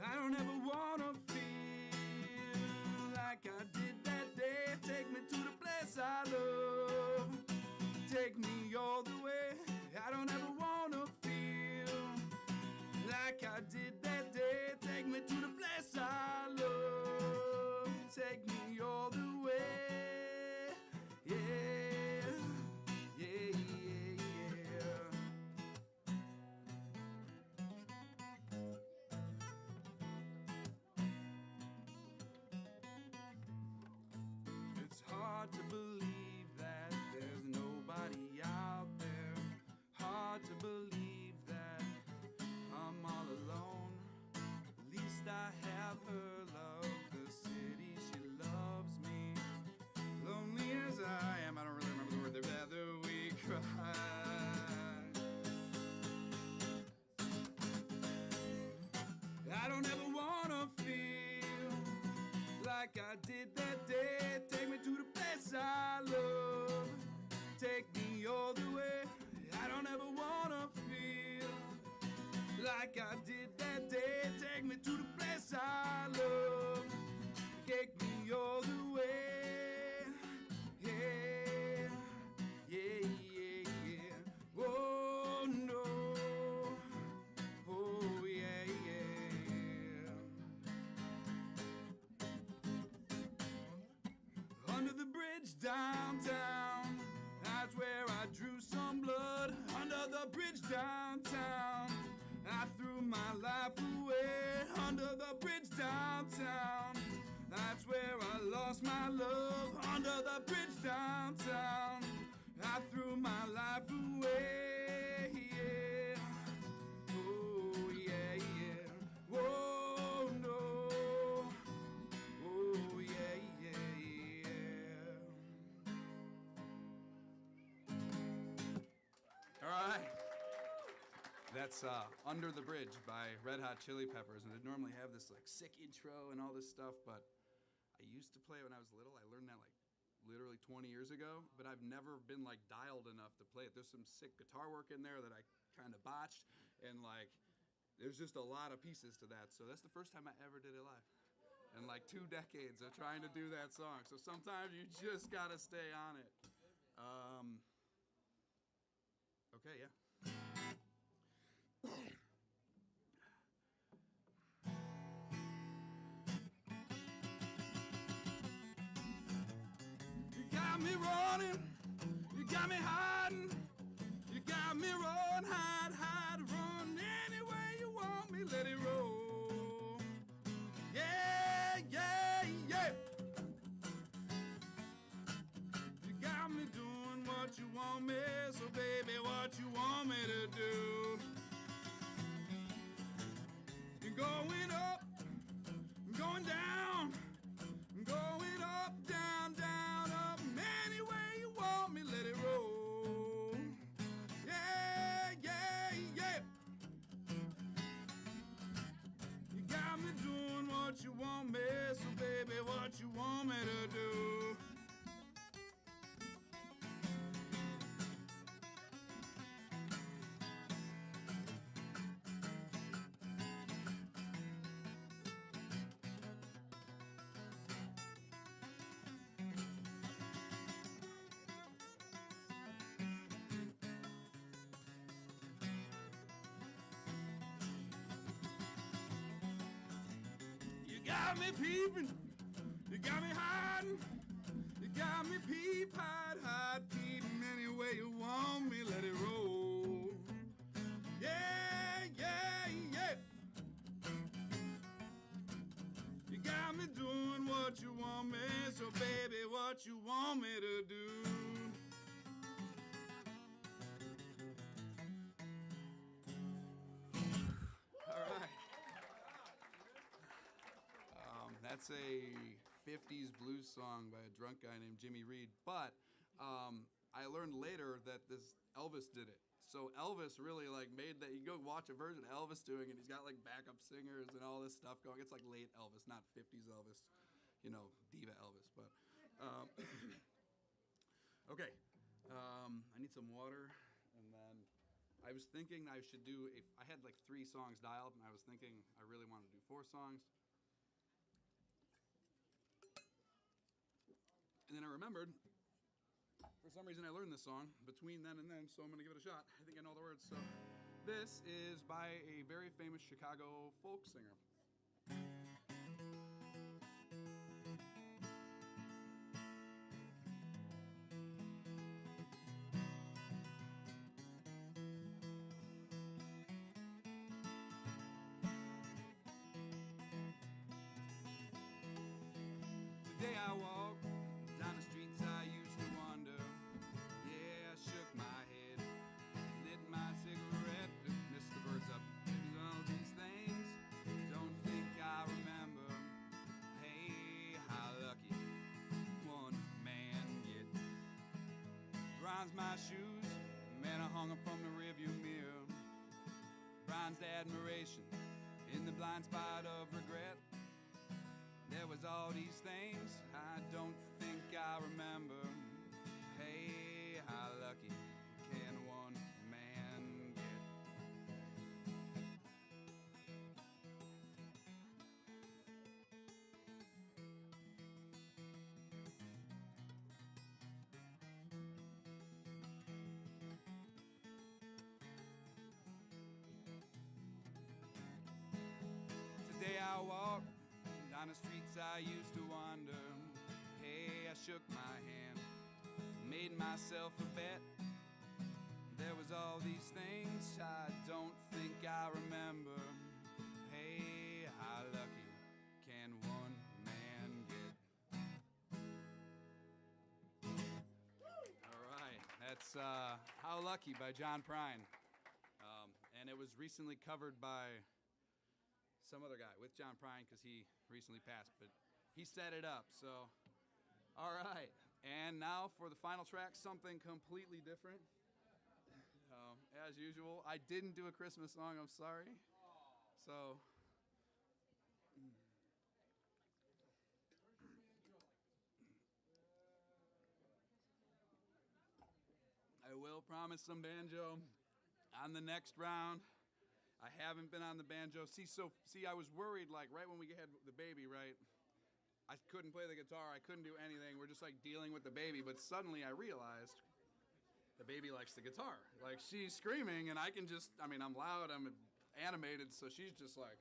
Speaker 12: I don't ever wanna feel like I did that day. Take me to the place I love. Take me all the way. I don't ever wanna feel like I did that day. Take me to the place I love. Take me all the way. Yeah, yeah, yeah, yeah. It's hard to believe that there's nobody out there. Hard to believe that I'm all alone. At least I have her love, the city she loves me. Lonely as I am, I don't really remember the word. Together we cry. I don't ever wanna feel like I did that day. Take me to the place I love. Take me all the way. I don't ever wanna feel like I did that day. Take me to the place I love. Take me all the way. Yeah, yeah, yeah, yeah. Oh no. Oh yeah, yeah. Under the bridge downtown, that's where I drew some blood. Under the bridge downtown, I threw my life away. Under the bridge downtown, that's where I lost my love. Under the bridge downtown, I threw my life away. Yeah. Oh yeah, yeah. Whoa, no. Oh yeah, yeah, yeah. All right. That's Under the Bridge by Red Hot Chili Peppers. And they normally have this like sick intro and all this stuff, but I used to play it when I was little. I learned that like literally 20 years ago, but I've never been like dialed enough to play it. There's some sick guitar work in there that I kind of botched, and like there's just a lot of pieces to that. So that's the first time I ever did it live. In like 2 decades of trying to do that song. So sometimes you just gotta stay on it. Okay, yeah. me running, you got me hiding, you got me run, hide, hide, run anywhere you want me, let it roll. Yeah, yeah, yeah. You got me doing what you want me, so baby, what you want me to do? You're going up, going down, going up, down, down, up, anywhere you want me, let it roll. Yeah, yeah, yeah. You got me doing what you want me, so baby, what you want me to do? You got me peeping, you got me hiding, you got me peep, hide, hide, peeping anywhere you want me, let it roll. Yeah, yeah, yeah. You got me doing what you want me, so baby, what you want me to do? All right. That's a 50s blues song by a drunk guy named Jimmy Reed. But I learned later that this Elvis did it. So Elvis really like made that. You go watch a version of Elvis doing it. He's got like backup singers and all this stuff going. It's like late Elvis, not 50s Elvis, you know, diva Elvis. But okay, I need some water, and then I was thinking I should do. I had like 3 songs dialed, and I was thinking I really wanted to do 4 songs. And then I remembered, for some reason I learned this song between then and then, so I'm going to give it a shot. I think I know the words. So this is by a very famous Chicago folk singer. Today I walk down the streets I used to wander. Yeah, I shook my head, lit my cigarette, missed the birds up. There's all these things, don't think I remember. Hey, how lucky one man get. Bronze my shoes, man, I hung 'em from the rearview mirror. Bronzed admiration in the blind spot of regret. There was all these things I don't think I remember. Hey, how lucky can one man get? Today I walk down the streets I used to wander. Hey, I shook my hand, made myself a bet. There was all these things I don't think I remember. Hey, how lucky can one man get? All right, that's How Lucky by John Prine. And it was recently covered by some other guy with John Prine because he recently passed, but he set it up, so all right. And now for the final track, something completely different. As usual, I didn't do a Christmas song, I'm sorry. So I will promise some banjo on the next round. I haven't been on the banjo. See, I was worried, like, right when we had the baby, right? I couldn't play the guitar. I couldn't do anything. We're just, like, dealing with the baby. But suddenly I realized the baby likes the guitar. Like, she's screaming, and I can just, I mean, I'm loud, I'm animated, so she's just, like,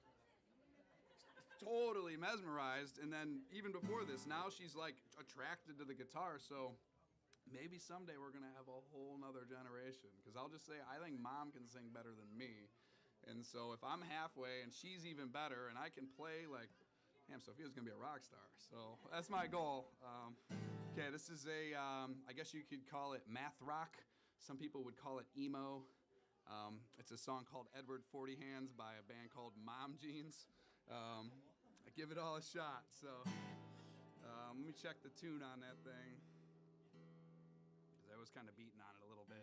Speaker 12: totally mesmerized. And then even before this, now she's, like, attracted to the guitar. So maybe someday we're going to have a whole nother generation. Because I'll just say, I think Mom can sing better than me. And so if I'm halfway and she's even better and I can play, like, damn, Sophia's going to be a rock star. So that's my goal. Okay, this is I guess you could call it math rock. Some people would call it emo. It's a song called Edward 40 Hands by a band called Mom Jeans. I give it all a shot. So let me check the tune on that thing, because I was kind of beating on it a little bit.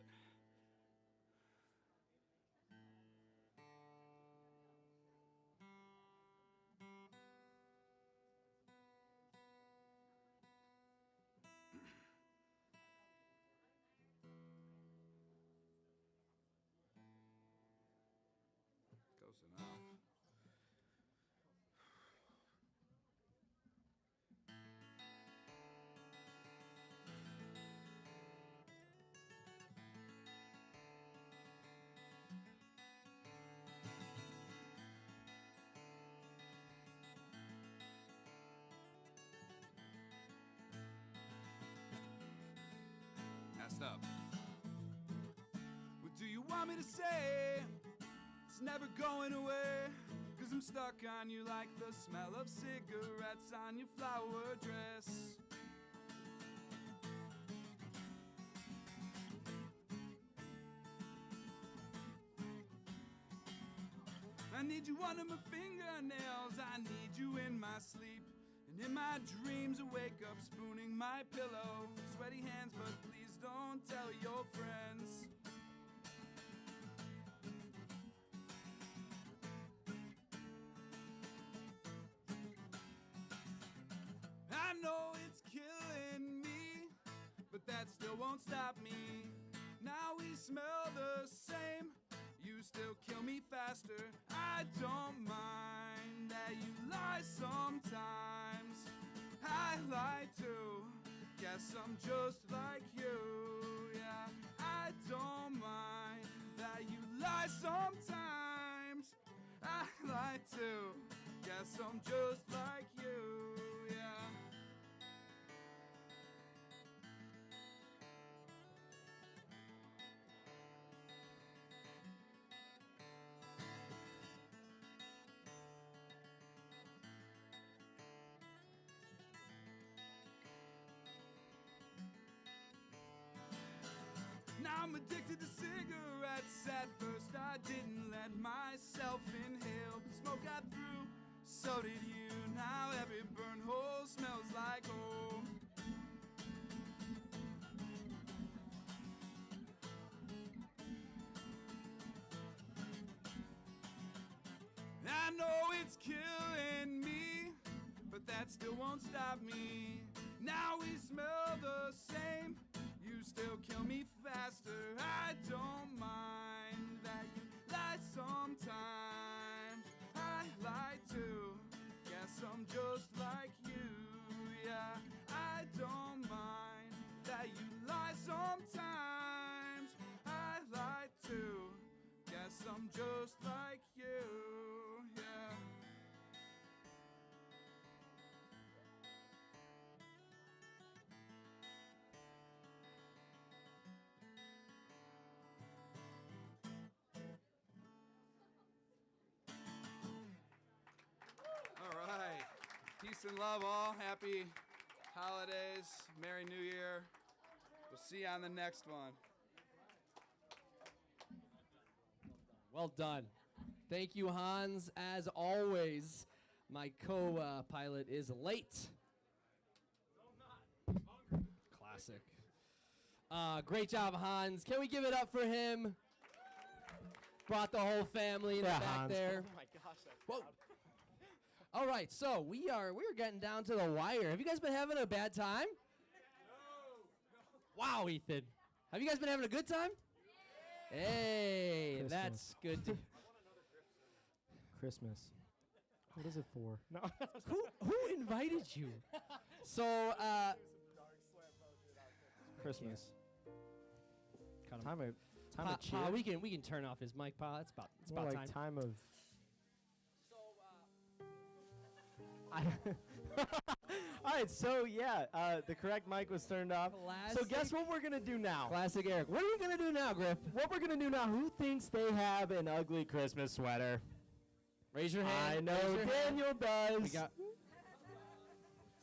Speaker 12: Close enough. Messed up. What do you want me to say? It's never going away, 'cause I'm stuck on you like the smell of cigarettes on your flower dress. I need you under my fingernails, I need you in my sleep. And in my dreams I wake up spooning my pillow. Sweaty hands, but please don't tell your friends. I know it's killing me, but that still won't stop me. Now we smell the same, you still kill me faster. I don't mind that you lie sometimes. I lie too, guess I'm just like you. Yeah, I don't mind that you lie sometimes. I lie too, guess I'm just like you. Yeah. Now I'm addicted to cigarettes. At first I didn't let myself inhale, but smoke got through, so did you. Now every burn hole smells like home. I know it's killing me, but that still won't stop me. Now we smell the same, you still kill me faster. I don't mind that you lie sometimes. I lie too, guess I'm just like you. Yeah, I don't mind that you lie sometimes. I lie too, guess I'm just like you. Yeah. All right. Peace and love all. Happy holidays. Merry New Year. We'll see you on the next one.
Speaker 1: Well done. Thank you, Hans. As always, my co-pilot is late. Classic. Great job, Hans. Can we give it up for him? Brought the whole family in the back
Speaker 6: Hans.
Speaker 1: there.
Speaker 6: Oh my gosh, that's
Speaker 1: Whoa.
Speaker 6: loud.
Speaker 1: All right, so we're getting down to the wire. Have you guys been having a bad time? No. Wow, Ethan. Have you guys been having a good time? Hey,
Speaker 6: Christmas.
Speaker 1: that's good.
Speaker 6: Christmas. What is it for? No.
Speaker 1: Who invited you? So,
Speaker 6: Christmas.
Speaker 1: cut him.
Speaker 6: Time of
Speaker 1: Pa,
Speaker 6: cheer.
Speaker 1: we can turn off his mic, Pa. It's
Speaker 6: More
Speaker 1: about
Speaker 6: like
Speaker 1: time.
Speaker 6: time of. All right, so yeah, the correct mic was turned off. So guess what we're gonna do now?
Speaker 1: Classic Eric. What are we gonna do now, Griff?
Speaker 6: What we're gonna do now? Who thinks they have an ugly Christmas sweater?
Speaker 1: Raise your hand.
Speaker 6: I know
Speaker 1: Raise your hand.
Speaker 6: Daniel does.
Speaker 1: We got.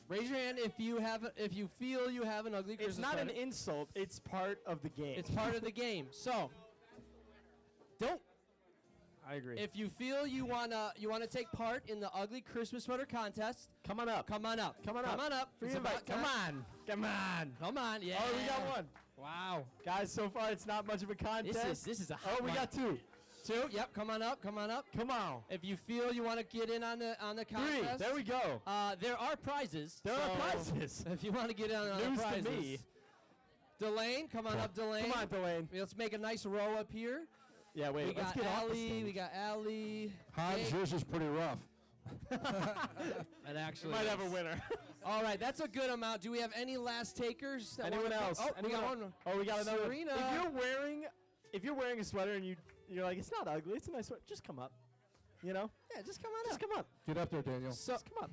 Speaker 1: Raise your hand if you feel you have an ugly Christmas
Speaker 6: It's not
Speaker 1: sweater.
Speaker 6: an insult. It's part of the game.
Speaker 1: It's part of the game. So, don't.
Speaker 6: I agree.
Speaker 1: If you feel you wanna take part in the ugly Christmas sweater contest,
Speaker 6: come on up.
Speaker 1: Come on up.
Speaker 6: Come on up.
Speaker 1: Come on up.
Speaker 6: Free
Speaker 1: It's
Speaker 6: invite.
Speaker 1: about
Speaker 6: Come
Speaker 1: time.
Speaker 6: on. Come on.
Speaker 1: Come on. Yeah.
Speaker 6: Oh, we got one.
Speaker 1: Wow.
Speaker 6: Guys, so far it's not much of a contest.
Speaker 1: This is a hot
Speaker 6: Oh, we
Speaker 1: one.
Speaker 6: got two.
Speaker 1: Two. Yep. Come on up. Come on up.
Speaker 6: Come on.
Speaker 1: If you feel you want to get in on the contest,
Speaker 6: Three. There we go.
Speaker 1: There are prizes.
Speaker 6: There are
Speaker 1: so
Speaker 6: prizes.
Speaker 1: If you want to get in on
Speaker 6: News
Speaker 1: the
Speaker 6: to
Speaker 1: prizes.
Speaker 6: me.
Speaker 1: Delane, come on up, Delane.
Speaker 6: Come on, Delane.
Speaker 1: Let's make a nice row up here.
Speaker 6: Yeah, wait.
Speaker 1: We
Speaker 6: let's
Speaker 1: got
Speaker 6: get off the
Speaker 1: Allie.
Speaker 6: stage.
Speaker 1: We got Allie.
Speaker 3: Hans,
Speaker 1: Jake.
Speaker 3: yours is pretty rough.
Speaker 1: It actually
Speaker 6: Might have a
Speaker 1: is.
Speaker 6: winner.
Speaker 1: All right, that's a good amount. Do we have any last takers? that
Speaker 6: Anyone
Speaker 1: wanna-
Speaker 6: else?
Speaker 1: Oh, we
Speaker 6: Anyone
Speaker 1: got
Speaker 6: else?
Speaker 1: one.
Speaker 6: Oh, we got another.
Speaker 1: Serena.
Speaker 6: If you're wearing a sweater and you're like, it's not ugly, it's a nice sweater, just come up. You know?
Speaker 1: Yeah, just come on
Speaker 6: Just
Speaker 1: up.
Speaker 6: come up.
Speaker 3: Get up there, Daniel.
Speaker 1: So,
Speaker 6: Just come up.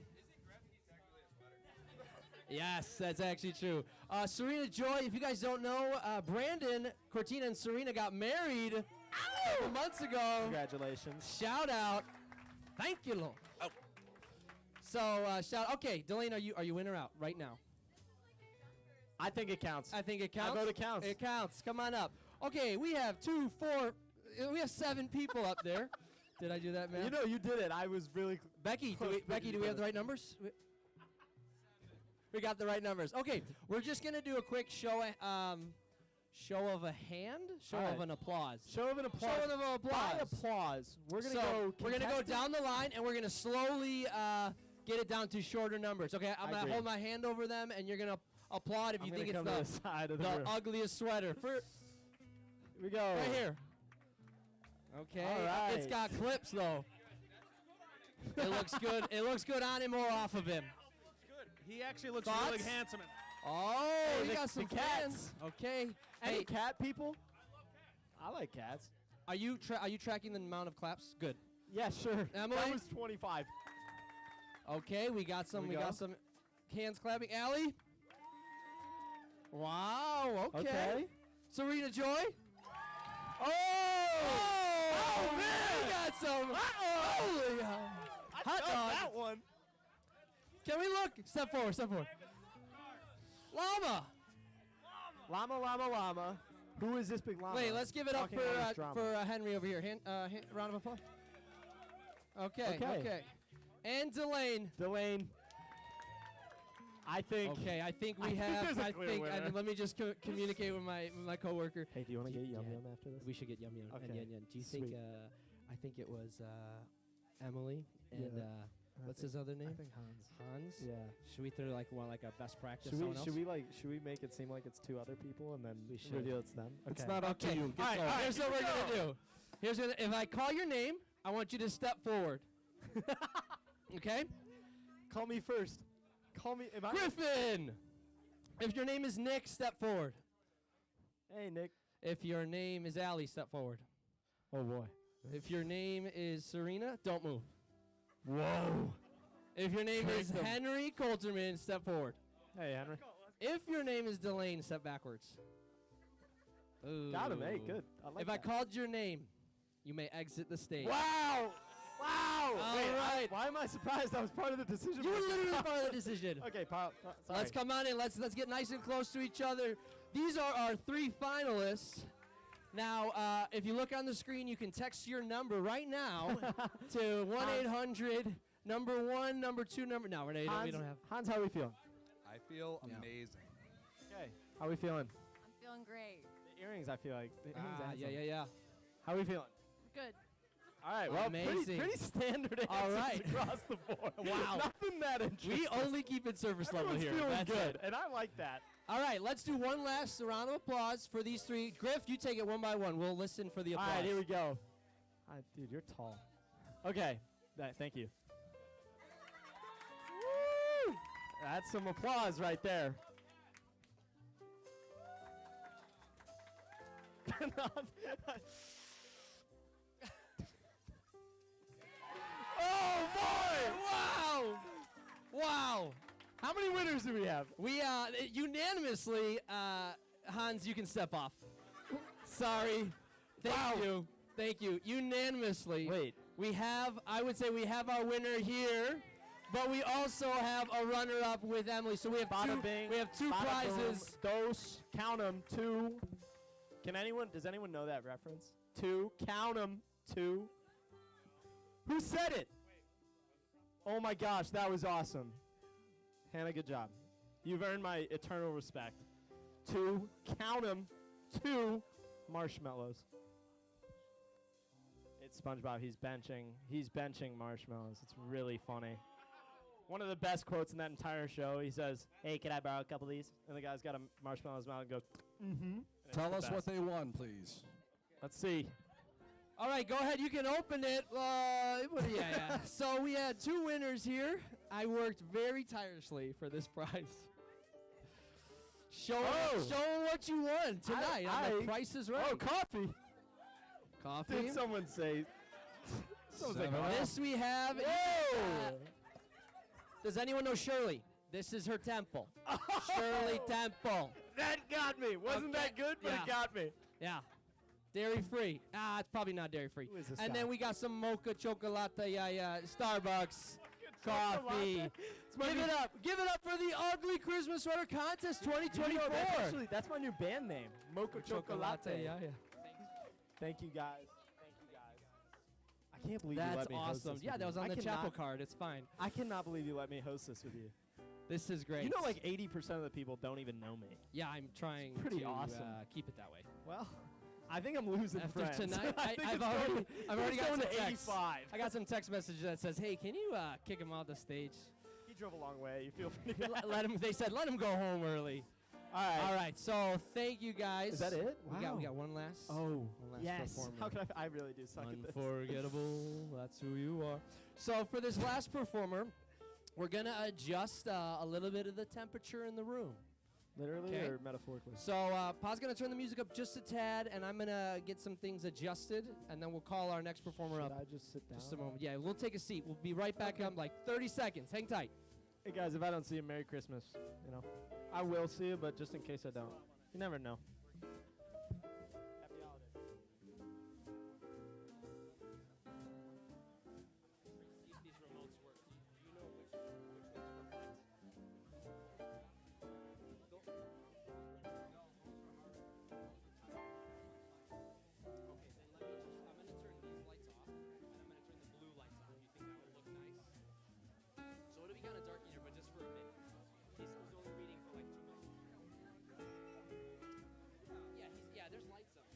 Speaker 1: yes, that's actually true. Serena Joy, if you guys don't know, Brandon, Cortina, and Serena got married a couple months ago.
Speaker 6: Congratulations.
Speaker 1: Shout out. Thank you, Lord. Oh. So, shout. Okay, Delane, are you in or out right now?
Speaker 6: I think it counts.
Speaker 1: I think it counts.
Speaker 6: I vote it counts.
Speaker 1: It counts. Come on up. Okay, we have 7 people up there. Did I do that, man?
Speaker 6: You know, you did it. I was really.
Speaker 1: Becky, do we have the right numbers? We got the right numbers. Okay, we're just gonna do a quick show of a hand, show
Speaker 6: All
Speaker 1: of
Speaker 6: right.
Speaker 1: an applause.
Speaker 6: Show of an applause.
Speaker 1: Show of an applause.
Speaker 6: By applause. We're gonna
Speaker 1: So,
Speaker 6: go.
Speaker 1: We're gonna go
Speaker 6: contestant.
Speaker 1: down the line, and we're gonna slowly get it down to shorter numbers. Okay, I'm
Speaker 6: I
Speaker 1: gonna
Speaker 6: agree.
Speaker 1: hold my hand over them, and you're gonna applaud if
Speaker 6: I'm
Speaker 1: you
Speaker 6: gonna
Speaker 1: think
Speaker 6: come
Speaker 1: it's
Speaker 6: to the side of the
Speaker 1: the
Speaker 6: room.
Speaker 1: ugliest sweater.
Speaker 6: Here we go.
Speaker 1: Right here. Okay.
Speaker 6: All right.
Speaker 1: It's got clips though. It looks good. It looks good on him or off of him.
Speaker 13: He actually looks
Speaker 1: Thoughts?
Speaker 13: really handsome.
Speaker 1: Oh,
Speaker 6: Hey,
Speaker 1: you got some
Speaker 6: the
Speaker 1: fans.
Speaker 6: cats.
Speaker 1: Okay.
Speaker 6: Any
Speaker 1: Hey,
Speaker 6: cat people? I like cats.
Speaker 1: are you tracking the amount of claps? Good.
Speaker 6: Yeah, sure.
Speaker 1: Emily?
Speaker 6: That was 25.
Speaker 1: Okay, we got some.
Speaker 6: Here
Speaker 1: We
Speaker 6: we
Speaker 1: got
Speaker 6: go.
Speaker 1: some hands clapping. Allie. Wow. Okay. Serena Joy. Oh! Oh man! We got some. Holy hot dog.
Speaker 6: That one.
Speaker 1: Can we look? Step forward. Step forward. Llama.
Speaker 6: Llama. Who is this big llama?
Speaker 1: Wait, let's give it up
Speaker 6: Talking all this
Speaker 1: for
Speaker 6: drama.
Speaker 1: Henry over here. Round of applause. Okay.
Speaker 6: Okay.
Speaker 1: And Delane.
Speaker 6: I think.
Speaker 1: Okay, I think we
Speaker 6: I think
Speaker 1: have.
Speaker 6: there's a clear winner.
Speaker 1: Let me just communicate with my coworker.
Speaker 6: Hey, do you want to get Yum Yum after this?
Speaker 1: We should get Yum Yum.
Speaker 6: Okay.
Speaker 1: And Yan Yan. Do you think?
Speaker 6: Sweet.
Speaker 1: I think it was Emily and what's his other name?
Speaker 6: I think Hans.
Speaker 1: Hans.
Speaker 6: Yeah.
Speaker 1: Should we throw like a best practice?
Speaker 6: Should we make it seem like it's two other people and then
Speaker 1: We should.
Speaker 6: reveal it's them?
Speaker 3: It's
Speaker 6: Okay.
Speaker 3: not up to you.
Speaker 1: All right.
Speaker 3: Get
Speaker 1: Here's what we're gonna do. If I call your name, I want you to step forward. Okay.
Speaker 6: Call me first. Call me.
Speaker 1: Griffin. If your name is Nick, step forward.
Speaker 6: Hey, Nick.
Speaker 1: If your name is Allie, step forward.
Speaker 6: Oh boy.
Speaker 1: If your name is Serena, don't move.
Speaker 6: Whoa.
Speaker 1: If your name
Speaker 6: Cranked
Speaker 1: is
Speaker 6: him.
Speaker 1: Henry Coulterman, step forward.
Speaker 6: Hey, Henry.
Speaker 1: If your name is Delane, step backwards.
Speaker 6: Got him. Hey,
Speaker 1: Ooh.
Speaker 6: good. I like
Speaker 1: If I
Speaker 6: that.
Speaker 1: called your name, you may exit the stage.
Speaker 6: Wow. Wow.
Speaker 1: All
Speaker 6: Wait,
Speaker 1: right.
Speaker 6: why am I surprised? I was part of the decision.
Speaker 1: You were
Speaker 6: making.
Speaker 1: literally part of the decision.
Speaker 6: Okay, sorry.
Speaker 1: Let's come on in. Let's get nice and close to each other. These are our 3 finalists. Now, if you look on the screen, you can text your number right now to 1-800 number 1, number 2, number. No, we don't have.
Speaker 6: Hans, how are we feeling?
Speaker 12: I feel
Speaker 1: Yeah.
Speaker 12: amazing.
Speaker 6: Okay. How are we feeling?
Speaker 9: I'm feeling great.
Speaker 6: The earrings, I feel like. The earrings add something.
Speaker 1: Yeah.
Speaker 6: How are we feeling?
Speaker 9: Good.
Speaker 6: All right. Well,
Speaker 1: Amazing.
Speaker 6: pretty standard answers
Speaker 1: All right.
Speaker 6: across the board.
Speaker 1: Wow.
Speaker 6: Nothing that interesting.
Speaker 1: We only keep it surface level
Speaker 6: Everyone's
Speaker 1: here.
Speaker 6: feeling
Speaker 1: That's
Speaker 6: good,
Speaker 1: it.
Speaker 6: and I like that.
Speaker 1: All right, let's do one last round of applause for these 3. Griff, you take it one by one. We'll listen for the
Speaker 6: All
Speaker 1: applause.
Speaker 6: right, here we go. Dude, you're tall. Okay. Thank you. Woo! That's some applause right there. Oh boy!
Speaker 1: Wow!
Speaker 6: How many winners
Speaker 4: do we have?
Speaker 1: We unanimously, Hans, you can step off. Sorry. Thank you. Unanimously.
Speaker 4: Wait.
Speaker 1: I would say we have our winner here, but we also have a runner-up with Emily. So we have
Speaker 4: Bada
Speaker 1: two.
Speaker 4: bing,
Speaker 1: We have two
Speaker 4: bada
Speaker 1: prizes.
Speaker 4: boom, dos, count 'em, 2. Does anyone know that reference? 2, count 'em, 2. Who said it? Oh my gosh, that was awesome. Hannah, good job. You've earned my eternal respect. 2, count 'em, 2 marshmallows. It's SpongeBob. He's benching marshmallows. It's really funny. One of the best quotes in that entire show. He says, "Hey, can I borrow a couple of these?" And the guy's got a marshmallow in his mouth and goes, "Mm-hmm."
Speaker 3: Tell us what they won, please.
Speaker 4: Let's see.
Speaker 1: All right, go ahead. You can open it. Yeah. So we had two winners here. I worked very tirelessly for this prize. Show 'em what you won tonight. on The Price is Right.
Speaker 4: Oh, coffee.
Speaker 1: Coffee.
Speaker 4: Did someone say? Someone say coffee?
Speaker 1: This we have. Does anyone know Shirley? This is her temple. Shirley Temple.
Speaker 4: That got me. Wasn't that good? But it got me.
Speaker 1: Yeah. Dairy free. It's probably not dairy free.
Speaker 4: Who is this
Speaker 1: And
Speaker 4: guy?
Speaker 1: then we got some mocha chocolate. Yeah. Starbucks. Coffee. Give it up for the Ugly Christmas Sweater Contest 2024.
Speaker 4: That's my new band name. Mocha Chocolate.
Speaker 1: Yeah.
Speaker 4: Thank you guys. I can't believe you
Speaker 1: That's
Speaker 4: let me host
Speaker 1: awesome.
Speaker 4: this
Speaker 1: Yeah,
Speaker 4: with
Speaker 1: that
Speaker 4: you.
Speaker 1: was on
Speaker 4: I
Speaker 1: the chapel
Speaker 4: cannot-
Speaker 1: card. It's fine.
Speaker 4: I cannot believe you let me host this with you.
Speaker 1: This is great.
Speaker 4: You know, like 80% of the people don't even know me.
Speaker 1: Yeah, I'm trying
Speaker 4: pretty
Speaker 1: to
Speaker 4: awesome.
Speaker 1: Keep it that way.
Speaker 4: Well, I think I'm losing
Speaker 1: After
Speaker 4: friends.
Speaker 1: tonight,
Speaker 4: I think
Speaker 1: I've
Speaker 4: it's
Speaker 1: already got
Speaker 4: going
Speaker 1: some
Speaker 4: to
Speaker 1: text.
Speaker 4: 85.
Speaker 1: I got some text message that says, "Hey, can you kick him off the stage?"
Speaker 4: He drove a long way. You feel pretty bad.
Speaker 1: Let him. They said, "Let him go home early." All right. So thank you guys.
Speaker 4: Is that it?
Speaker 1: We got one last.
Speaker 4: Oh,
Speaker 1: one last
Speaker 4: yes.
Speaker 1: performer.
Speaker 4: How could I really do suck at this.
Speaker 1: Unforgettable. That's who you are. So for this last performer, we're gonna adjust a little bit of the temperature in the room.
Speaker 4: Literally
Speaker 1: Okay.
Speaker 4: or metaphorically?
Speaker 1: So Pa's gonna turn the music up just a tad, and I'm gonna get some things adjusted, and then we'll call our next performer
Speaker 4: Should
Speaker 1: up.
Speaker 4: I just sit down?
Speaker 1: Just a moment. Yeah, we'll take a seat. We'll be right back up, like 30 seconds. Hang tight.
Speaker 4: Hey guys, if I don't see you, Merry Christmas. You know, I will see you, but just in case I don't, you never know. Happy holidays.
Speaker 1: These remotes work. Do you know which ones for what? So it'll be kind of dark in here, but just for a minute. He's only reading for like 2 minutes. Yeah, there's lights up.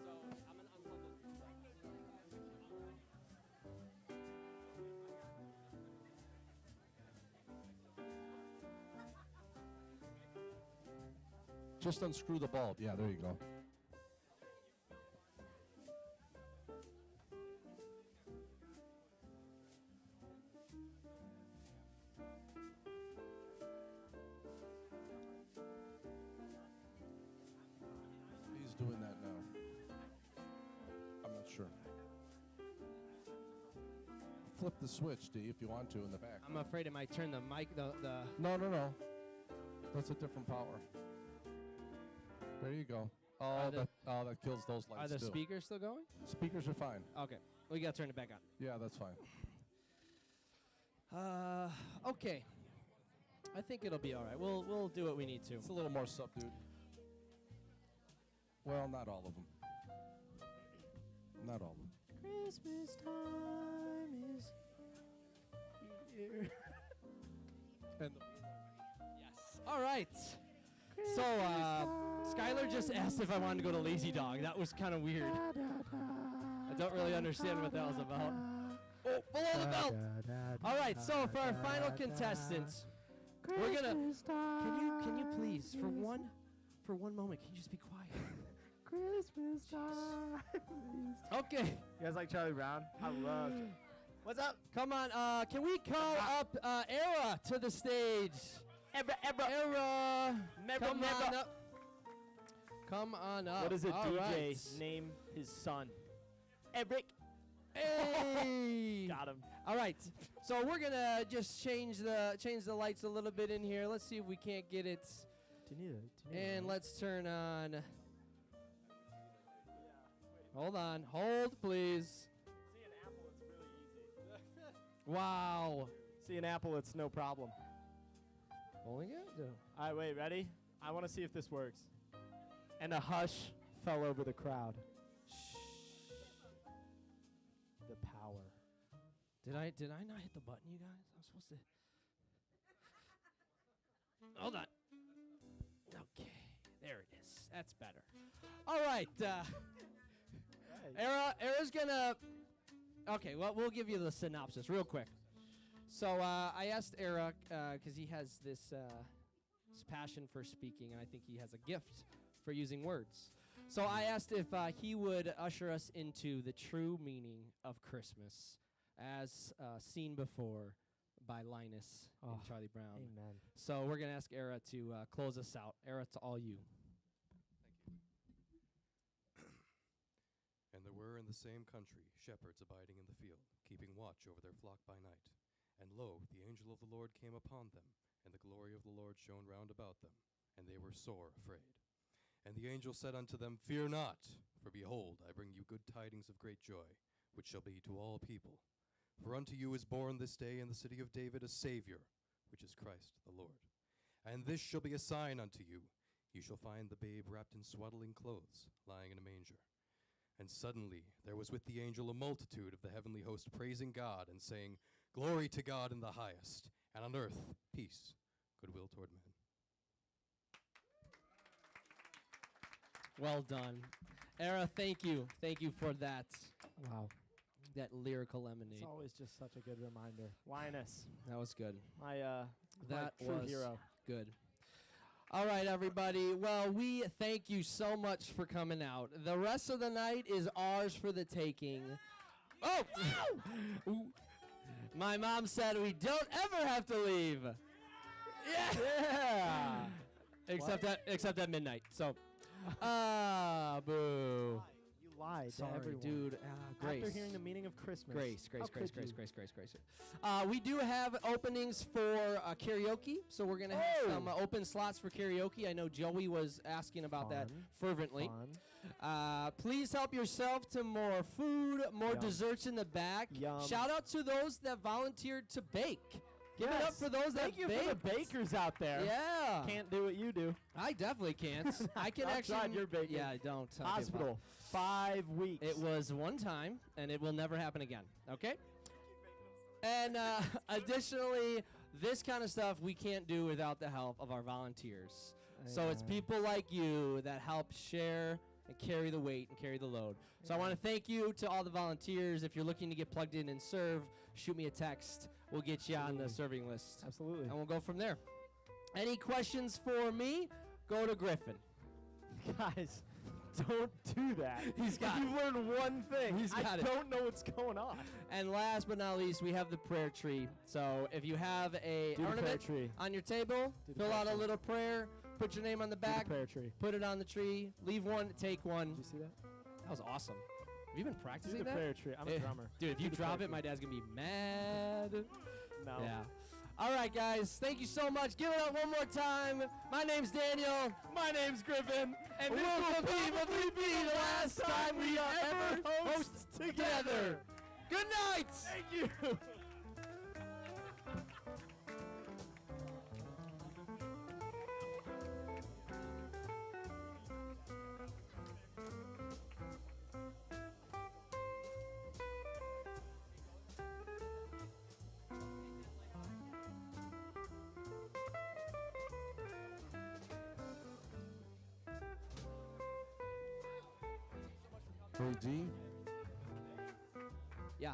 Speaker 1: So I'm gonna unplug those.
Speaker 3: Just unscrew the bulb. Yeah, there you go. He's doing that now. I'm not sure. Flip the switch, D, if you want to, in the back.
Speaker 1: I'm afraid it might turn the mic. The
Speaker 3: No. That's a different power. There you go. Oh, that kills those lights
Speaker 1: are the
Speaker 3: too.
Speaker 1: speakers still going?
Speaker 3: Speakers are fine.
Speaker 1: Okay, we gotta turn it back on.
Speaker 3: Yeah, that's fine.
Speaker 1: Okay. I think it'll be all right. We'll do what we need to.
Speaker 3: It's a little more subdued. Well, not all of them. Not all of them.
Speaker 4: Christmas time is here.
Speaker 3: And
Speaker 1: Yes. All right. So, Skylar just asked if I wanted to go to Lazy Dog. That was kind of weird. I don't really understand what that was about. Oh, below the belt. All right. So for our final contestant, we're gonna. Can you please, for one moment, can you just be quiet?
Speaker 4: Christmas time.
Speaker 1: Okay.
Speaker 4: You guys like Charlie Brown? I love.
Speaker 1: What's up? Come on. Can we call up Era to the stage? Era. Come on up. Come on up.
Speaker 4: What does a
Speaker 1: All
Speaker 4: DJ
Speaker 1: right.
Speaker 4: name his son?
Speaker 6: Eric.
Speaker 1: Hey!
Speaker 6: Got him.
Speaker 1: All right. So we're gonna just change the lights a little bit in here. Let's see if we can't get it. And let's turn on. Hold on. Hold, please.
Speaker 6: See an apple, it's really easy.
Speaker 1: Wow.
Speaker 6: See an apple, it's no problem.
Speaker 1: Only good.
Speaker 6: All right, wait, ready? I want to see if this works. And a hush fell over the crowd. The power.
Speaker 1: Did I not hit the button, you guys? I'm supposed to. Hold on. Okay, there it is. That's better. All right. Era's gonna. Okay, well, we'll give you the synopsis real quick. So I asked Era because he has this passion for speaking, and I think he has a gift for using words. So I asked if he would usher us into the true meaning of Christmas, as seen before by Linus and Charlie Brown.
Speaker 6: Amen.
Speaker 1: So we're gonna ask Era to close us out. Era, it's all you.
Speaker 14: And there were in the same country shepherds abiding in the field, keeping watch over their flock by night. And lo, the angel of the Lord came upon them, and the glory of the Lord shone round about them, and they were sore afraid. And the angel said unto them, Fear not, for behold, I bring you good tidings of great joy, which shall be to all people. For unto you is born this day in the city of David a Savior, which is Christ the Lord. And this shall be a sign unto you. You shall find the babe wrapped in swaddling clothes, lying in a manger. And suddenly there was with the angel a multitude of the heavenly host praising God and saying, Glory to God in the highest, and on earth peace, goodwill toward men.
Speaker 1: Well done. Era, thank you. Thank you for that.
Speaker 6: Wow.
Speaker 1: That lyrical lemonade.
Speaker 6: It's always just such a good reminder. Linus.
Speaker 1: That was good.
Speaker 6: My
Speaker 1: That
Speaker 6: true
Speaker 1: was
Speaker 6: hero.
Speaker 1: good. All right, everybody. Well, we thank you so much for coming out. The rest of the night is ours for the taking. Oh! My mom said we don't ever have to leave. Yeah. Except at midnight. So, boo.
Speaker 6: You lied
Speaker 1: Sorry,
Speaker 6: to everyone.
Speaker 1: dude. Grace.
Speaker 6: After hearing the meaning of Christmas.
Speaker 1: Grace.
Speaker 6: How could you?
Speaker 1: We do have openings for karaoke, so we're gonna have some open slots for karaoke. I know Joey was asking about that fervently. Please help yourself to more food, more desserts in the back.
Speaker 6: Yum.
Speaker 1: Shout out to those that volunteered to bake. Give it up for those that
Speaker 6: Thank you for the bakers out there.
Speaker 1: Yeah.
Speaker 6: Can't do what you do.
Speaker 1: I definitely can't. I can
Speaker 6: I've
Speaker 1: actually.
Speaker 6: tried your baking.
Speaker 1: Yeah, I don't. Okay,
Speaker 6: Hospital.
Speaker 1: fine.
Speaker 6: 5 weeks.
Speaker 1: It was one time, and it will never happen again. Okay? And additionally, this kind of stuff we can't do without the help of our volunteers. So it's people like you that help share and carry the weight and carry the load. So I want to thank you to all the volunteers. If you're looking to get plugged in and serve, shoot me a text. We'll get you on the serving list.
Speaker 6: Absolutely.
Speaker 1: And we'll go from there. Any questions for me? Go to Griffin.
Speaker 6: Guys, don't do that.
Speaker 1: He's got
Speaker 6: You learned one thing.
Speaker 1: He's got
Speaker 6: I
Speaker 1: it.
Speaker 6: don't know what's going on.
Speaker 1: And last but not least, we have the prayer tree. So if you have a
Speaker 6: Do the prayer
Speaker 1: ornament
Speaker 6: tree.
Speaker 1: on your table,
Speaker 6: Do the
Speaker 1: fill
Speaker 6: prayer
Speaker 1: out a
Speaker 6: tree.
Speaker 1: little prayer, put your name on the
Speaker 6: Do the
Speaker 1: back,
Speaker 6: prayer tree.
Speaker 1: put it on the tree, leave one, take one.
Speaker 6: Did you see that?
Speaker 1: That was awesome. Have you been practicing
Speaker 6: Do the
Speaker 1: that?
Speaker 6: prayer tree. I'm a
Speaker 1: Eh,
Speaker 6: drummer.
Speaker 1: Dude, if
Speaker 6: Do
Speaker 1: you
Speaker 6: the
Speaker 1: drop
Speaker 6: prayer
Speaker 1: it, my
Speaker 6: tree.
Speaker 1: dad's going to be mad.
Speaker 6: No.
Speaker 1: Yeah. All right, guys. Thank you so much. Give it up one more time. My name's Daniel.
Speaker 6: My name's Griffin. And this
Speaker 1: Will
Speaker 6: will
Speaker 1: probably be the last time we are ever hosts together. Good night.
Speaker 6: Thank you.
Speaker 3: Hey, D,
Speaker 1: Yeah.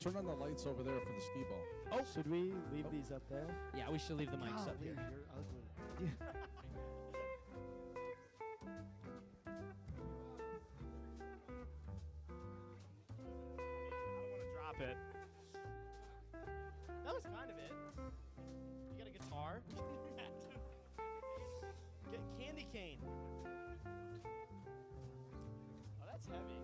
Speaker 3: turn on the lights over there for the skee ball.
Speaker 6: Oh, should we leave these up there?
Speaker 1: Yeah, we should leave the mics up
Speaker 6: Golly,
Speaker 1: here.
Speaker 6: You're ugly. I don't want to drop it. That was kind of it. You got a guitar? Get candy cane. Oh, that's heavy.